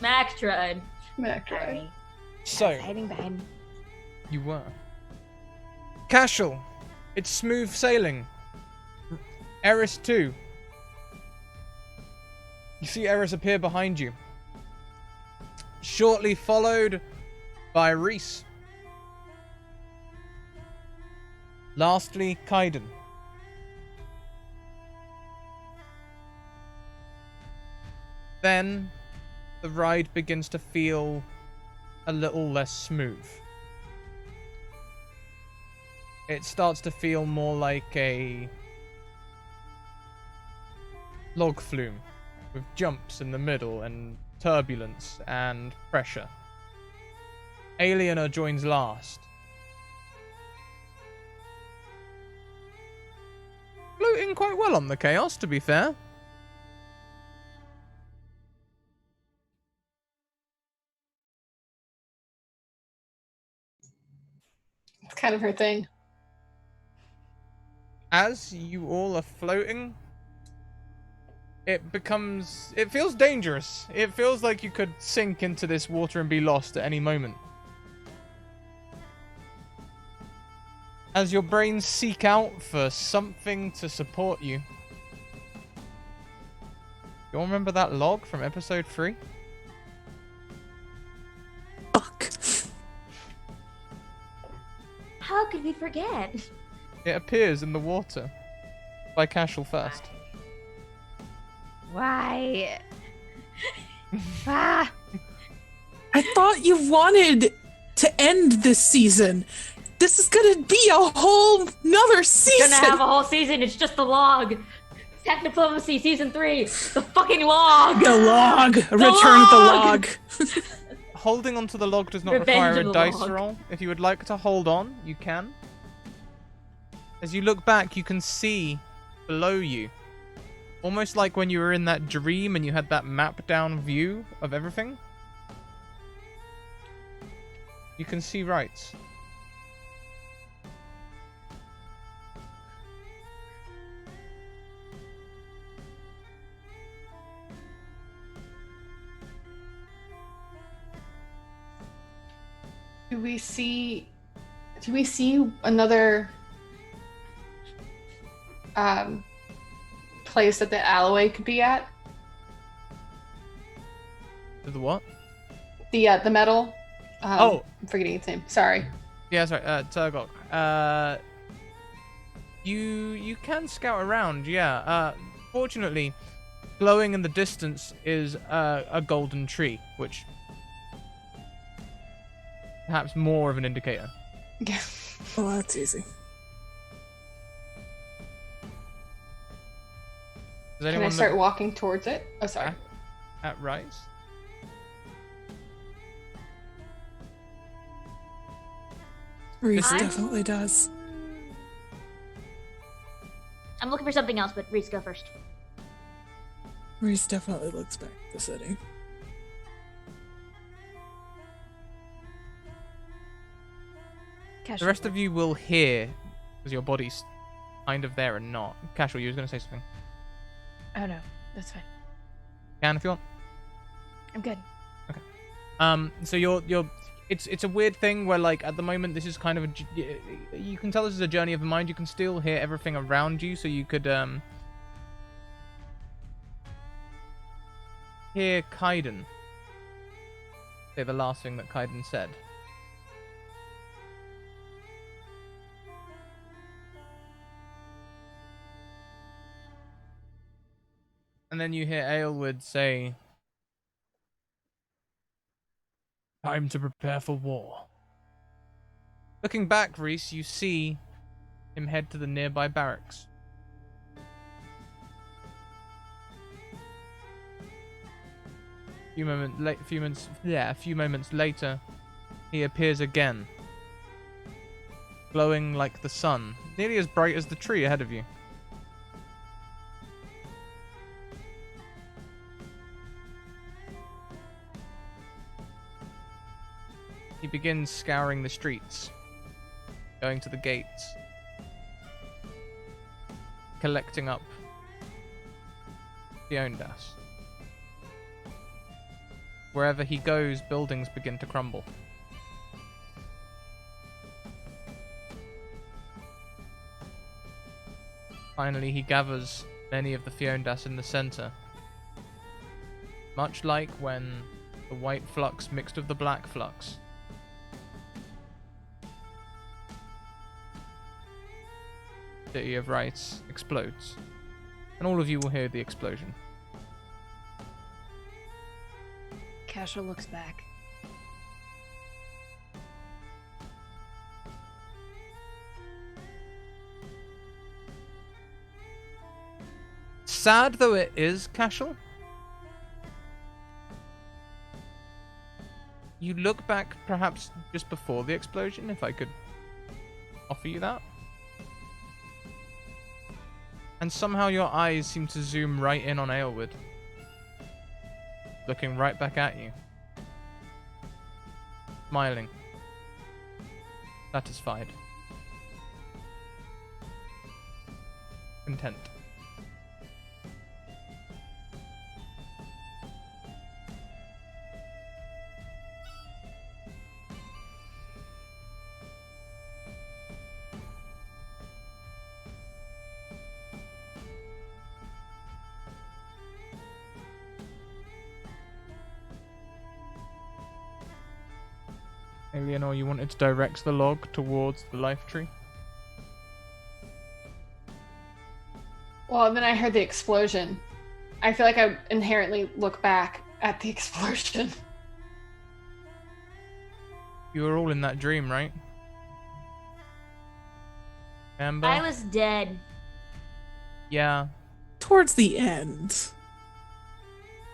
Mac tried. Mac tried. Sorry. So, I was hiding behind. you were. Cashel, it's smooth sailing. Eris too. You see Eris appear behind you. Shortly followed by Reese. Lastly, Kaiden. Then, the ride begins to feel a little less smooth. It starts to feel more like a log flume, with jumps in the middle and turbulence and pressure. Aliena joins last. Floating quite well on the chaos, to be fair. It's kind of her thing. As you all are floating, it feels dangerous. It feels like you could sink into this water and be lost at any moment. As your brains seek out for something to support you. You all remember that log from episode 3? Fuck. How could we forget? It appears in the water. By Cashel first. Why? Ah, I thought you wanted to end this season. This is gonna be a whole nother season. Gonna have a whole season. It's just the log. Tech Diplomacy season 3. The fucking log. The log. Return the log. Holding onto the log does not Revenge require of a the dice log. roll. If you would like to hold on, you can. As you look back, you can see below you. Almost like when you were in that dream and you had that map down view of everything. You can see right. Do we see another place that the alloy could be at? The what? The metal. Oh. I'm forgetting its name. Sorry. Yeah, sorry, Turgok. You can scout around, yeah. Fortunately, glowing in the distance is a golden tree, which perhaps more of an indicator. Oh, that's easy. Does Can I anyone start look walking towards it? Oh, sorry. at Rise? Reese I'm- definitely does. I'm looking for something else, but Reese, go first. Reese definitely looks back at the city. The rest of you will hear, because your body's kind of there and not. Casual, you was gonna say something. Oh no, that's fine. Can if you want. I'm good. So you're it's a weird thing where like at the moment this is kind of you can tell this is a journey of the mind. You can still hear everything around you, so you could hear Kaiden say the last thing that Kaiden said. And then you hear Aylward say, "Time to prepare for war." Looking back, Reese, you see him head to the nearby barracks. A few moments later, he appears again, glowing like the sun, nearly as bright as the tree ahead of you. He begins scouring the streets, going to the gates, collecting up Fiondas. Wherever he goes, buildings begin to crumble. Finally, he gathers many of the Fiondas in the center. Much like when the white flux mixed with the black flux City of Rights explodes. And all of you will hear the explosion. Casual looks back. Sad though it is, Cashel, you look back perhaps just before the explosion, if I could offer you that. And somehow your eyes seem to zoom right in on Aylward, looking right back at you. Smiling. Satisfied. Content. Eleanor, you wanted to direct the log towards the life tree? Well, and then I heard the explosion. I feel like I inherently look back at the explosion. You were all in that dream, right? Amber? I was dead. Yeah. Towards the end.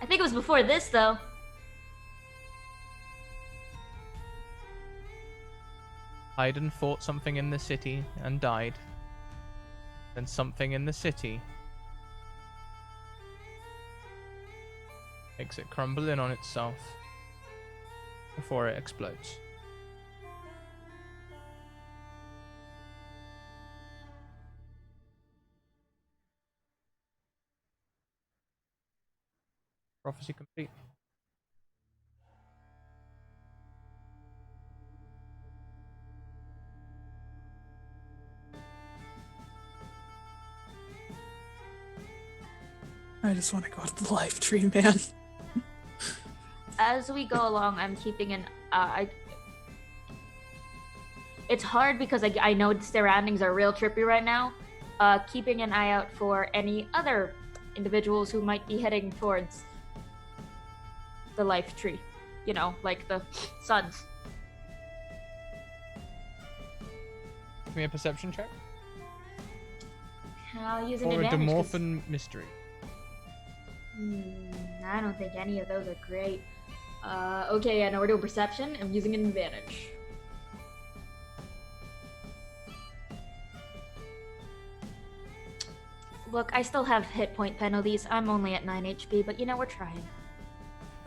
I think it was before this, though. Haydn fought something in the city and died. Then something in the city makes it crumble in on itself before it explodes. Prophecy complete. I just want to go to the life tree, man. As we go along, I'm keeping an it's hard because I know the surroundings are real trippy right now. Keeping an eye out for any other individuals who might be heading towards the life tree. You know, like the suns. Give me a perception check. I'll use an Or a advantage. Demorphin mystery. I don't think any of those are great. Okay, I know we're doing perception. I'm using an advantage. Look, I still have hit point penalties. I'm only at 9 HP, but you know, we're trying.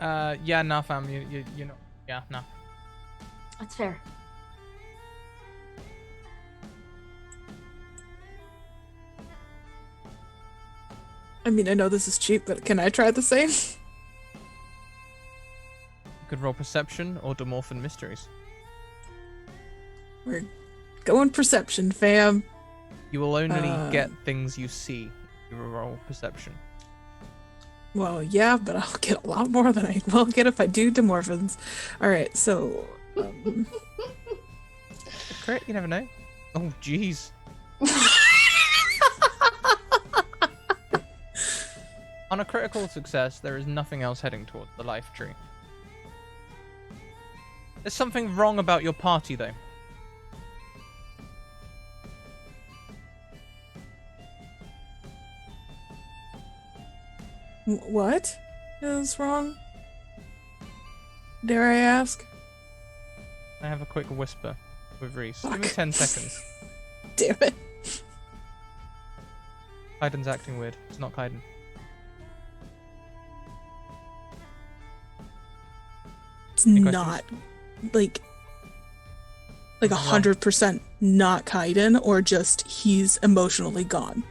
Yeah, nah, fam. You know. Yeah, nah. That's fair. I mean, I know this is cheap, but can I try the same? You could roll perception or Dwarven mysteries. We're going perception, fam. You will only get things you see. You will roll perception. Well, yeah, but I'll get a lot more than I will get if I do Dwarvens. Alright, so... Crit? You never know. Oh, jeez. On a critical success, there is nothing else heading towards the life tree. There's something wrong about your party, though. What is wrong? Dare I ask? I have a quick whisper with Reese. Give me 10 seconds. Damn it. Kaiden's acting weird. It's not Kaiden. It's Any not, like What's wrong? 100% not Kaiden, or just he's emotionally gone.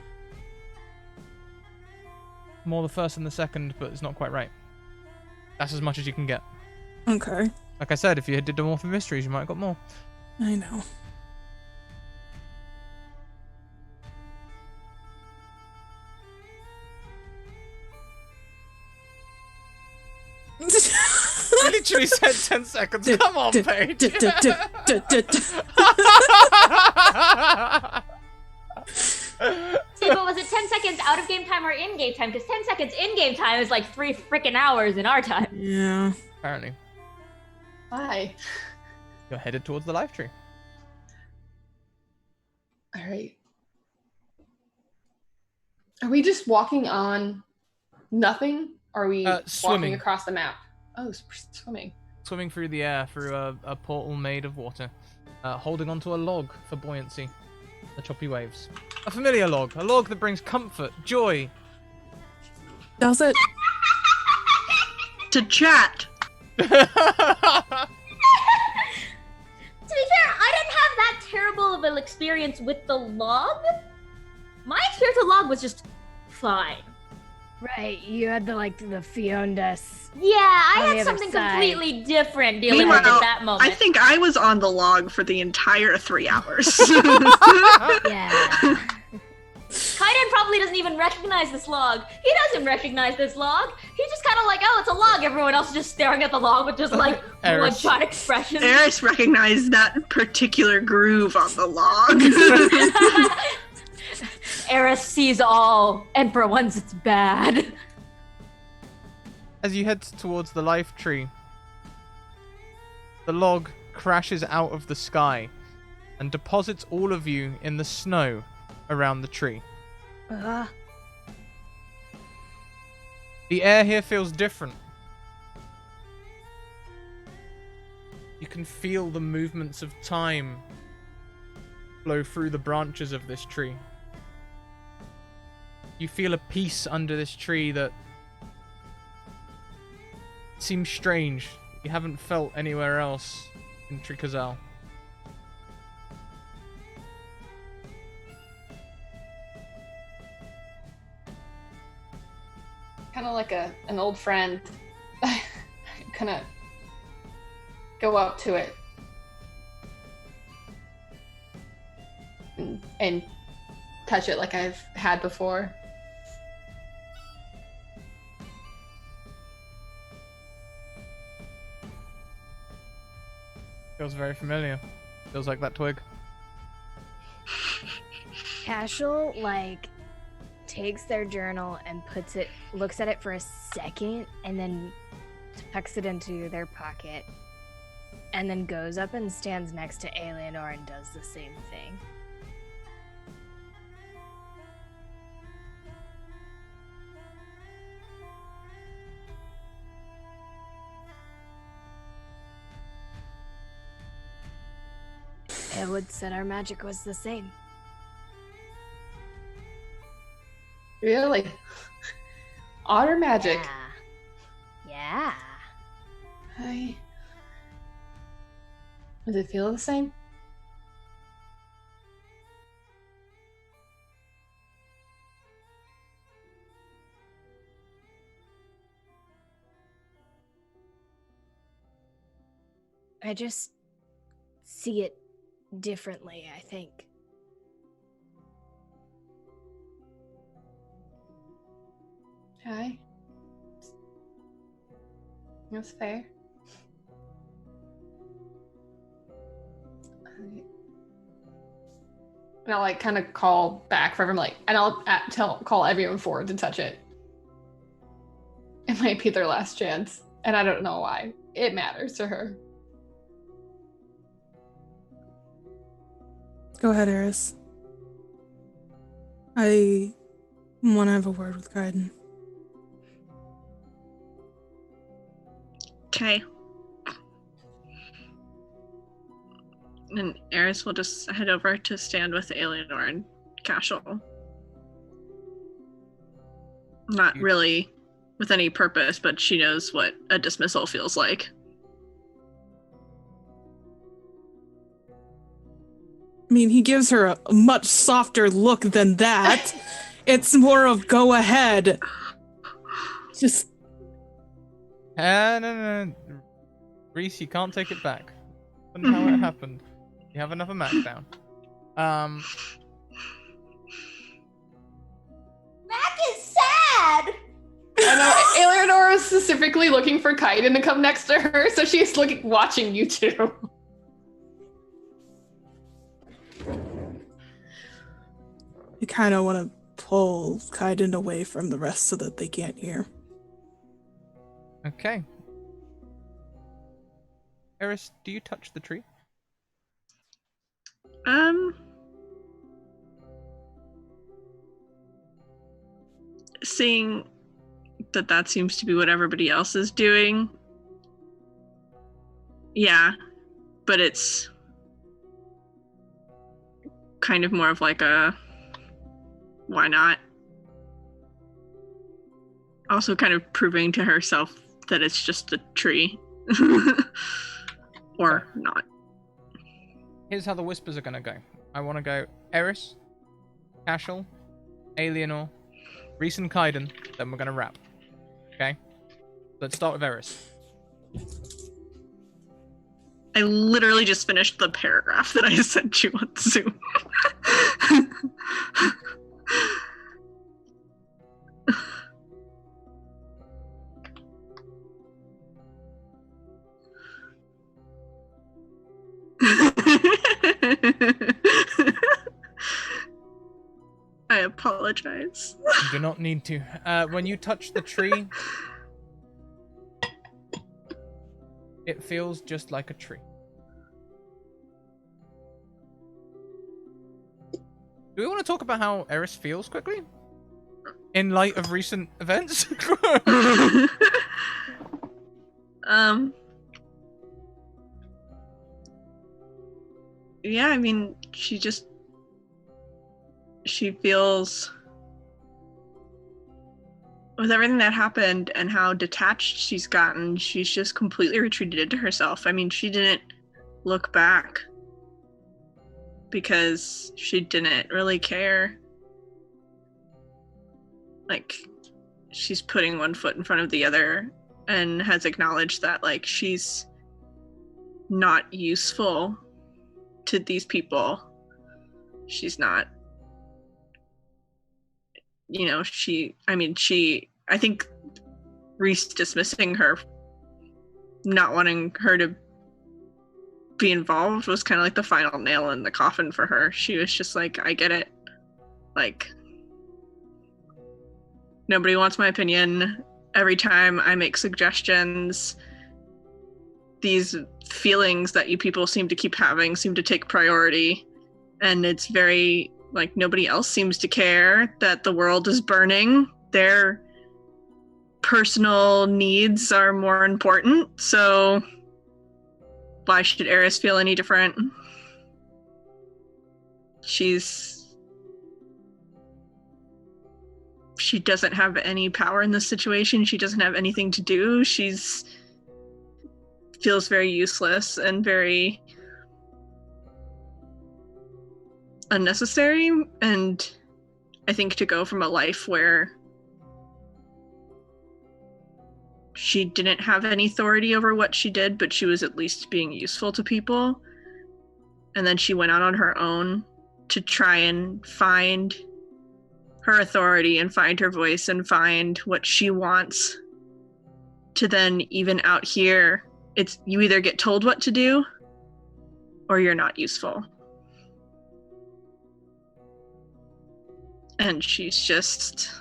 More the first and the second, but it's not quite right. That's as much as you can get. Okay, Like I said, if you did Dwarven mysteries, you might have got more. I know. You literally said 10 seconds. Come on, Paige. See, but was it 10 seconds out of game time or in game time? Because 10 seconds in game time is like 3 freaking hours in our time. Yeah. Apparently, Hi. you're headed towards the life tree. All right. Are we just walking on nothing? Or are we Swimming. walking across the map? Oh, swimming. Swimming through the air through a portal made of water, holding onto a log for buoyancy. The choppy waves. A familiar log. A log that brings comfort, joy. Does it? To chat. To be fair, I didn't have that terrible of an experience with the log. My experience with the log was just fine. Right, you had the Fiondas. Yeah, I On the had other something side. completely different dealing with Meanwhile, at that moment. I think I was on the log for the entire 3 hours. Yeah. Kaiden probably doesn't even recognize this log. He doesn't recognize this log. He's just kind of like, oh, it's a log. Everyone else is just staring at the log with just like Eris. bloodshot expressions. Eris recognized that particular groove on the log. Eris sees all, and for once it's bad. As you head towards the life tree, the log crashes out of the sky and deposits all of you in the snow around the tree. The air here feels different. You can feel the movements of time flow through the branches of this tree. You feel a peace under this tree that seems strange. You haven't felt anywhere else in Trikazal. Kind of like an old friend. Kind of go up to it and touch it like I've had before. Feels very familiar. Feels like that twig. Casual, takes their journal and looks at it for a second, and then tucks it into their pocket, and then goes up and stands next to Eleanor and does the same thing. Elwood said our magic was the same. Really? Otter magic. Yeah. Hi. Does it feel the same? I just see it differently, I think. Okay. That's fair. And I'll like kind of call back for everyone, and I'll call everyone forward to touch it. It might be their last chance, and I don't know why. It matters to her. Go ahead, Eris. I want to have a word with Kaiden. Okay. And Eris will just head over to stand with Eleanor and Cashel. Not really with any purpose, but she knows what a dismissal feels like. I mean, he gives her a much softer look than that. It's more of go ahead. Just. No. Reese, you can't take it back. That's how it happened. You have another match down. Mac is sad! I know Eleanor is specifically looking for Kaiden to come next to her, so she's watching you two. You kind of want to pull Kaiden away from the rest so that they can't hear. Okay. Eris, do you touch the tree? Seeing that seems to be what everybody else is doing. Yeah, but it's kind of more of like a why not? Also kind of proving to herself that it's just a tree. Or not. Here's how the whispers are gonna go. I want to go Eris, Cashel, Alienor, Reese and Kaiden, then we're gonna wrap. Okay? Let's start with Eris. I literally just finished the paragraph that I sent you on Zoom. I apologize. You do not need to. When you touch the tree, it feels just like a tree. Do we want to talk about how Eris feels quickly? In light of recent events? Yeah, I mean, she feels, with everything that happened and how detached she's gotten, she's just completely retreated into herself. I mean, she didn't look back because she didn't really care. Like, she's putting one foot in front of the other and has acknowledged that, like, she's not useful to these people. She's not, I think Reese dismissing her, not wanting her to be involved, was kind of like the final nail in the coffin for her. She was just like, I get it. Like, nobody wants my opinion. Every time I make suggestions, these feelings that you people seem to keep having seem to take priority. And it's very, like, nobody else seems to care that the world is burning. Their personal needs are more important. So why should Eris feel any different? She doesn't have any power in this situation. She doesn't have anything to do. Feels very useless and very unnecessary. And I think to go from a life where she didn't have any authority over what she did, but she was at least being useful to people. And then she went out on her own to try and find her authority and find her voice and find what she wants. To then, even out here, it's you either get told what to do or you're not useful. And she's just...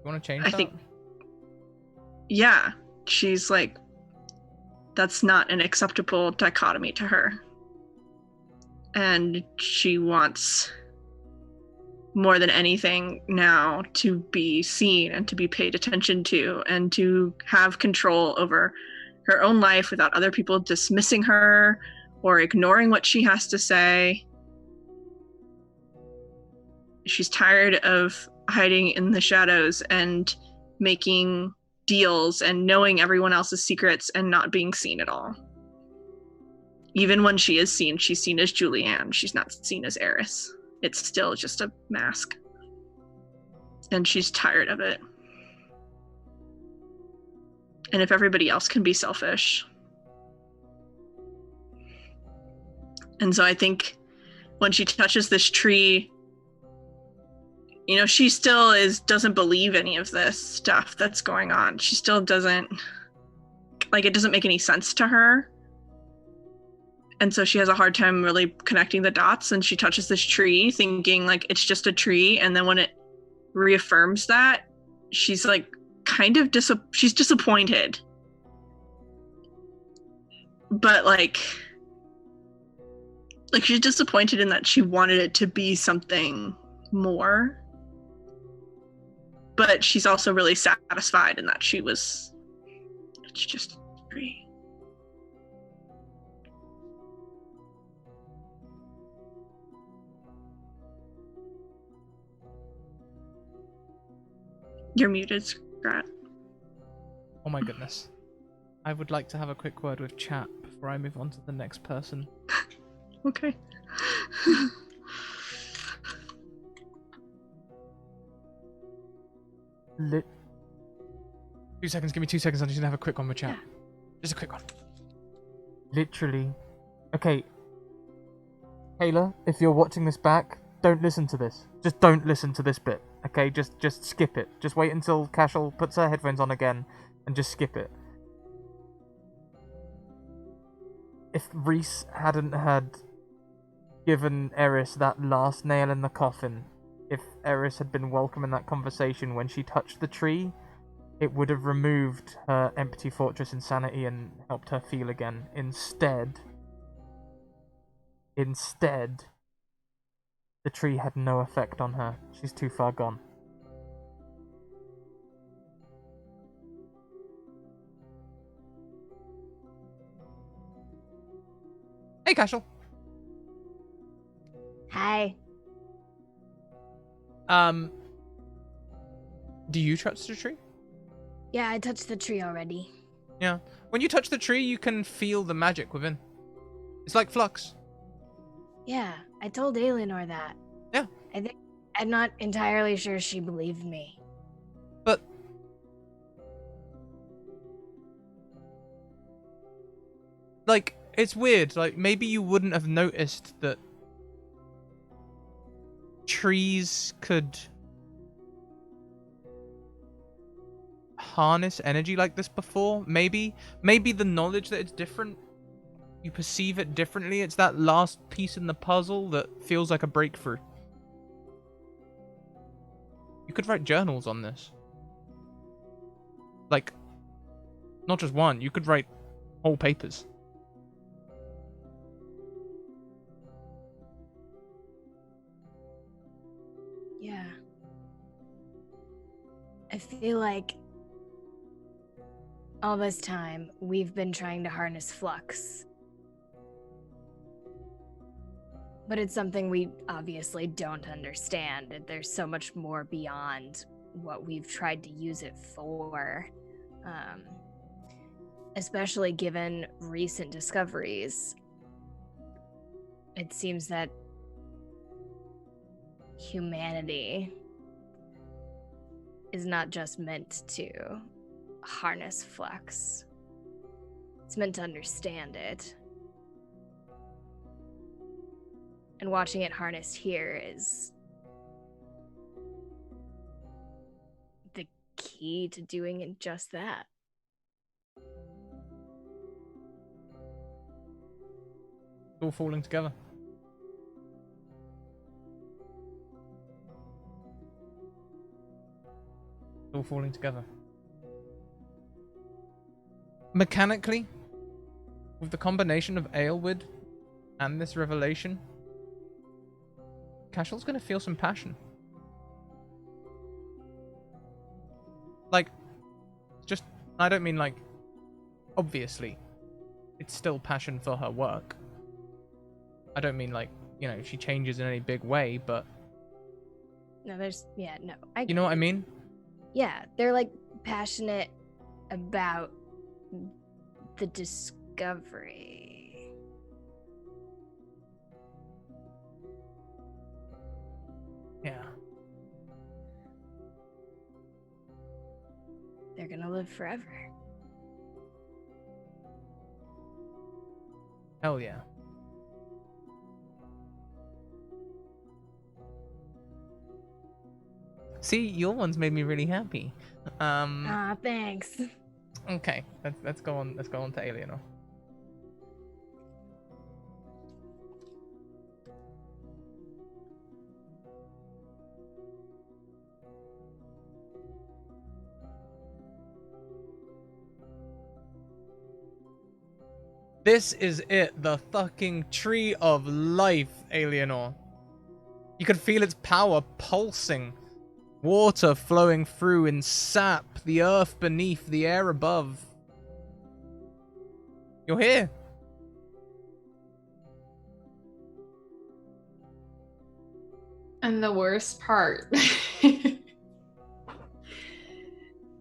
You want to change I that? think, yeah, she's like, that's not an acceptable dichotomy to her. And she wants more than anything now to be seen and to be paid attention to and to have control over her own life without other people dismissing her or ignoring what she has to say. She's tired of hiding in the shadows and making deals and knowing everyone else's secrets and not being seen at all. Even when she is seen, she's seen as Julianne. She's not seen as Eris. It's still just a mask. And she's tired of it. And if everybody else can be selfish. And so I think when she touches this tree, you know, she still doesn't believe any of this stuff that's going on. She still doesn't, like, it doesn't make any sense to her. And so she has a hard time really connecting the dots, and she touches this tree thinking like it's just a tree. And then when it reaffirms that, she's like kind of she's disappointed. But like she's disappointed in that she wanted it to be something more. But she's also really satisfied in that it's just a tree. You're muted, Scrat. Oh my goodness. I would like to have a quick word with chat before I move on to the next person. Okay. Lit. 2 seconds, give me 2 seconds. I'm just gonna have a quick one with chat. Just a quick one. Literally. Okay. Kayla, if you're watching this back, don't listen to this. Just don't listen to this bit. Okay, just skip it. Just wait until Cashel puts her headphones on again and just skip it. If Reese hadn't had given Eris that last nail in the coffin, if Eris had been welcome in that conversation when she touched the tree, it would have removed her empty fortress insanity and helped her feel again. Instead, the tree had no effect on her. She's too far gone. Hey, Cashel. Hi. Do you touch the tree? Yeah, I touched the tree already. Yeah. When you touch the tree, you can feel the magic within. It's like flux. Yeah, I told Alienor that. Yeah. I'm not entirely sure she believed me. But like, it's weird. Like, maybe you wouldn't have noticed that trees could harness energy like this before. Maybe the knowledge that it's different, you perceive it differently. It's that last piece in the puzzle that feels like a breakthrough. You could write journals on this. Like, not just one. You could write whole papers. Yeah. I feel like all this time we've been trying to harness flux. But it's something we obviously don't understand. There's so much more beyond what we've tried to use it for. Especially given recent discoveries. It seems that humanity is not just meant to harness Flux. It's meant to understand it. And watching it harnessed here is the key to doing it just that. All falling together. All falling together. Mechanically, with the combination of Aelwood and this revelation, Casual's gonna feel some passion. Like, just, I don't mean like, obviously, it's still passion for her work. I don't mean like, you know, she changes in any big way, but... No, there's, yeah, no. You know what I mean? Yeah, they're like passionate about the discovery. Yeah. They're gonna live forever. Hell yeah. See, your one's made me really happy. Thanks. Okay, let's go on. Let's go on to Alienor. This is it, the fucking tree of life, Alienor. You could feel its power pulsing. Water flowing through in sap, the earth beneath, the air above. You're here. And the worst part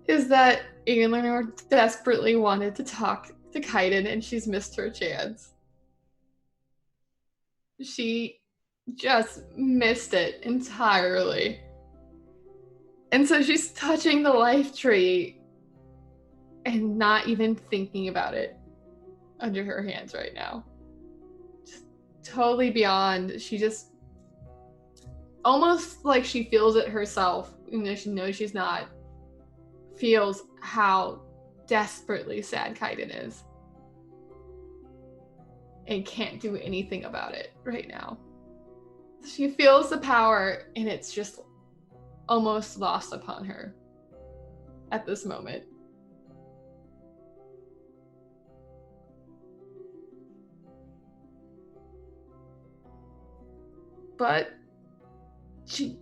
is that Eleanor desperately wanted to talk to Kaiden and she's missed her chance. She just missed it entirely. And so she's touching the life tree and not even thinking about it under her hands right now. Just totally beyond. She just almost like she feels it herself, even though she knows she's not, feels how desperately sad Kaiden is. And can't do anything about it right now. She feels the power and it's just almost lost upon her at this moment. But she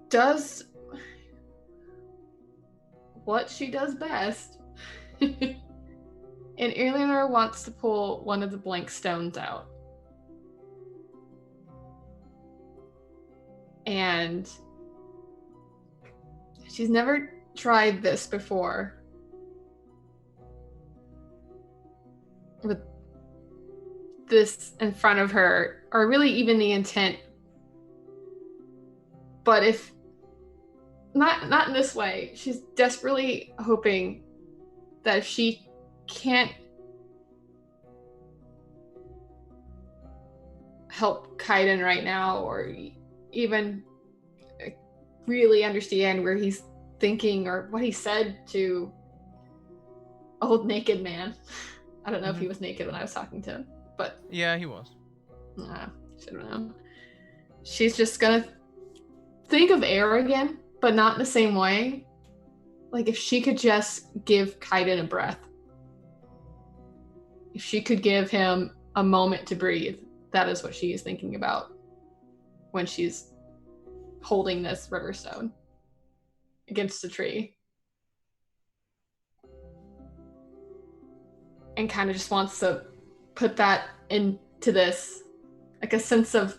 does what she does best. And Eleanor wants to pull one of the blank stones out. And she's never tried this before. With this in front of her, or really even the intent. But if not in this way, she's desperately hoping that if she can't help Kaiden right now, or even really understand where he's thinking or what he said to old naked man. I don't know if he was naked when I was talking to him, but yeah, he was. Should have known. She's just gonna think of air again, but not in the same way. Like if she could just give Kaiden a breath. If she could give him a moment to breathe, that is what she is thinking about when she's holding this riverstone against the tree. And kind of just wants to put that into this, like a sense of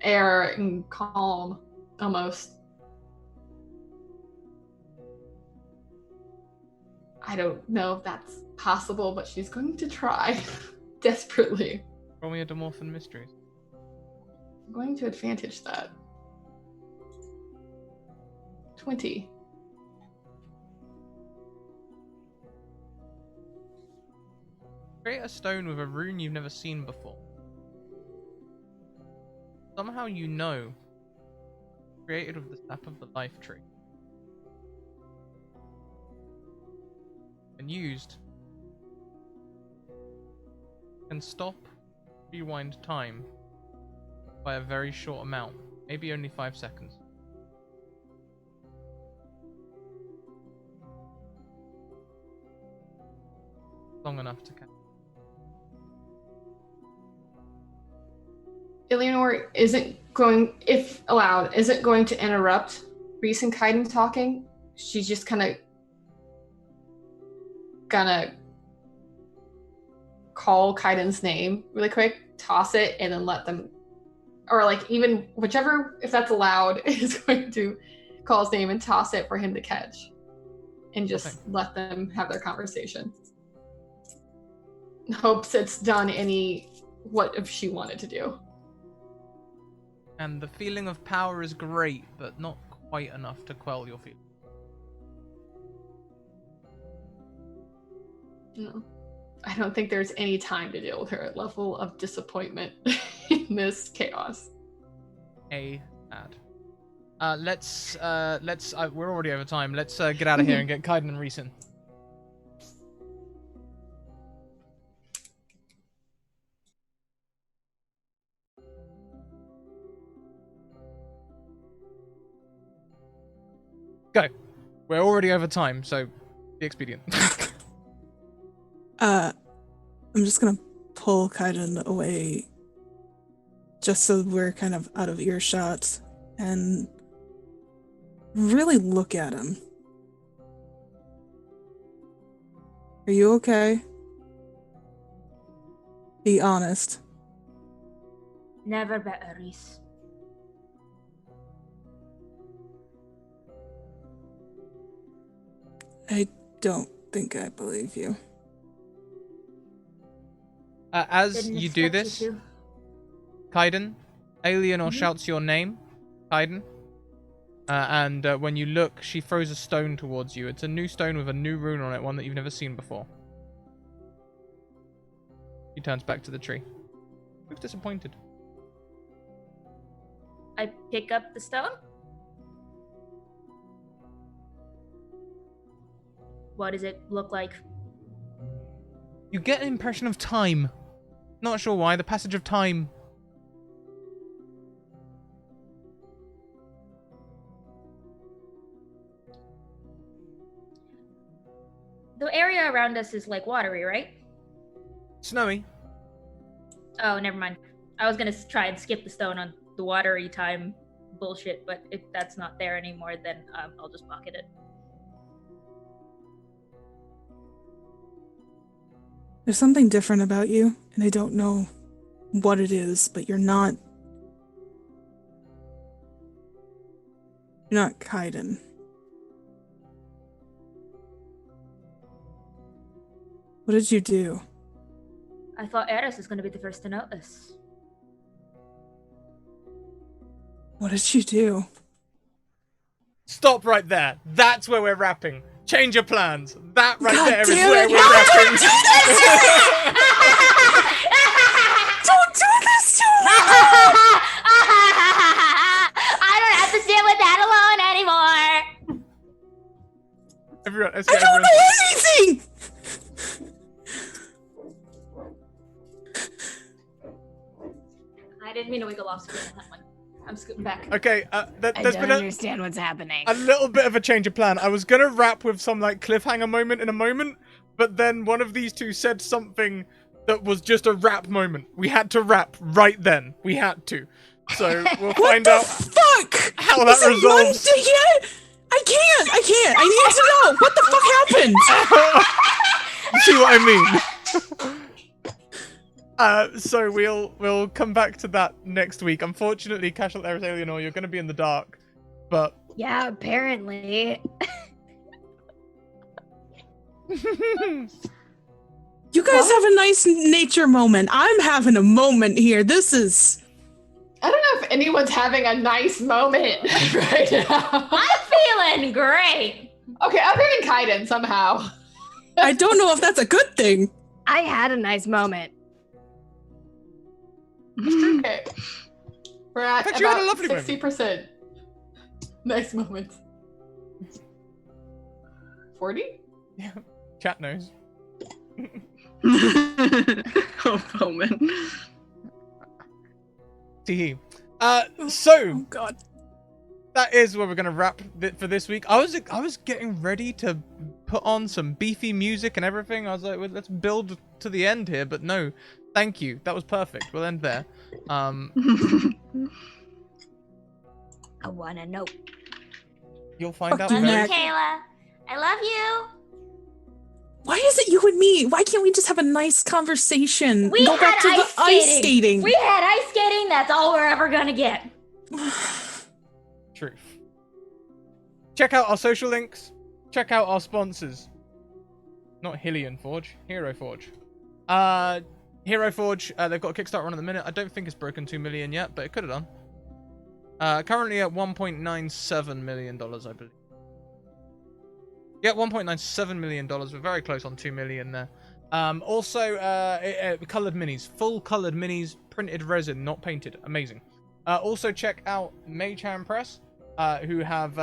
air and calm, almost. I don't know if that's possible, but she's going to try desperately. Roll me a Demorphin Mysteries. I'm going to advantage that. 20. create a stone with a rune you've never seen before. Somehow you know. Created with the sap of the life tree. And used. Can stop, rewind time by a very short amount. Maybe only 5 seconds. Long enough to count. Eleanor isn't going, if allowed, isn't going to interrupt Reese and Kaiden talking. She's just kind of gonna call Kaiden's name really quick, toss it, and then let them, or like even whichever, if that's allowed, is going to call his name and toss it for him to catch, and just let them have their conversation. Hopes it's done what if she wanted to do. And the feeling of power is great, but not quite enough to quell your feelings. No. I don't think there's any time to deal with her level of disappointment in this chaos. Bad. Let's we're already over time. Let's get out of here and get Kaiden and Reese in. Go. We're already over time, so be expedient. I'm just gonna pull Kaiden away just so we're kind of out of earshot and really look at him. Are you okay? Be honest. Never better, Reese. I don't think I believe you. As Didn't you do expect this, you to. Kaiden, Alienor shouts your name, Kaiden. And when you look, she throws a stone towards you. It's a new stone with a new rune on it, one that you've never seen before. He turns back to the tree. Looks disappointed. I pick up the stone. What does it look like? You get an impression of time. Not sure why, the passage of time. The area around us is like watery, right? Snowy. Oh, never mind. I was gonna try and skip the stone on the watery time bullshit, but if that's not there anymore, then I'll just pocket it. There's something different about you, and I don't know what it is, but you're not Kaiden. What did you do? I thought Eris was gonna be the first to notice. What did you do? Stop right there. That's where we're wrapping. Change your plans. That right God there is damn where it. we're No, wrapping. Don't do this to me! I don't have to sit with that alone anymore. Everyone, let's I get don't everyone. know anything! I didn't mean to wiggle off screen on that one. I'm scooting back. Okay, I there's don't been understand what's happening. a little bit of a change of plan. I was gonna wrap with some like cliffhanger moment in a moment, but then one of these two said something that was just a wrap moment. We had to wrap right then. We had to. So we'll find out Fuck! how that Is it resolves. Monday yet? I can't! I need to know! What the fuck happened? See what I mean? So we'll come back to that next week. Unfortunately, Cashel Eris Alienor, you're gonna be in the dark. But Yeah, apparently. You guys have a nice nature moment. I'm having a moment here. This is... I don't know if anyone's having a nice moment right now. I'm feeling great. Okay, other than Kaiden somehow. I don't know if that's a good thing. I had a nice moment. Okay. We're at But you had a about lovely moment. 60%. Nice moment. 40? Yeah, chat knows. Oh, Bowman. Tee. Oh So God. that is where we're gonna wrap it for this week. I was getting ready to put on some beefy music and everything. I was like, well, let's build to the end here, but no, thank you. That was perfect. We'll end there. I wanna know. You'll find out Fuck you, very Mac. Kayla, I love you. Why is it you and me? Why can't we just have a nice conversation? We Go back to had the ice skating. We had ice skating. That's all we're ever gonna get. Truth. Check out our social links. Check out our sponsors. Not Hillian Forge, Hero Forge. Hero Forge, they've got a Kickstarter on at the minute. I don't think it's broken 2 million yet, but it could have done. Currently at $1.97 million, I believe. Yeah, $1.97 million. We're very close on 2 million there. Also, colored minis, full colored minis, printed resin, not painted. Amazing. Also check out Maychan Press, who have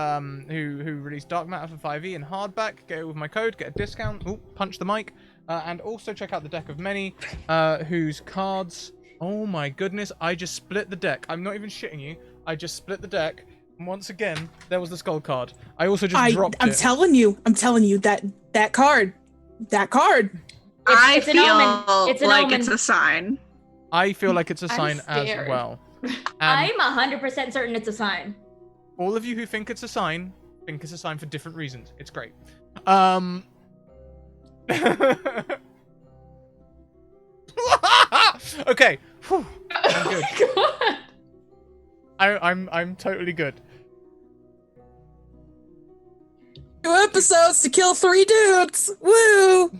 who released Dark Matter for 5e in hardback. Get it with my code, get a discount. Ooh, punch the mic. And also check out the Deck of Many, whose cards. Oh my goodness! I just split the deck. I'm not even shitting you. I just split the deck. And once again, there was the skull card. I also just dropped I'm it. telling you that card. I It's an feel omen. It's an like omen. it's a sign. I feel like it's a I'm sign as scared. well. And I'm 100% certain it's a sign. all of you who think it's a sign, think it's a sign for different reasons. It's great. Okay. Whew. I'm good. God. I'm totally good. 2 episodes to kill 3 dudes. Woo!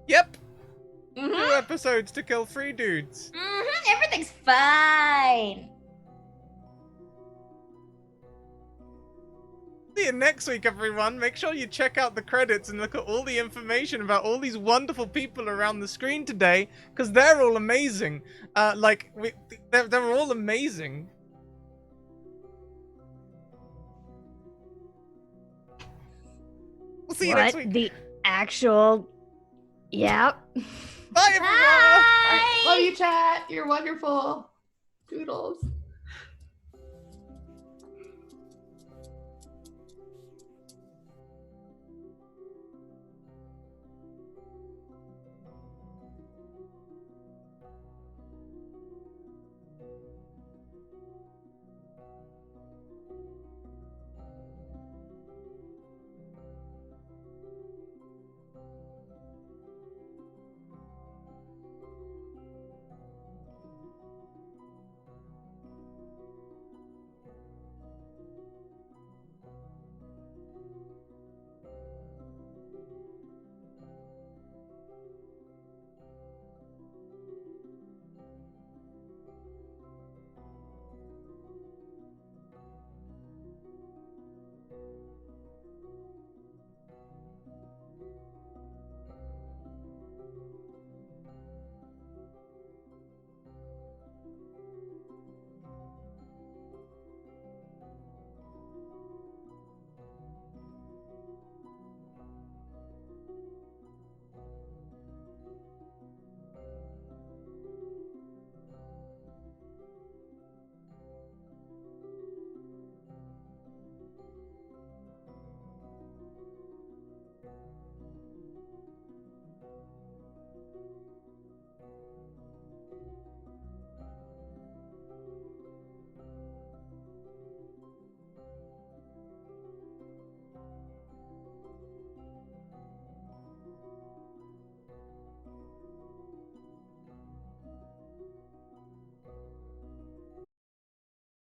Yep. 2 Mm-hmm. episodes to kill 3 dudes. Mm-hmm. Everything's fine. See you next week, everyone. Make sure you check out the credits and look at all the information about all these wonderful people around the screen today, because they're all amazing. They're all amazing. We'll see you next What week. the actual? Yep. Bye, everyone. All right, love you, chat. You're wonderful. Doodles.